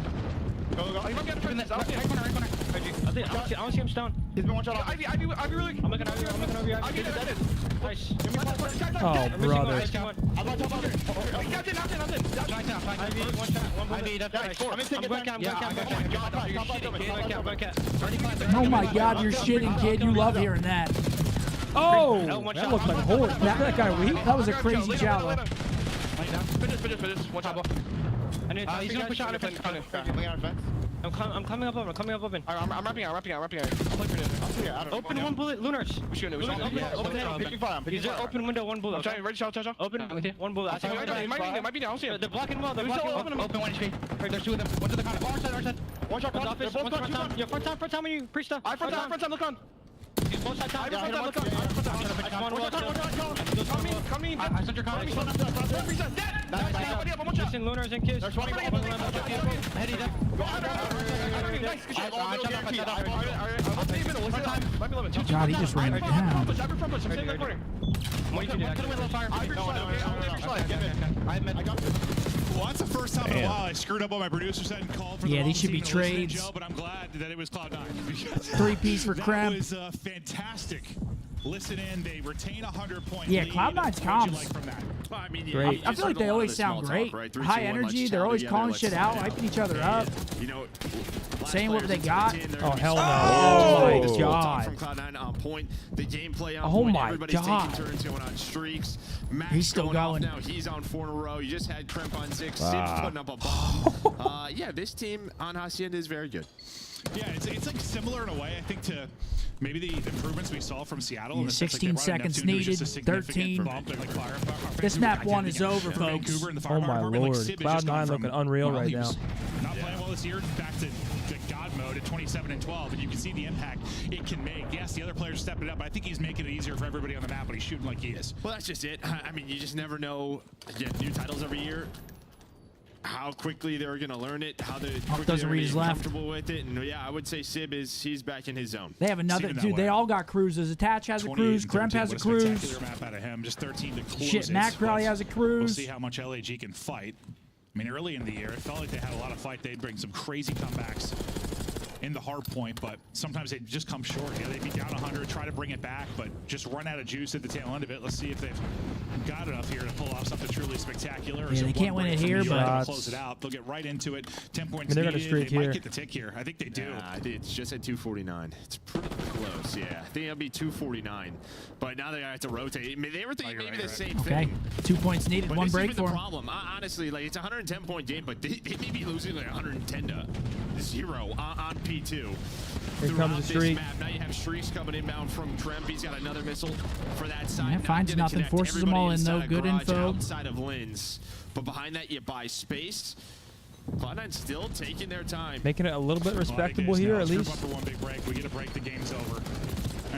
Go. He might be on the front. Right corner. I don't see him stone. He's been one shot off. Ivy really. I'm looking over you. Ivy dead. Nice. Oh, brother. I'm on top of it. Captain. Ivy, one shot. Ivy, that's nice. I'm going cap. Oh my God, you're shitting, kid. You love hearing that. Oh, that looked like horse. Was that guy weak? That was a crazy shallow. Finish. One top. He's gonna push out of fence. I'm coming up open. I'm wrapping out. I'll play for this. Open one bullet, Lunars. We should. He's there, open window, one bullet. I'm trying, ready, shot. Open, one bullet. He might be down, I don't see him. They're blocking wall, open one HP. Right, there's two of them. One to the corner. Our side. One shot, they're both front time. Yeah, front time when you Priesta. Front time, look on. He's both side time. Look on. Come in. I sent your comment. Listen, Lunars and Kiss. Heading up. God, he just ran it down. Well, that's the first time in a while I screwed up on my producer set and called for the these should be trades. Joe, but I'm glad that it was Cloud9. 3-piece for Kremp. That was fantastic. Listen in, they retain 100-point Yeah, lead. Cloud9's comms. Like from that? I mean, Great. I feel like they always sound great. High energy, they're always calling shit out, hyping each other up. You know, saying what they got. Oh, hell no. Oh, my God. God. From Cloud9 on point. The gameplay on Oh, point. my Everybody's God. taking turns going on streaks. Max He's still going. Now he's on 4 in a row. You just had Kremp on 6. Ah. Sib's putting up a bomb. Yeah, this team on Hacienda is very good. Yeah, it's like similar in a way, I think, to maybe the improvements we saw from Seattle. Yeah, 16 seconds needed, 13. This map 1 is over, folks. Oh, my Lord. Cloud9 looking unreal right now. Not playing well this year, back to God mode at 27-12, and you can see the impact it can make. Yes, the other players stepping it up, but I think he's making it easier for everybody on the map, but he's shooting like he is. Well, that's just it. I mean, you just never know. Again, new titles every year. How quickly they're going to learn it, how they're comfortable with it. And yeah, I would say Sib he's back in his zone. They have another, dude, they all got cruises. Attach has a cruise, Kremp has a cruise. Map out of him, just 13 to close. Shit, Mac probably has a cruise. We'll see how much LAG can fight. I mean, early in the year, it felt like they had a lot of fight. They'd bring some crazy comebacks in the hard point, but sometimes they just come short. You know, they'd be down 100, try to bring it back, but just run out of juice at the tail end of it. Let's see if they've got enough here to pull off something truly spectacular. Yeah, they can't win it here, but close it out. They'll get right into it. 10 points they're needed. gonna streak they here. might get the tick here. I think they do. It's just at 249. It's pretty close. Yeah, I think it'll be 249. But now they have to rotate. I mean, they were thinking maybe the same thing. 2 points needed, but one break for for the them. problem. Honestly, like it's a 110-point game, but they may be losing like 110-0 on P2. Here comes the streak. Now you have streaks coming inbound from Tremp. He's got another missile for that side. Yeah, finds nothing, forces them all in though. Good info. Outside of Lynn's, but behind that you buy space. Cloud9 still taking their time. Making it a little bit respectable here, at least. For one big break. We get a break, the game's over.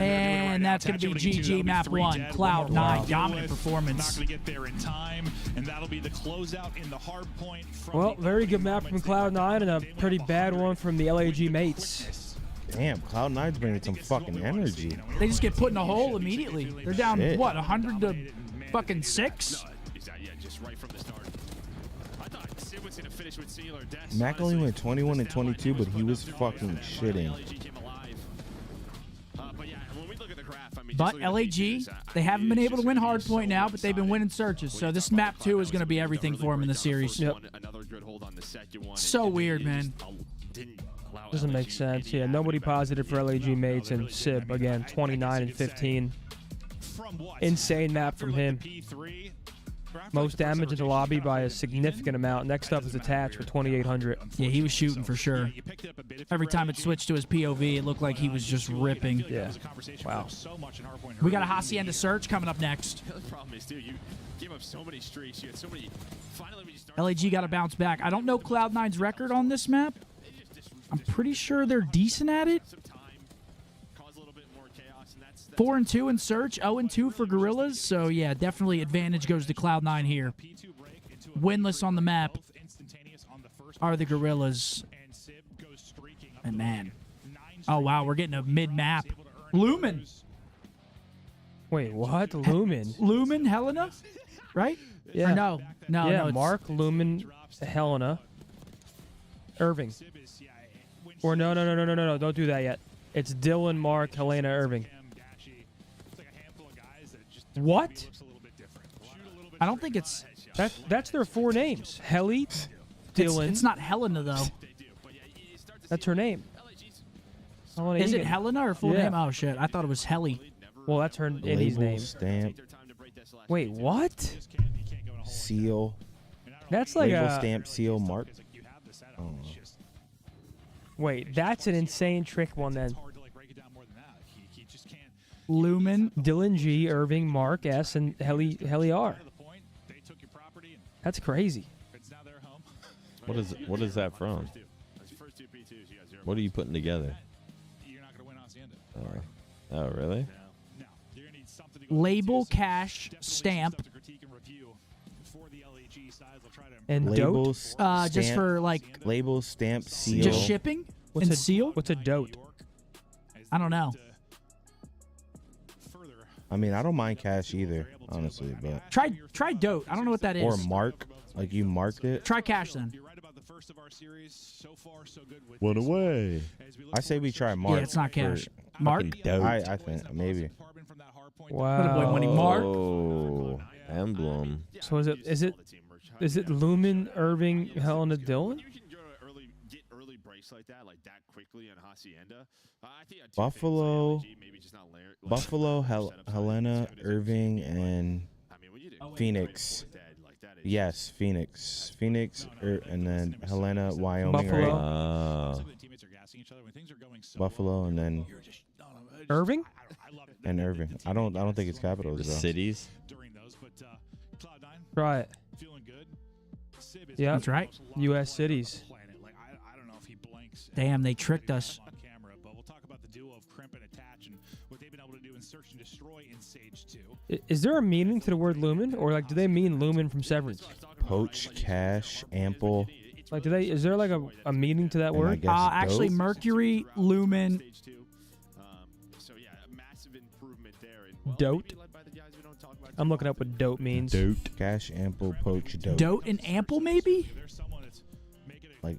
And that's going to be GG map 1. Cloud9, dominant performance. Not going to get there in time, and that'll be the closeout in the hard point. Well, very good map from Cloud9 and a pretty bad one from the LAG mates. Damn, Cloud9's bringing some fucking energy. They just get put in a hole immediately. They're down, what, 100 to fucking 6? Yeah, just right from the start. I thought Sid was going to finish with singular deaths. Mac only went 21 and 22, but he was fucking shitting. But LAG, they haven't been able to win hardpoint now, but they've been winning searches. So this map 2 is going to be everything for them in the series. Yep. So weird, man. Doesn't make sense. Yeah, nobody positive for LAG mates, and Sib, again, 29 and 15. Insane map from him. Most damage in the lobby by a significant amount. Next up is Attach with 2,800. Yeah, he was shooting for sure. Every time it switched to his POV, it looked like he was just ripping. Yeah. Wow. We got a Hacienda search coming up next. The problem is, dude, you gave up so many streaks. You had so many. Finally, when you start. LAG got to bounce back. I don't know Cloud9's record on this map. I'm pretty sure they're decent at it. 4-2 in search, 0-2 for Gorillas. So yeah, definitely advantage goes to Cloud9 here. Winless on the map are the Gorillas. And man, oh wow, we're getting a mid-map. Lumen. Wait, what? Lumen? Lumen, Helena, right? Yeah. Or no, Yeah, it's- Mark, Lumen, Helena, Irving. Or no, don't do that yet. It's Dylan, Mark, Helena, Irving. What? I don't think it's. That's their 4 names. Heli, Dylan. It's not Helena though. That's her name. Is it Helena or full Yeah. name? Oh shit, I thought it was Heli. Well, that's her Indy's Label, name. stamp, Wait, what? seal. That's like label, a stamp, seal, mark. Oh. Wait, that's an insane trick one then. Lumen, Dylan G, Irving, Mark S, and Heli R. That's crazy. What is that from? What are you putting together? Oh, really? label, cache, stamp, and labels, dote. Just for like labels, stamp, seal. Just shipping and seal. What's a dote? I don't know. I mean, I don't mind cash either, honestly, but Try dote. I don't know what that is. or mark, like you marked it. Try cash then. What away? I say we try mark. Yeah, it's not cash. for Mark? fucking dope. I think maybe. Wow. When he mark. Oh, emblem. So is it Lumen, Irving, Helena, Dylan? Buffalo, Helena, Irving, and Phoenix. Yes, Phoenix, and then Helena, Wyoming, Buffalo. right? Buffalo, and then Irving. and Irving. I don't think it's capitals though. Cities. Try it. Yeah, That's right. U.S. cities. Damn, they tricked us. Is there a meaning to the word lumen, or like do they mean lumen from Severance? Poach, cash, ample. Like, do they? Is there like a meaning to that And I word? guess Actually, dope. Mercury, Lumen, Dote. I'm looking up what dote means. Dote, cash, ample, poach, dote. dote, and ample maybe. Like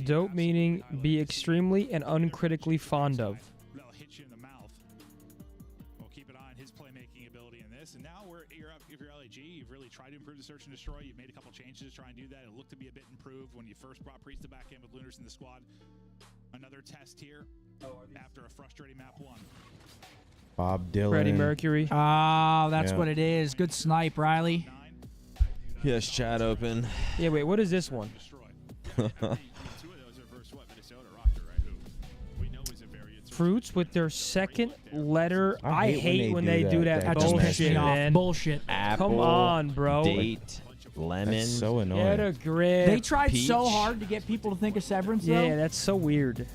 Dote meaning be extremely and uncritically fond of. You've really tried to improve the search and destroy. You've made a couple changes to try and do that. It looked to be a bit improved when you first brought Priest back in with Lunars in the squad. Another test here after a frustrating map 1. Bob Dylan. Freddie Mercury. Ah, that's Yeah. what it is. Good snipe, Riley. Yes, chat open. Yeah, wait, what is this one? Fruits with their second letter. I hate when they do that That just pissed me bullshit, off. man. Bullshit. Apple. Come on, bro. Date. Lemon. That's so Get annoying. a grip. They tried so Peach. hard to get people to think of Severance, though, Yeah, that's so weird.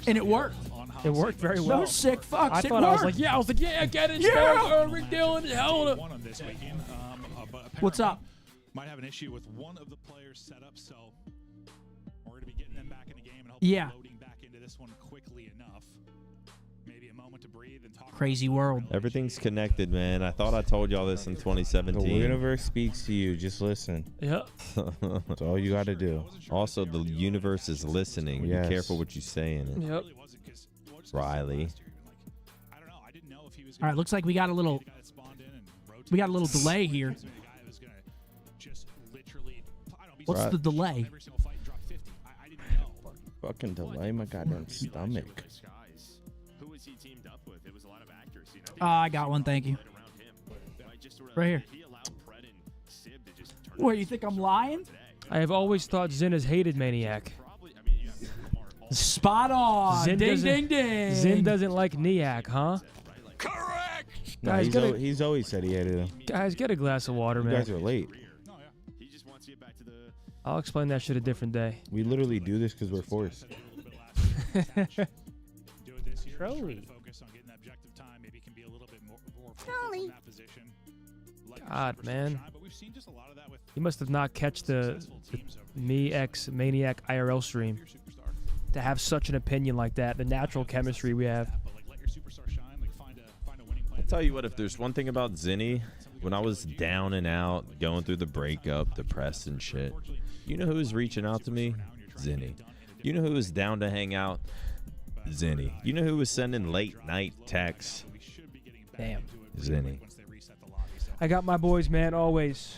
and it worked. It worked very well. No sick fucks. I it thought worked. I was like, yeah, get it. Yeah. Irving, Dylan, Helena. What's up? Might have an issue with one of the players set up, so we're going to be getting them back in the game and hopefully Yeah. loading back into this one quickly enough. Maybe a moment to breathe and talk. Crazy world. Everything's connected, man. I thought I told y'all this in The 2017. universe speaks to you. Just listen. Yeah. That's all you got to do. Also, the universe is listening. Yes. Be careful what you say in it. Yep. Riley. All right, looks like we got a little delay here. What's Right. the delay? Fucking delay my goddamn stomach. I got one, thank you. Right here. What, you think I'm lying? I have always thought Zin has hated Maniac. Spot on. Zin Ding, doesn't- ding, ding. Zin doesn't like Niak, huh? No, Guys, he's always said he hated him. Guys, get a glass of water, You man. guys are late. I'll explain that shit a different day. We literally do this because we're forced. Do it this year. Try Trolley. to focus on getting that objective time. Maybe can be a little bit more from that position. God, man. But we've seen just a lot of that with You must have not catch the Me X Maniac IRL stream to have such an opinion like that. The natural chemistry we have. I'll tell you what, if there's one thing about Zinni, when I was down and out, going through the breakup, depressed and shit, you know who was reaching out to me? Zinni. You know who was down to hang out? Zinni. You know who was sending late night texts? Damn. Zinni. I got my boys, man, always.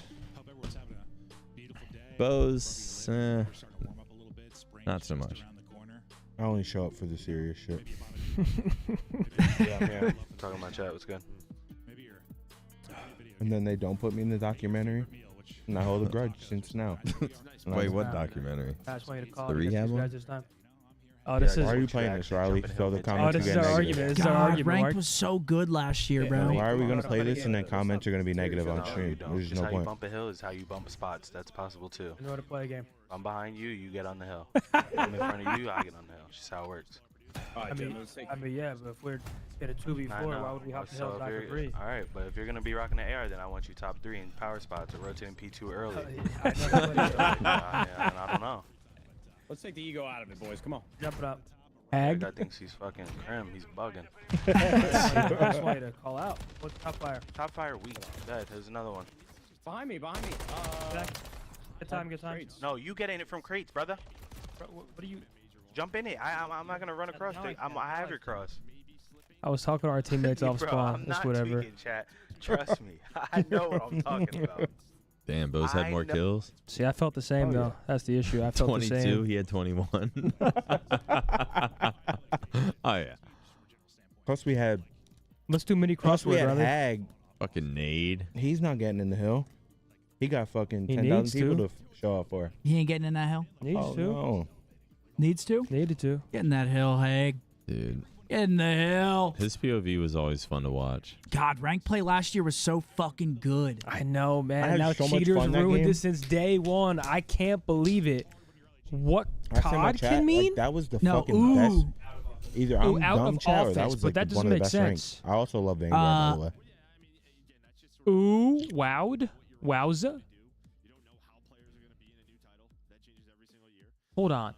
BoZe, not so much. I only show up for the serious shit. Yeah, I'm here. Talking to my chat. What's good? And then they don't put me in the documentary, and I hold a grudge since now. Wait, what documentary? I just want you to call The rehab one? this time. Oh, this is. Why are you playing this, Riley? So the comments this are is getting our negative. argument. This is our God, argument. ranked Mark. was so good last year, bro. Why are we gonna play this and then comments are gonna be negative on stream? There's Just no how you point. bump a hill is how you bump spots. That's possible too. In order to play a game. I'm behind you, you get on the hill. I'm in front of you, I get on the hill. It's just how it works. I mean, yeah, but if we're in a 2v4, why would we hop the hill back to 3? All right, but if you're gonna be rocking the air, then I want you top 3 in power spots or rotating P2 early. I don't know. Let's take the ego out of it, boys. Come on. Jump it up. That guy thinks he's fucking Krim. He's bugging. I just want you to call out. What's top fire? Top fire weak. Dead. There's another one. Behind me, behind me. Good time, good time. No, you get in it from crates, brother. Bro, what are you? Jump in it. I'm not gonna run across it. I have your cross. I was talking to our teammates off Bro, spawn. I'm That's not whatever. tweaking, chat. Trust me. I know what I'm talking about. Damn, BoZe had more kills. See, I felt the same though. That's the issue. I felt 22, the same. he had 21. Oh yeah. Plus we had. Let's do mini Plus we crossword, had brother. Hag. Fucking nade. He's not getting in the hill. He got fucking He 10,000 needs people to. to show up for. He ain't getting in that hill. Needs Oh, to. no. Needs to. Needed to. Get in that hill, Hag. Dude. Get in the hill. His POV was always fun to watch. God, rank play last year was so fucking good. I know, man. I had Now so much cheaters fun that ruined game. this since day one. I can't believe it. What I said in my COD chat, can mean? Like, that was the No, fucking best. ooh. Either Ooh, I'm out dumb of chat or that offense, was but like that one doesn't of the make best sense. ranks. I also love Vanguard, by the way. Ooh, wowed. Wowza. Hold on.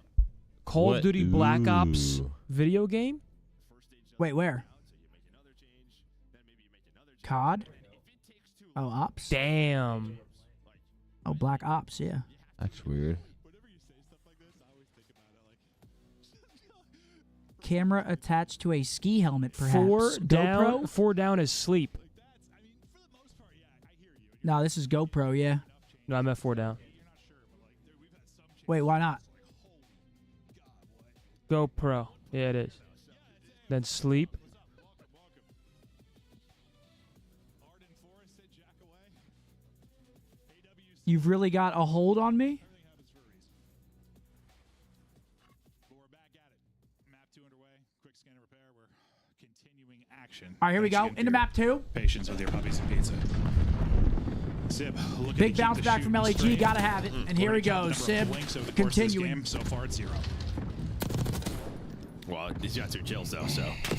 Call What? of Duty Black Ops Ooh. video game? Wait, where? COD? Oh, Ops? Damn. Oh, Black Ops, yeah. That's weird. Camera attached to a ski helmet, perhaps. Four down is sleep. No, this is GoPro, yeah. No, I'm at 4 down. Wait, why not? GoPro. Yeah, it is. Then sleep. You've really got a hold on me? All right, here we go. Into map 2. Patience with your puppies and pizza. Sib, looking Big to keep bounce the back from shooting LAG. straight. Gotta have it. And here we According to go. the number of Sib blinks over the course of this continuing. game, so far it's 0. Well, these guys are chill, so.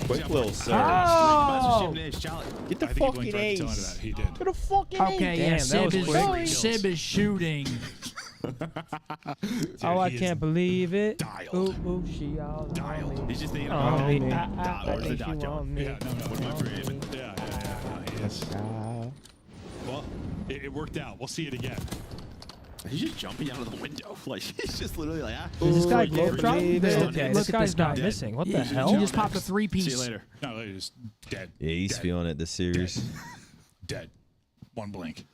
Quick little sir. Oh! Get the I think he fucking blinked right to ace. that. He did. Get the fucking Okay, yeah, Damn, that was quick. Sib is shooting. Oh, I he is can't believe it. dialed. Ooh, ooh, she all Dialed. on me. He's just thinking On about me. it. I Where's the think dot she job? want me. Yeah, no. What am I forgetting? Yeah. He is. Well, it worked out. We'll see it again. He's just jumping out of the window. Like, he's just literally like, ah. Is this guy Can't globe believe dropping? it. Okay, Look this at guy's this guy. not missing. What the He hell? just popped a See 3-piece. you later. No, he's just dead. Yeah, he's feeling it this series. Dead. One blink.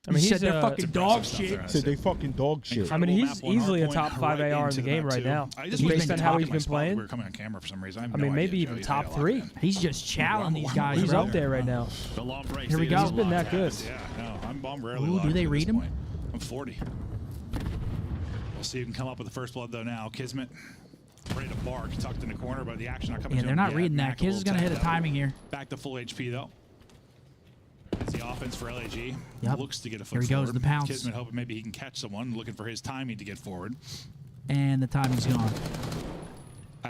I mean, He he's said they're fucking dog stuff shit. there. Said they fucking dog shit. I mean, Incredible he's map, one easily a hard top point 5 right AR in into the game map right two. now. I Just just based on how he's my been spot. playing. We were coming on camera for some reason. I, have I no mean, idea, maybe even Joey. top They had a lot 3. of them. He's just chowing these guys, He's bro. up there right now. The long breaks. Here we there. go. He's been that good. Yeah, no, I'm rarely Ooh, locked do they at this read him? point. I'm 40. We'll see who can come up with the first blood, though, now. Kismet, ready to bark, tucked in the corner, but the action not coming Yeah, to they're him not yet. reading that. Mac Kiz is going to hit a little timing here. Back to full HP, though. It's the offense for LAG. Yep. Looks to get a foot Here he goes, forward. the pounce. Kismet hoping maybe he can catch someone, looking for his timing to get forward. And the timing's gone. I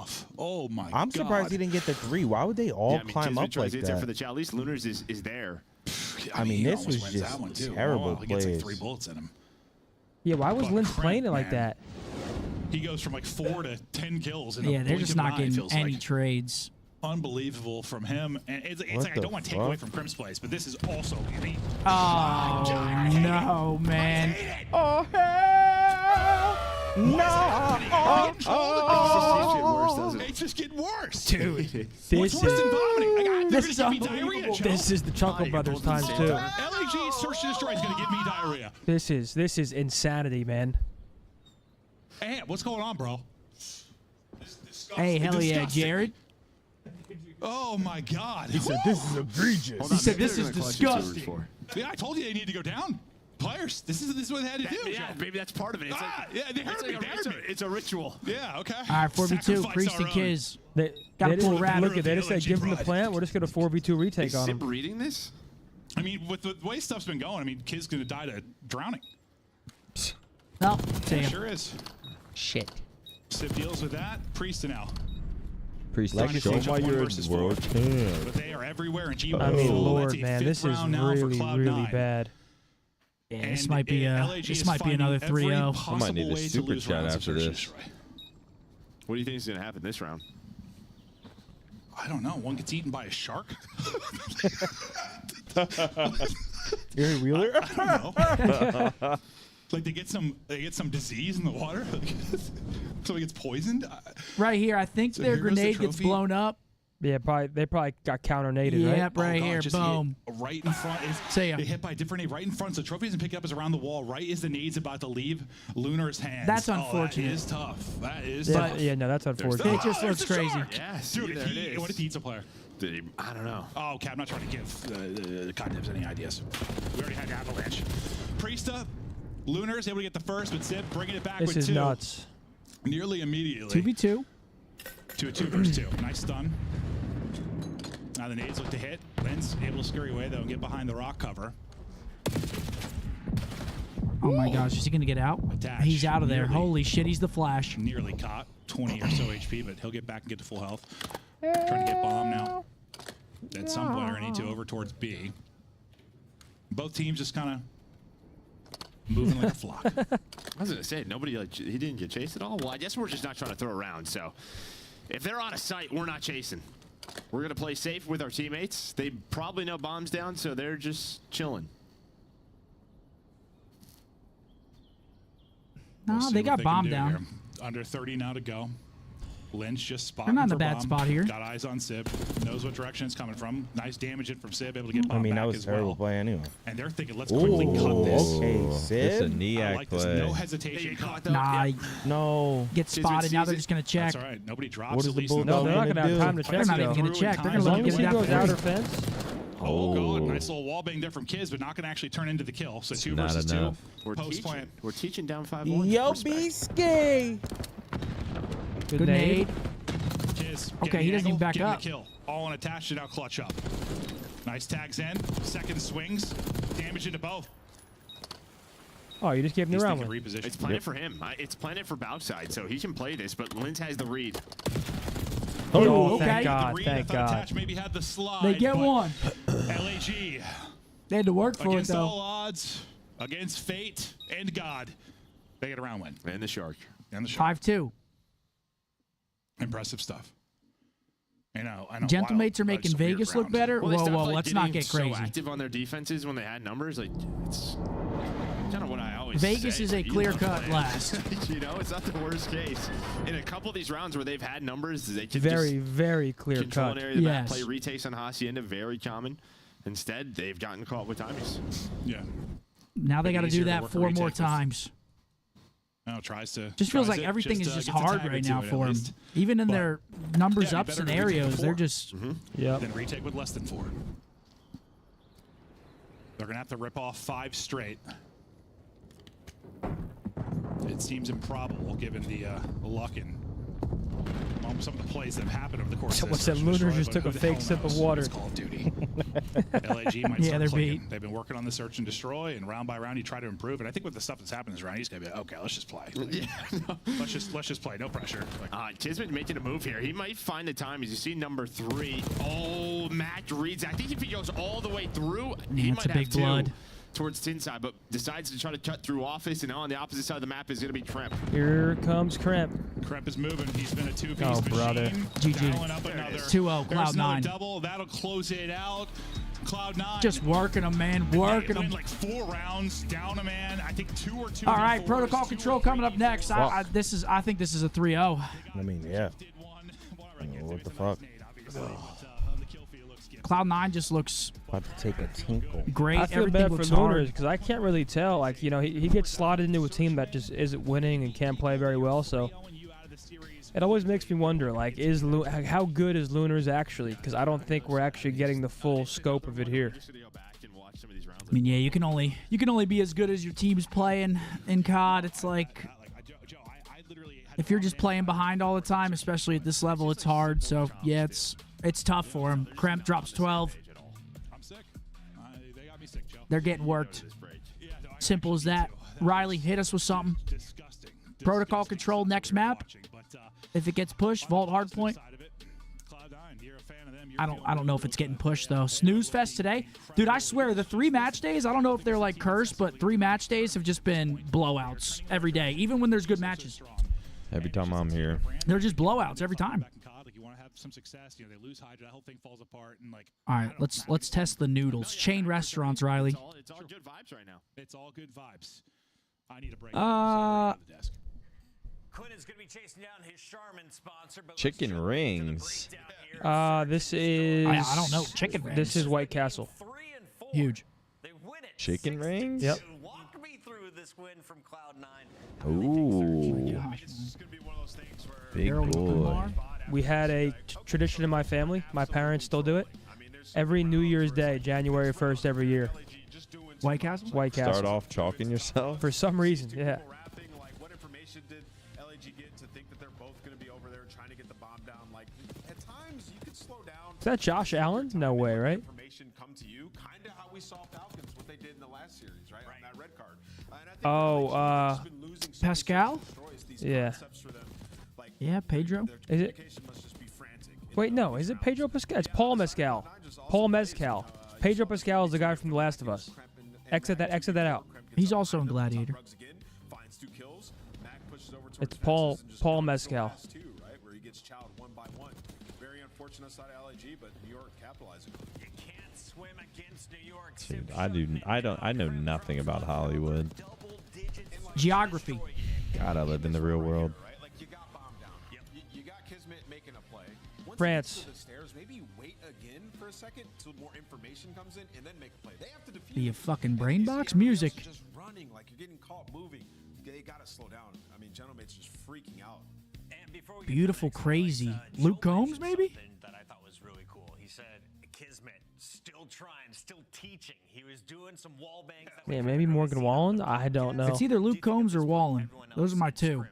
off. Oh my God. I'm surprised he didn't get the 3. Why would they all climb up like that? For the chat. At least Lunars is there. I mean, this was just terrible He gets like plays. 3 bullets in him. Yeah, why was Linz playing it like that? He goes from like 4 to 10 kills. In Yeah, a they're blink just of not an eye, it getting feels any like. trades. Unbelievable from him. And it's What like I the don't want to take away fuck? from Crim's plays, but this is also elite. Oh, no, man. Oh, hell no. It's just getting worse. Dude. What's worse than vomiting? This is gonna give me diarrhea, Joe. This is the Chuckle Brothers times too. LAG Search and Destroy is going to give me diarrhea. This is insanity, man. Hey, what's going on, bro? Hey, hell yeah, Disgusting. Jared. Oh my God. He said, this is egregious. He said, this is disgusting. Yeah, I told you they need to go down. Players, this is what they had to do. Yeah, Joe. maybe that's part of it. It's Yeah, they heard me. They heard me. It's a ritual. Yeah, okay. All right, 4v2, Sacrifice Priest our and own. Kiz. They Gotta didn't pull a rabbit. look at. They just said, give them the plant. We're just gonna 4v2 retake on Is Sip them. reading this? I mean, with the way stuff's been going, I mean, Kid's going to die to drowning. No, Yeah, sure is. Shit. Sip deals with that. Priest and Al. Priest, Trying to show teach why up 1 you're versus world 4. champ. But they are everywhere in G1. I mean, That's Lord, a man, fifth this is round now for really, Cloud9. really bad. Yeah, this And might be LAG this is might be another finding every 3-0. possible I might need a way to super lose chat rounds of after Search and this. Destroy. What do you think is going to happen this round? I don't know. One gets eaten by a shark. Gary Wheeler? I don't know. Like they get some disease in the water. Somebody gets poisoned. Right here, I think So their here goes the grenade gets trophy. blown up. Yeah, they probably got counter-naded, right? Yep, right Oh, God, here, just boom. hit right in front. See ya. They hit by a different nade right in front. So the trophy doesn't pick up as around the wall. Right as the nade's about to leave Lunar's hands. That's Oh, unfortunate. that is tough. That is Yeah, tough. yeah, no, that's unfortunate. It just looks crazy. Yeah, Dude, there it is. what if he eats a player? I don't know. Oh, okay, I'm not trying to give the Cottontips any ideas. We already had Avalanche. Priesta, Lunar is able to get the first, but Zip bringing it back This with is 2. nuts. Nearly immediately. 2v2. To a 2 versus 2. Nice stun. Now the nades look to hit. Lynn's able to scurry away, though, and get behind the rock cover. Oh my gosh, is he gonna get out? Attach. He's out of there. Nearly. Holy shit, he's the Flash. Nearly caught. 20 or so HP, but he'll get back and get to full health. Trying to get bomb now. At some point, we're going to need to over towards B. Both teams just kind of moving like a flock. I was going to say, nobody, he didn't get chased at all? Well, I guess we're just not trying to throw around, so if they're out of sight, we're not chasing. We're going to play safe with our teammates. They probably know bombs down, so they're just chilling. No, We'll see they what got can bomb do down. here. Under 30 now to go. Lynch just spotting They're not in for a bad bomb. spot here. Got eyes on Sib. Knows what direction it's coming from. Nice damage in from Sib. Able to get bomb I mean, back that was as a terrible well. play anyway. And they're thinking, let's quickly cut this. Okay, It's a Sid. I Niak like this. play. No hesitation. Cut. Nah, No. get spotted. Now they're just gonna check. That's all right. Nobody drops. What is at the least in Bulldog No, they're not gonna have time to They're check. not even though. gonna check. They're gonna As let long him as get he it goes out outer first. fence. Oh, God. Nice little wall bang there from Kids, but not going to actually turn into the kill. So 2 not versus enough. 2. We're Post teaching. plant. We're teaching down 5-1. Yo, Respect. Biscay. Good nade. Kids. Okay, getting he the doesn't even angle, back getting up. The kill. All unattached and now clutch up. Nice tags in. Second swings. Damage into both. Oh, you just gave him the He's round thinking one. reposition. It's planted for him. It's planted for Boutside, so he can play this, but Linz has the read. Oh, okay. thank God, The read, thank I thought God. Attach maybe had the slide. They get but one. LAG They had to work for it against though. all odds, against fate and God, they get a round win. And the Shark. And the Shark. 5-2. Impressive stuff. I know. Gentlemates are wild, making just weird Vegas look round. better. Well, they Whoa, stopped, whoa, like, let's not getting get crazy. so active on their defenses when they had numbers. Like, it's kind of what I always Vegas say. is a You love clear-cut playing. last. You know, it's not the worst case. In a couple of these rounds where they've had numbers, they can Very, just very clear control cut. an area of the map, Yes. play retakes on Hacienda, very common. Instead, they've gotten caught with timies. Yeah. Now they got to Easier do to that work a 4 more retake with. times. No, tries to. Just feels tries like it, everything is just gets a hard tag or right two now in at for them. least. Even in But, their numbers yeah, up better to retake scenarios, with they're 4. just Yep. Then retake with less than 4. They're going to have to rip off 5 straight. It seems improbable given the luck and some of the plays that have happened over the course Someone of this. said Search and Lunar Destroy, just but took who a the fake hell sip of knows? water. It's Call of Duty. LAG might Yeah, start they're clicking. beat. They've been working on the search and destroy, and round by round you try to improve. And I think with the stuff that's happened this round, he's gonna be like, okay, let's just play. Yeah, no. Let's just play. No pressure. Like, Kismet making a move here. He might find the time. As you see, number 3. Oh, Matt reads. I think if he goes all the way through, he That's might a big have 2. blood. towards Tin side, but decides to try to cut through office, and now on the opposite side of the map is going to be Kremp. Here comes Kremp. Kremp is moving. He's been a two-piece Oh, machine. brother. GG. Dialing up another 2-0, There's another Cloud9. double. That'll close it out. Cloud9. Just working them, man. Working them. Like 4 rounds, down a man. I think 2 or 2. All right, protocol control coming up next. I think this is a 3-0. I mean, yeah. What the fuck? Cloud9 just looks about to take a tinkle. Great. I feel Everything bad for looks Lunars hard. because I can't really tell. Like, you know, he gets slotted into a team that just isn't winning and can't play very well. So it always makes me wonder, like, how good is Lunars actually? Because I don't think we're actually getting the full scope of it here. I mean, yeah, you can only be as good as your team's playing in COD. It's like if you're just playing behind all the time, especially at this level, it's hard. So yeah, it's tough for him. Kremp drops 12. They're getting worked. Simple as that. Riley, hit us with something. Protocol control next map. If it gets pushed, Vault Hardpoint. I don't know if it's getting pushed though. Snooze Fest today. Dude, I swear the 3 match days, I don't know if they're like cursed, but 3 match days have just been blowouts every day, even when there's good matches. Every time I'm here. They're just blowouts every time. Some success, you know, they lose Hydra, that whole thing falls apart, and like. All right, let's test the noodles. Chain restaurants, Riley. It's all good vibes right now. It's all good vibes. I need a break. Quinn is going to be chasing down his Charmin sponsor. But Chicken rings. This is. I don't know. Chicken rings. This is White Castle. Huge. Chicken rings? Yep. Walk me through this win from Cloud9. Ooh. Big boy. We had a tradition in my family. My parents still do it. Every New Year's Day, January 1st every year. White Castle? White Castle. Start off chalking yourself? For some reason, yeah. What information did LAG get to think that they're both going to be over there trying to get the bomb down? Like, at times, you could slow down. Is that Josh Allen? No way, right? Information come to you, kind of how we saw Falcons, what they did in the last series, right? On that red card. Pascal? Yeah. Yeah, Pedro. Is it? Wait, no. Is it Pedro Pascal? It's Paul Mescal. Paul Mescal. Pedro Pascal is the guy from The Last of Us. Exit that out. He's also in Gladiator. It's Paul Mescal. Where he gets chowed one by one. Very unfortunate side of LAG, but New York capitalizing. You can't swim against New York. Dude, I know nothing about Hollywood. Geography. God, I live in the real world. You got Kismet making a play. Once France. you get to the stairs, maybe wait again for a second till more information comes in and then make a play. They have to defuse. The fucking brain box music. Just running like you're getting caught moving. They gotta slow down. I mean, Gentlemate's just freaking out. Beautiful, crazy. Luke Combs, maybe? That I thought was really cool. He said, Kismet, still trying, still teaching. He was doing some wall bangs. Yeah, maybe Morgan Wallen? I don't know. It's either Luke Combs or Wallen. Those are my 2.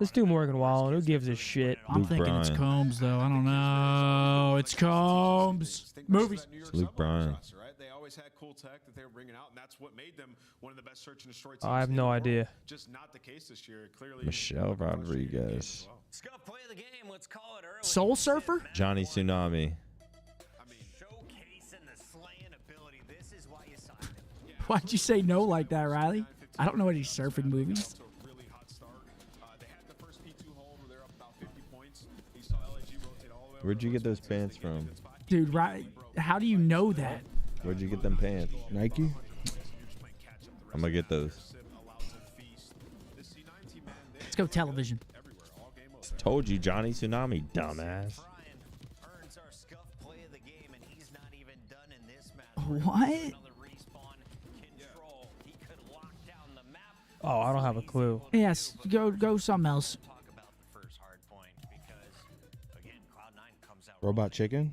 Let's do Morgan Wallen. Who gives a shit? I'm thinking it's Combs, though. I don't know. It's Combs. Movies. It's Luke Bryan. They always had cool tech that they were bringing out, and that's what made them one of the best search and destroy teams. I have no idea. Just not the case this year. Clearly, Michelle Rodriguez. Scuff, play the game. Let's call it early. Soul Surfer? Johnny Tsunami. Showcasing the slaying ability. This is why you signed him. Why'd you say no like that, Riley? I don't know any surfing movies. Where'd you get those pants from? Dude, how do you know that? Where'd you get them pants? Nike? I'm gonna get those. Let's go television. Told you, Johnny Tsunami, dumbass. What? Oh, I don't have a clue. Yes, go something else. Robot Chicken?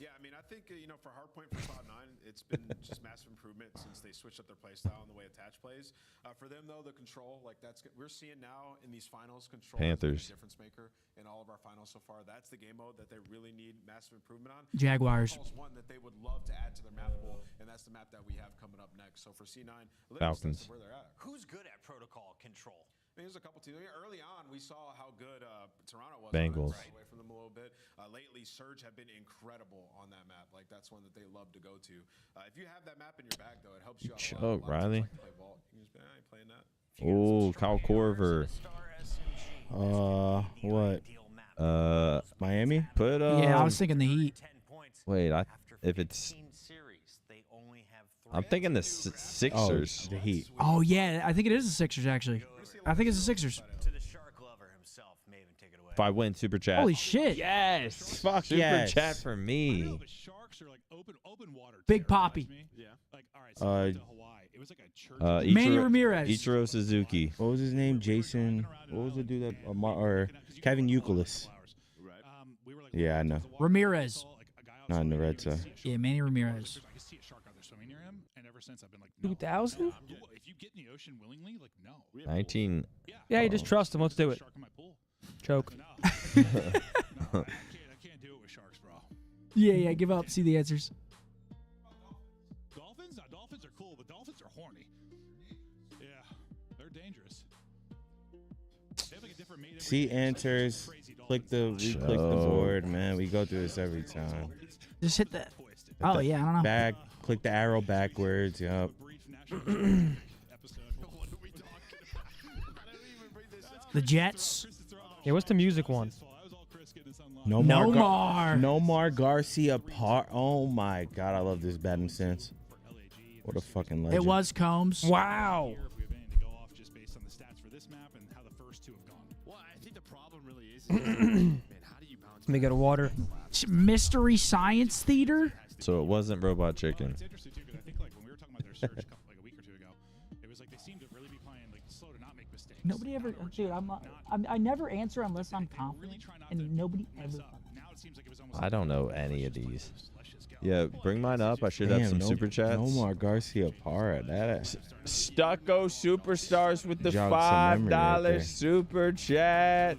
Yeah, I mean, I think, for Hardpoint for Cloud9, it's been just massive improvement since they switched up their play style and the way attach plays. For them, though, the control, like we're seeing now in these finals, control Panthers. is a difference maker in all of our finals so far. That's the game mode that they really need massive improvement on. Jaguars. One that they would love to add to their map pool, and that's the map that we have coming up next. So for C9, Falcons. where they're at. Who's good at protocol control? there's a couple teams. Early on, we saw how good Toronto was. Bengals. Away from them a little bit. Lately, Surge have been incredible on that map. Like that's one that they love to go to. If you have that map in your bag, though, it helps you out a lot. Riley. Like to play ball. You can just be, I ain't playing that. Oh, Kyle Korver. What? Miami? Put yeah, I was thinking the Heat. Wait, if it's I'm thinking the Sixers. Oh, the Heat. Oh yeah, I think it is the Sixers actually. I think it's the Sixers. If I win, super chat. Holy shit! Yes, fuck super yes. chat for me. Big Poppy. Manny Ramirez. Ichiro Suzuki. What was his name? Jason. What was the dude that or Kevin Youkilis? Yeah, I know. Ramirez. Not in the Red Sox. Yeah, Manny Ramirez. 2000? If you get in the ocean willingly, like no. 19. Yeah, you just trust him. Let's do it. Choke. I can't do it with sharks, bro. Yeah, give up. See the answers. Dolphins? No, dolphins are cool, but dolphins are horny. Yeah, they're dangerous. They have like a different mate. See answers. Click the board, man. We go through this every time. Just hit that. Oh yeah, I don't know. Click the arrow backwards. Yup. The Jets. Yeah, what's the music one? Nomar Garcia Park. Oh my God, I love this batting stance. What a fucking legend. It was Combs. Wow. Let me get a water. Mystery Science Theater. So it wasn't Robot Chicken. It's interesting too because I think like when we were talking about their search like a week or two ago, it was like they seemed to really be playing like slow to not make mistakes. Nobody ever, dude. I never answer unless I'm confident, and nobody ever. I don't know any of these. Yeah, bring mine up. I should have some super chats. Nomar Garcia Park. That Stucco Superstars with the jogged some memory right $5 there. super chat.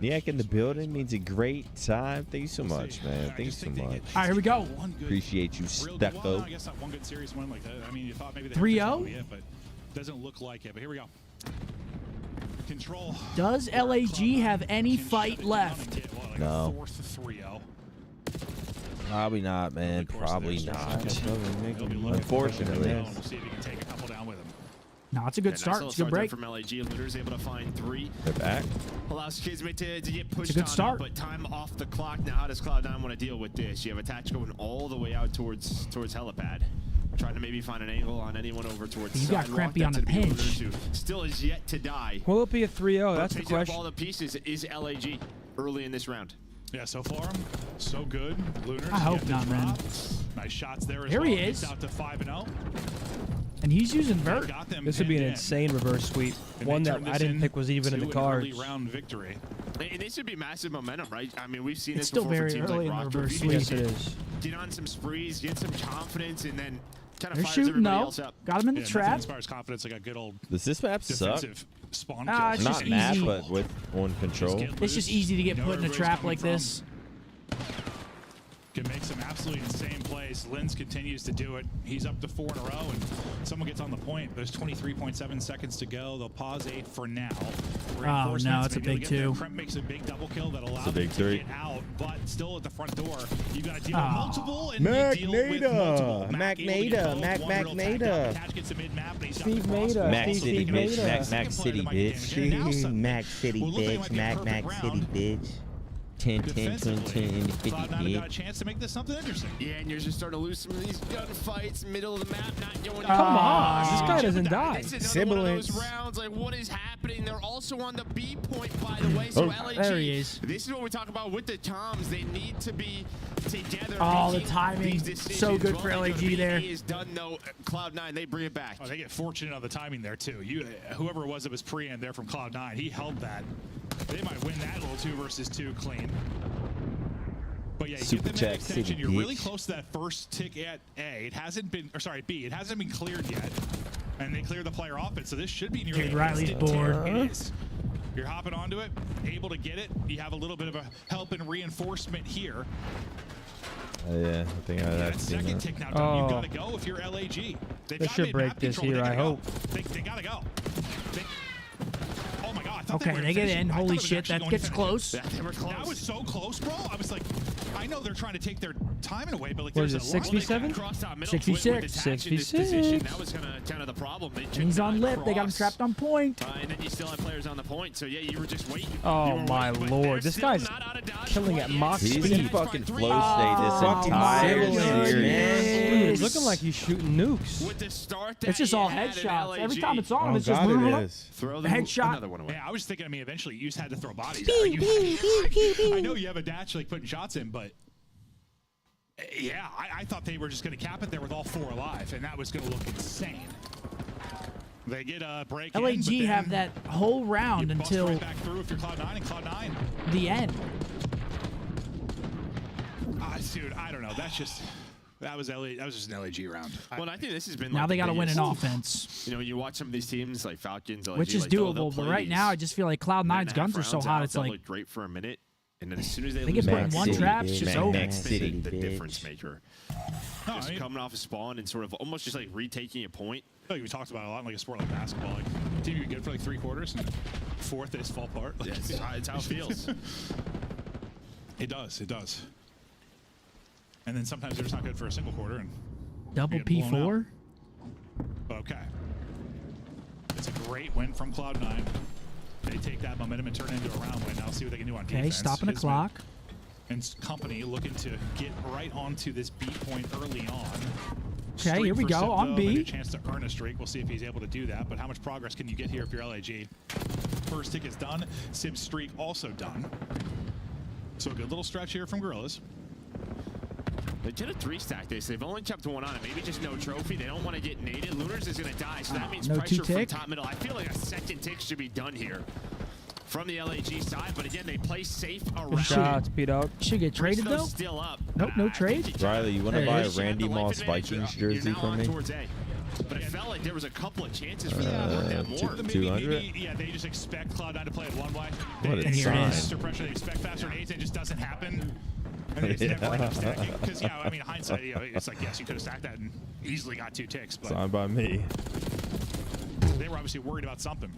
Niak in the building means a great time. Thank you so much, man. Thank you so much. All right, here we go. Appreciate you, Stucco. I guess not one good series win like that. I mean, you thought maybe 3-0, but doesn't look like it. But here we go. Control. Does LAG have any fight left? No. 4-3-0. Probably not, man. Probably not. Unfortunately. We'll see if he can take a couple down with him. No, it's a good start. It's a good break. From LAG, Looters able to find 3. They're back. Allows Kismet to get pushed It's a good on start. Up, but time off the clock. Now, how does Cloud9 want to deal with this? You have attach going all the way out towards helipad. Trying to maybe find an angle on anyone over towards He's got sidewalk. Crampy on the pinch. Still is yet to die. Will it be a 3-0? That's the Picking up question. all the pieces is LAG early in this round. Yeah, so far, so good. Lunars. I hope not, man. Nice shots there as Here well. he is. Gets out to 5-0. And he's using vert. This would be an insane reverse sweep. One that I didn't think was even in the cards. Early round victory. And this would be massive momentum, right? I mean, we've seen It's this still before very for teams early like in the Rockford. reverse If you sweep. can Yes, it is. Get on some sprees, get some confidence, and then kind of They're fires shooting everybody though. else up. Got him in the Nothing trap. inspires confidence like a good old Does this map suck? defensive spawn Ah, kill. it's Not just map, easy. but with on control. It's just easy to get put in a trap like this. Can make some absolutely insane plays. Lins continues to do it. He's up to 4 in a row, and someone gets on the point. There's 23.7 seconds to go. They'll pause 8 for now. Oh, no, it's a big 2. Kremp makes a big double kill that allows a big them 3. to get out, but still at the front door. You got to deal with multiple, and Mac you deal with multiple. Mac able to get Nader. both. Mac One real tag down. Nader. Attach gets to mid-map, and he's got Steve the cross. Nader. Mac Steve City, bitch. Nader. Mac City, bitch. Mac City, bitch. Mac City, bitch. 10, 10, 10, 10 in the 50, Cloud9 got a bitch. chance to make this something interesting. Yeah, and you're just starting to lose some of these gunfights, middle of the map, not doing Come on, this guy doesn't die. This is another one of those Sibilance. rounds, like what is happening? They're also on the B point, by the way. So LAG, There he is. this is what we talk about with the Toms. They need to be together. Oh, the making timing. these decisions. So good Well, for they go LAG to B. there. He is done though. Cloud9, they bring it back. Oh, they get fortunate on the timing there too. Whoever it was that was pre-end there from Cloud9, he held that. They might win that little 2 versus 2 clean. But yeah, you Super get them that chat extension. city, You're really bitch. close to that first tick at A. It hasn't been, or sorry, B. It hasn't been cleared yet, and they cleared the player off it. So this should be nearly Dude, Riley's instant. bored. It is. You're hopping onto it, able to get it. You have a little bit of a help and reinforcement here. Yeah, I think That I've seen second that. tick now done. You've Oh. got to go if you're LAG. They've They got should mid-map break this control. here, They I gotta hope. go. They got to go. Okay, they get in. Holy shit, that gets close. That was so close, bro. I was like, I know they're trying to take their time in a way, but like, What is there's it, a 67? 66. 66. That was kind of the problem. He's on lip. They got him trapped on point. And then you still have players on the point. So yeah, you were just waiting. Oh my lord, this guy's killing at Mach speed. He's in fucking flow state this entire series. Dude, he's looking like he's shooting nukes. With the start It's just all headshots. Every time it's on, it's just throw the headshot. Another one away. Yeah, I was thinking, I mean, eventually you just had to throw bodies. I know you have a dash like putting shots in, but yeah, I thought they were just going to cap it there with all 4 alive, and that was going to look insane. They get a break. LAG have that whole round until right back through if you're Cloud9 and Cloud9. The end. Dude, I don't know. That was just an LAG round. Well, I think this has been Now like they got to win an biggest- offense, You know, when you watch some of these teams like Falcons, LAG, which is like, they'll doable. But play right now, I just feel like Cloud9's guns are so hot. It's they'll like look great for a minute, and then as soon as they they lose get put in that one city, trap, it's just over. that's the difference maker. Just coming off a spawn and sort of almost just like retaking a point. I feel like we talked about it a lot in like a sport like basketball. Like, a team you get for like 3 quarters, and fourth they just fall apart. Like, Yeah, it's how it feels. It does. And then sometimes they're just not good for a single quarter. And Double you get blown P4. out. But okay. It's a great win from Cloud9. They take that momentum and turn it into a round win. Now see what they can do on defense. Okay, stopping the clock. And company looking to get right onto this B point early on. Okay, Streak here we for go, Sip, on though, B. and a chance to earn a streak. We'll see if he's able to do that. But how much progress can you get here if you're LAG? First tick is done. Sib's streak also done. So a good little stretch here from Gorillas. They did a 3-stack this. They've only kept one on it. Maybe just no trophy. They don't want to get naded. Lunars is going to die, so that means no pressure 2 from tick. top middle. I feel like a second tick should be done here from the LAG side. But again, they play safe around Shots, it. beat out. Should get traded though. Still up. Nope, no trade. Riley, you want to There buy it a is. Randy Moss Vikings jersey from me? Towards A. But it felt like there was a couple of chances for them to work that more. 200? Yeah, they just expect Cloud9 to play it one way. What a They sign. extra pressure. They expect faster nades. It just doesn't happen. And they just never end up stacking. Because, yeah, I mean, hindsight, you know, it's like, yes, you could have stacked that and easily got 2 ticks. But Signed by me. they were obviously worried about something.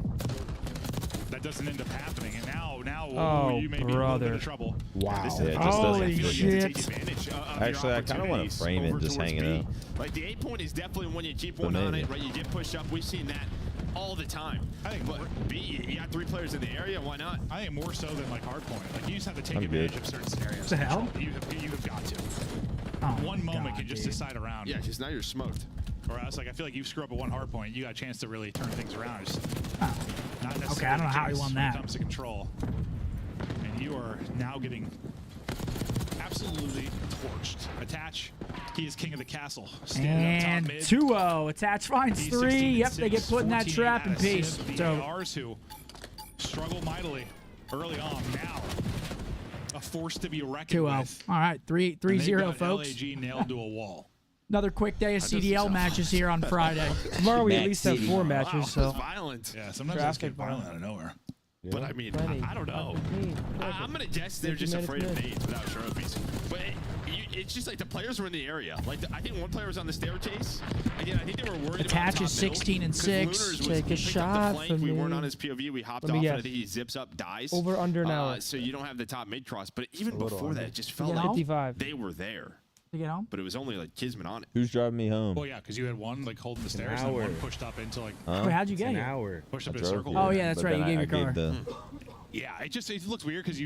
That doesn't end up happening. And now Oh, you may be in a little bit brother. of trouble. Wow. This is Yeah, it the just best. doesn't- I feel like you have to take Shit. advantage of Actually, your I kinda wanna opportunities frame it over just towards hanging B. up. Like the 8 point is definitely when you keep But one on maybe. it, right? You get pushed up. We've seen that all the time. I think But B, you got 3 players in the area. Why not? I think more so than like hardpoint. Like you just have to take I'm advantage good. of certain scenarios. The hell? You have got to. Oh, One moment God, can just dude. decide around. Yeah, because now you're smoked. Or else, like I feel like you screw up at one hardpoint, you got a chance to really turn things around. Just Oh. not necessarily Okay, I don't know the how he case won when that. it comes to control. And you are now getting absolutely torched. Attach. He is king of the castle. Standing up And top mid. 2-0. Attach finds He's 3. 16 Yep, and they get 6, put in that 14 trap out and of Sib. pace. The So ARs who struggle mightily early on. Now a force to be reckoned 2-0. with. All right, 3-0, And they've got folks. LAG nailed to a wall. Another quick day of CDL matches here on Friday. Tomorrow we at Max least have City. 4 Wow, matches, it's so. violent. Yeah, sometimes they just get violent out of nowhere. But I mean, Plenty. I don't know. I'm gonna guess they're just afraid of nades without trophies. But it's just like the players were in the area. Like I think one player was on the staircase. Again, I think they were worried Attach about is top middle, 16 and 'cause 6. Lunars was- Take a he picked up the shot flank. for We weren't me. on his POV. We hopped Let me off, and I guess. think he zips up, dies. Over under an hour. So you don't have the top mid cross. But even little before that, under. it just felt You like know? 55. they were there. To get home? But it was only like Kismet on it. Who's driving me home? Well, yeah, because you had one like holding the stairs and hour. one pushed up into like Huh? Wait, how'd you It's get an here? hour. pushed I up in a drove circle. here, Oh, yeah, that's but right, then you I gave your gave the- Yeah, it looks weird because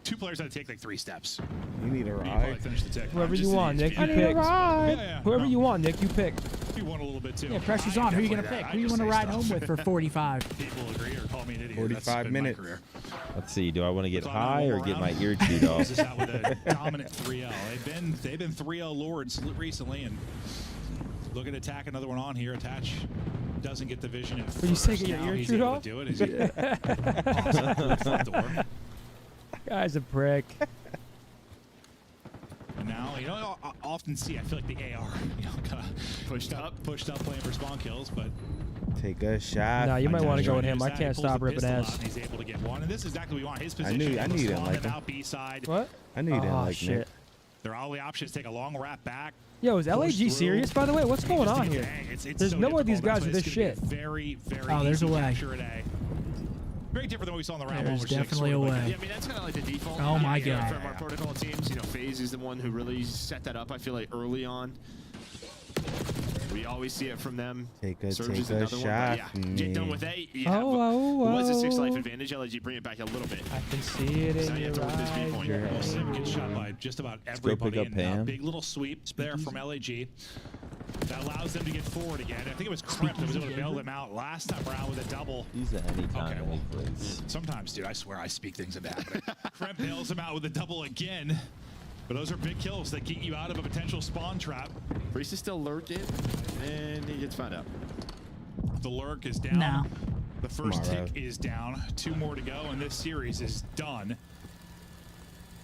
2 players had to take like 3 steps. You need a You probably ride. finish the tick. Whoever I'm you just want, an Nick, you HPV. pick. Yeah. Whoever you want, Nick, you pick. You want a little bit too. Yeah, pressure's on. Who are you going to pick? Who do you want to ride home with for 45? People agree or call me an idiot. 45 That's been minutes. My career. Let's see. Do I want to get Let's on high one or more get my round. ear chewed off? Close this out with a dominant 3-0. They've been 3-0 lords recently and looking to attack another one on here. Attach doesn't get the vision. Are you taking your Now ear he's chewed able off? to do it. He's awesome. Front door. Guy's a prick. And now, you know, I often see, I feel like the AR, you know, kind of pushed up, playing for spawn kills, but Take a shot. Nah, you might want to go with him. I He can't pulls stop the ripping pistol ass. out and he's able to get one, and this is exactly what we want. His I position. knew you able to didn't spawn like them him. out B side. What? I knew you didn't Oh, like shit. Nick. They're all the options. Take a long wrap back. Yo, is LAG through. serious, by the way? What's going on here? It's There's so no way these difficult. guys are That's this why it's shit. gonna be a very, very Oh, there's easy a way. capture at A. Very different than what we saw in the round one. There's which is, like, definitely sort a of like way. Yeah, I mean, that's kind of like the default. Oh my God. From our protocol teams, you know, FaZe is the one who really set that up, I feel like, early on. We always see it from them. Take a Surge is shot another one, but yeah, from get me. done with A. Yeah, Oh, it was a 6 life oh. advantage. LG bring it back a little bit. I can see it So in you your have to work this B point. Well, Sim gets shot by just about Let's go pick everybody. up And Pam. big little sweep there from LAG. That allows them to get forward again. I think it was Crimp that was able to bail them out last time around with a double. He's at any time, Okay, any place. Sometimes, dude, I swear I speak things into happening. Crimp bails him out with a double again. But those are big kills that get you out of a potential spawn trap. Priest is still lurking, and he gets found out. The lurk is down. No. The first Come on, tick is down. 2 more to go, and this series is done.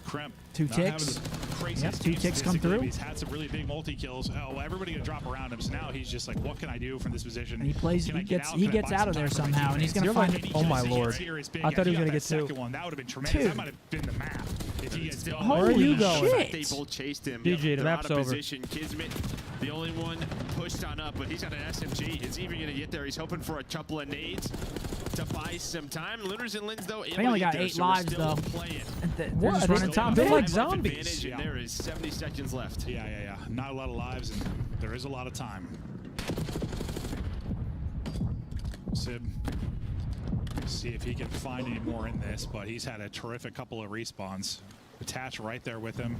Crimp. 2 not having ticks. the craziest Yep, 2 game ticks come statistically, through. but he's had some really big multi-kills. Oh, everybody gonna drop around him, so now he's just like, what can I do from this position? And he plays. Can He I get gets. out? He Can I gets buy out some of there time for my somehow, and he's teammates? gonna You're find like, it. oh my He lord. gets here as big I thought he was as- gonna got get that 2. second one. That would have been tremendous. Dude. That might have been the map. If he gets down. Where are you going? shit. They both chased him. GG, the They're map's out of over. position. Kismet, the only one pushed on up, but he's got an SMG. Is even going to get there. He's hoping for a couple of nades to buy some time. Lunars and Lins, though, They only got 8 lives though. Playing. They're What? just running top They're mid. like 5 zombies. advantage, and there is 70 seconds left. Yeah. Not a lot of lives, and there is a lot of time. Sib, see if he can find any more in this, but he's had a terrific couple of respawns. Attach right there with him.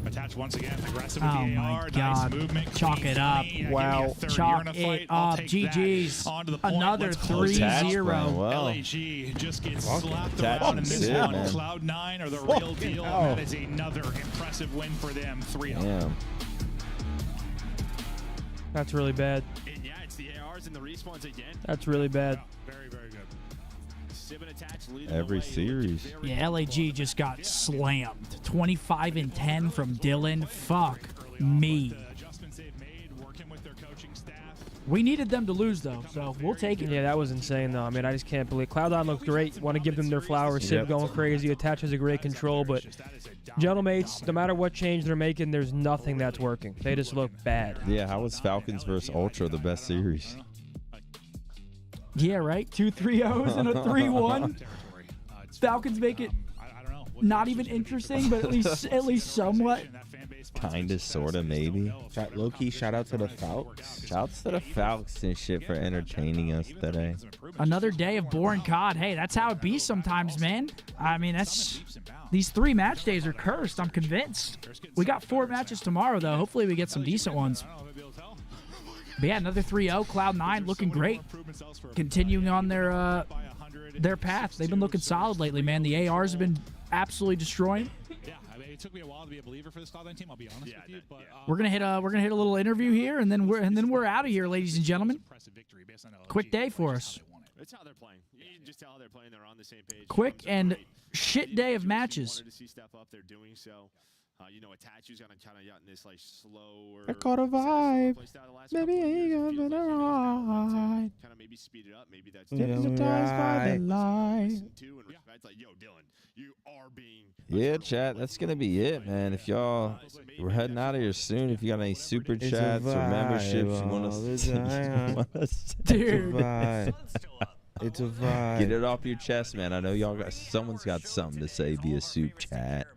Attach once again, aggressive with Oh the my AR. Nice God. movement. Chalk clean, it up. clean. Yeah, Wow. give me a third. Chalk You're in a it fight. I'll up. take GG's. that. On to the point. Another Let's close it. 3-0. Well. LAG just gets slapped Attach around in and this sit, one. man. Cloud9 are the real deal. hell. And that is another impressive win for them. 3-0. Damn. That's really bad. And yeah, it's the ARs and the respawns again. That's really bad. Very, very good. Sib and Attach leading Every the way. series. Yeah, LAG just got slammed. 25 and 10 from Dylan. Fuck me. The adjustments they've made, working with their coaching staff. We needed them to lose though, so we'll take it. Yeah, that was insane, though. I mean, I just can't believe. Cloud9 looked great. Want to give them their flowers. Sib Yep. going crazy. Attach has a great control, but Gentlemates, no matter what change they're making, there's nothing that's working. They just look bad. Yeah, how was Falcons versus Ultra the best series? Yeah, right. 2 3-0s and a 3-1. Falcons make it not even interesting, but at least somewhat. Kinda, sorta, maybe. Low-key, shout out to the Falcons. Shouts to the Falcons and shit for entertaining us today. Another day of boring COD. Hey, that's how it be sometimes, man. I mean, these 3 match days are cursed. I'm convinced. We got 4 matches tomorrow, though. Hopefully, we get some decent ones. But yeah, another 3-0. Cloud9 looking great. Continuing on their path. They've been looking solid lately, man. The ARs have been absolutely destroying. Yeah, I mean, it took me a while to be a believer for this Cloud9 team. I'll be honest with you, but We're gonna hit a little interview here, and then we're out of here, ladies and gentlemen. Quick day for us. That's how they're playing. You can just tell how they're playing. They're on the same page. Quick and shit day of matches. Wanted to see step up. They're doing so. You know, Attach gonna kind of gotten this like slower. I caught a vibe. Maybe I ain't gonna ride. Kind of maybe speed it up. Maybe that's Hypnotized by the light. too. And it's like, yo, Dylan, you are being. Yeah, chat, that's gonna be it, man. If y'all, we're heading out of here soon. If you got any super It's a chats or memberships you want vibe all us the time. Dude. It's a vibe. Get it off your chest, man. I know y'all got someone's got something to say via soup chat.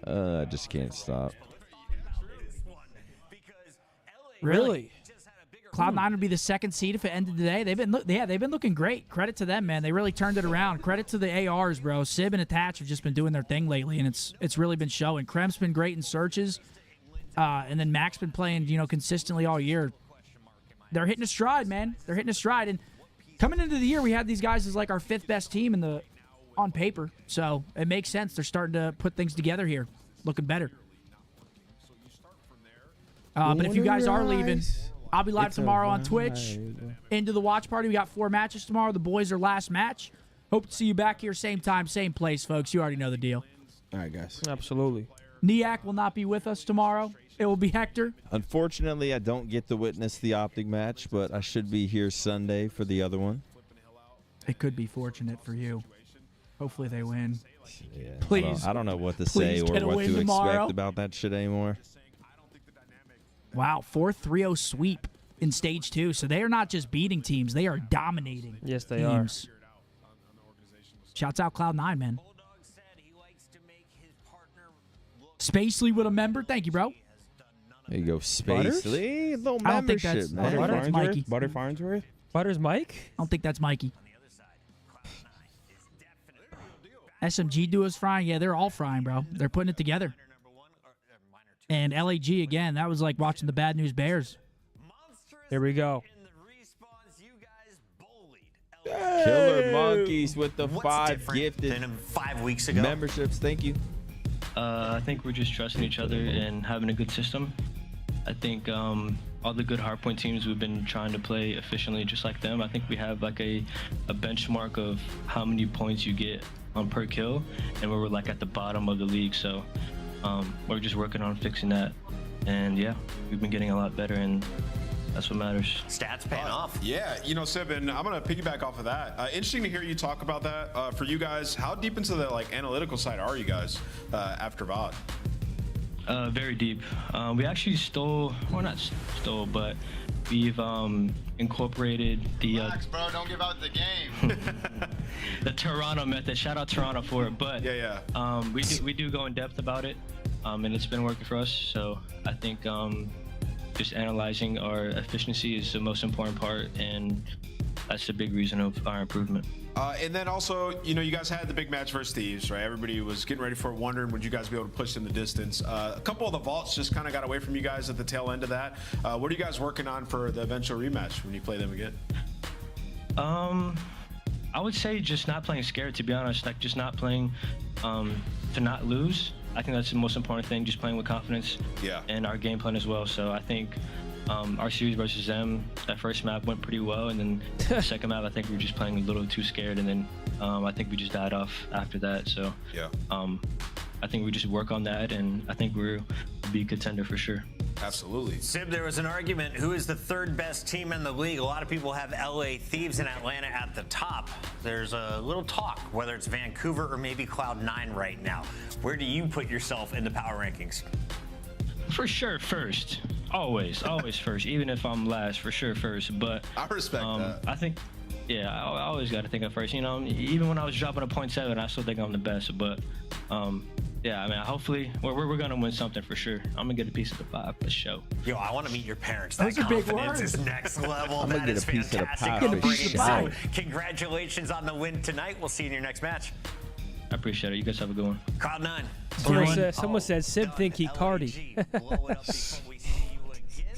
I just can't stop. Really? Cloud9 would be the 2nd seed if it ended today. They've been looking great. Credit to them, man. They really turned it around. Credit to the ARs, bro. Sib and Attach have just been doing their thing lately, and it's really been showing. Krem's been great in searches, and then Mac's been playing consistently all year. They're hitting a stride, man. They're hitting a stride, and coming into the year, we had these guys as like our 5th best team on paper, so it makes sense. They're starting to put things together here, looking better. But if you guys are leaving, I'll be live tomorrow on Twitch. Into the watch party. We got 4 matches tomorrow. The boys are last match. Hope to see you back here, same time, same place, folks. You already know the deal. All right, guys. Absolutely. Niak will not be with us tomorrow. It will be Hector. Unfortunately, I don't get to witness the Optic match, but I should be here Sunday for the other one. It could be fortunate for you. Hopefully they win. Yeah, Please. I don't know what to Please say or get a what win to tomorrow. expect about that shit anymore. Wow, 4-3-0 sweep. in stage 2. So they are not just beating teams; they are dominating. Yes, they teams. Shouts out Cloud9, man. Spacely with a member. Thank you, bro. There you go, Spacely. Little I don't think membership, that's man. That's Mikey. Butter Farnsworth? Butter's Mike? I don't think that's Mikey. SMG duo's frying. Yeah, they're all frying, bro. They're putting it together. And LAG, again, that was like watching the Bad News Bears. Here we go. Killer Monkeys with the 5 gifted than 5 weeks ago? memberships. Thank you. I think we're just trusting each other and having a good system. I think all the good hardpoint teams, we've been trying to play efficiently just like them. I think we have like a benchmark of how many points you get on per kill, and we're like at the bottom of the league. So we're just working on fixing that. And yeah, we've been getting a lot better, and that's what matters. Stats paying off. Yeah, you know, Sib, and I'm gonna piggyback off of that. Interesting to hear you talk about that. For you guys, how deep into the like analytical side are you guys after VOD? Very deep. We actually not stole, but we've incorporated the Relax, bro, don't give out the game. the Toronto method. Shout out Toronto for it, but we do go in depth about it, and it's been working for us. So I think just analyzing our efficiency is the most important part, and that's the big reason of our improvement. And then also, you know, you guys had the big match versus Thieves, right? Everybody was getting ready for it, wondering would you guys be able to push them the distance. A couple of the vaults just kind of got away from you guys at the tail end of that. What are you guys working on for the eventual rematch when you play them again? I would say just not playing scared, to be honest. Like just not playing to not lose. I think that's the most important thing, just playing with confidence. Yeah. And our game plan as well. So I think our series versus them, that first map went pretty well, and then the second map, I think we were just playing a little too scared, and then I think we just died off after that. So yeah, I think we just work on that, and I think we'll be a contender for sure. Absolutely. Sib, there was an argument, who is the 3rd best team in the league? A lot of people have LA Thieves and Atlanta at the top. There's a little talk, whether it's Vancouver or maybe Cloud9 right now. Where do you put yourself in the power rankings? For sure, first. Always first. Even if I'm last, for sure first. But I respect that. I think, yeah, I always got to think of first. You know, even when I was dropping a 0.7, I still think I'm the best. But yeah, I mean, hopefully we're gonna win something for sure. I'm gonna get a piece of the pie for sure. Yo, I want to meet your parents. Those That are big confidence words. is next level. I'm That gonna is get a piece of the fantastic. pie for sure. Congratulations on the win tonight. We'll see you in your next match. I appreciate it. You guys have a good one. Cloud9. Someone said Sib think he Cardi.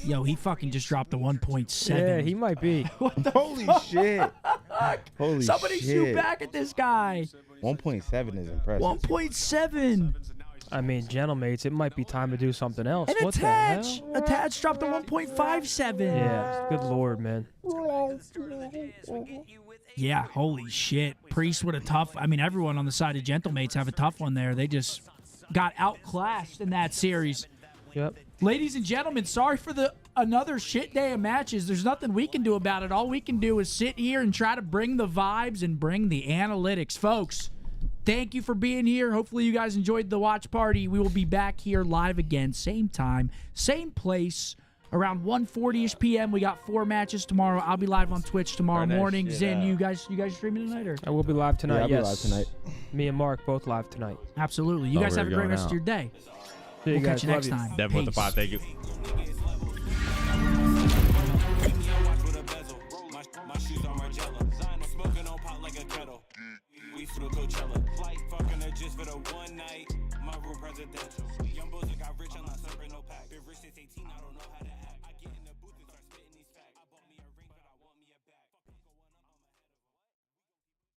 Yo, he fucking just dropped the 1.7. Yeah, he might be. Holy shit. Holy Somebody shit. shoot back at this guy. 1.7 is impressive. 1.7. I mean, gentlemates, it might be time to do something else. And What Attach. the hell? Attach dropped a 1.57. Yeah, good lord, man. Yeah, holy shit. Priest with a tough. I mean, everyone on the side of gentlemates have a tough one there. They just got outclassed in that series. Yep. Ladies and gentlemen, sorry for another shit day of matches. There's nothing we can do about it. All we can do is sit here and try to bring the vibes and bring the analytics. Folks, thank you for being here. Hopefully you guys enjoyed the watch party. We will be back here live again, same time, same place, around 1:40ish p.m. We got 4 matches tomorrow. I'll be live on Twitch tomorrow morning. Zen, you guys streaming tonight? Or? I will be live tonight, I'll be live tonight. Me and Mark both live tonight. Absolutely. You guys have a great rest of your day. We'll catch you next time. Devin with the 5, thank you. We flew Coachella, flight fucking her just for the one night. My room presidential. Young boys got rich, I'm not serving no pack. Been rich since 18, I don't know how to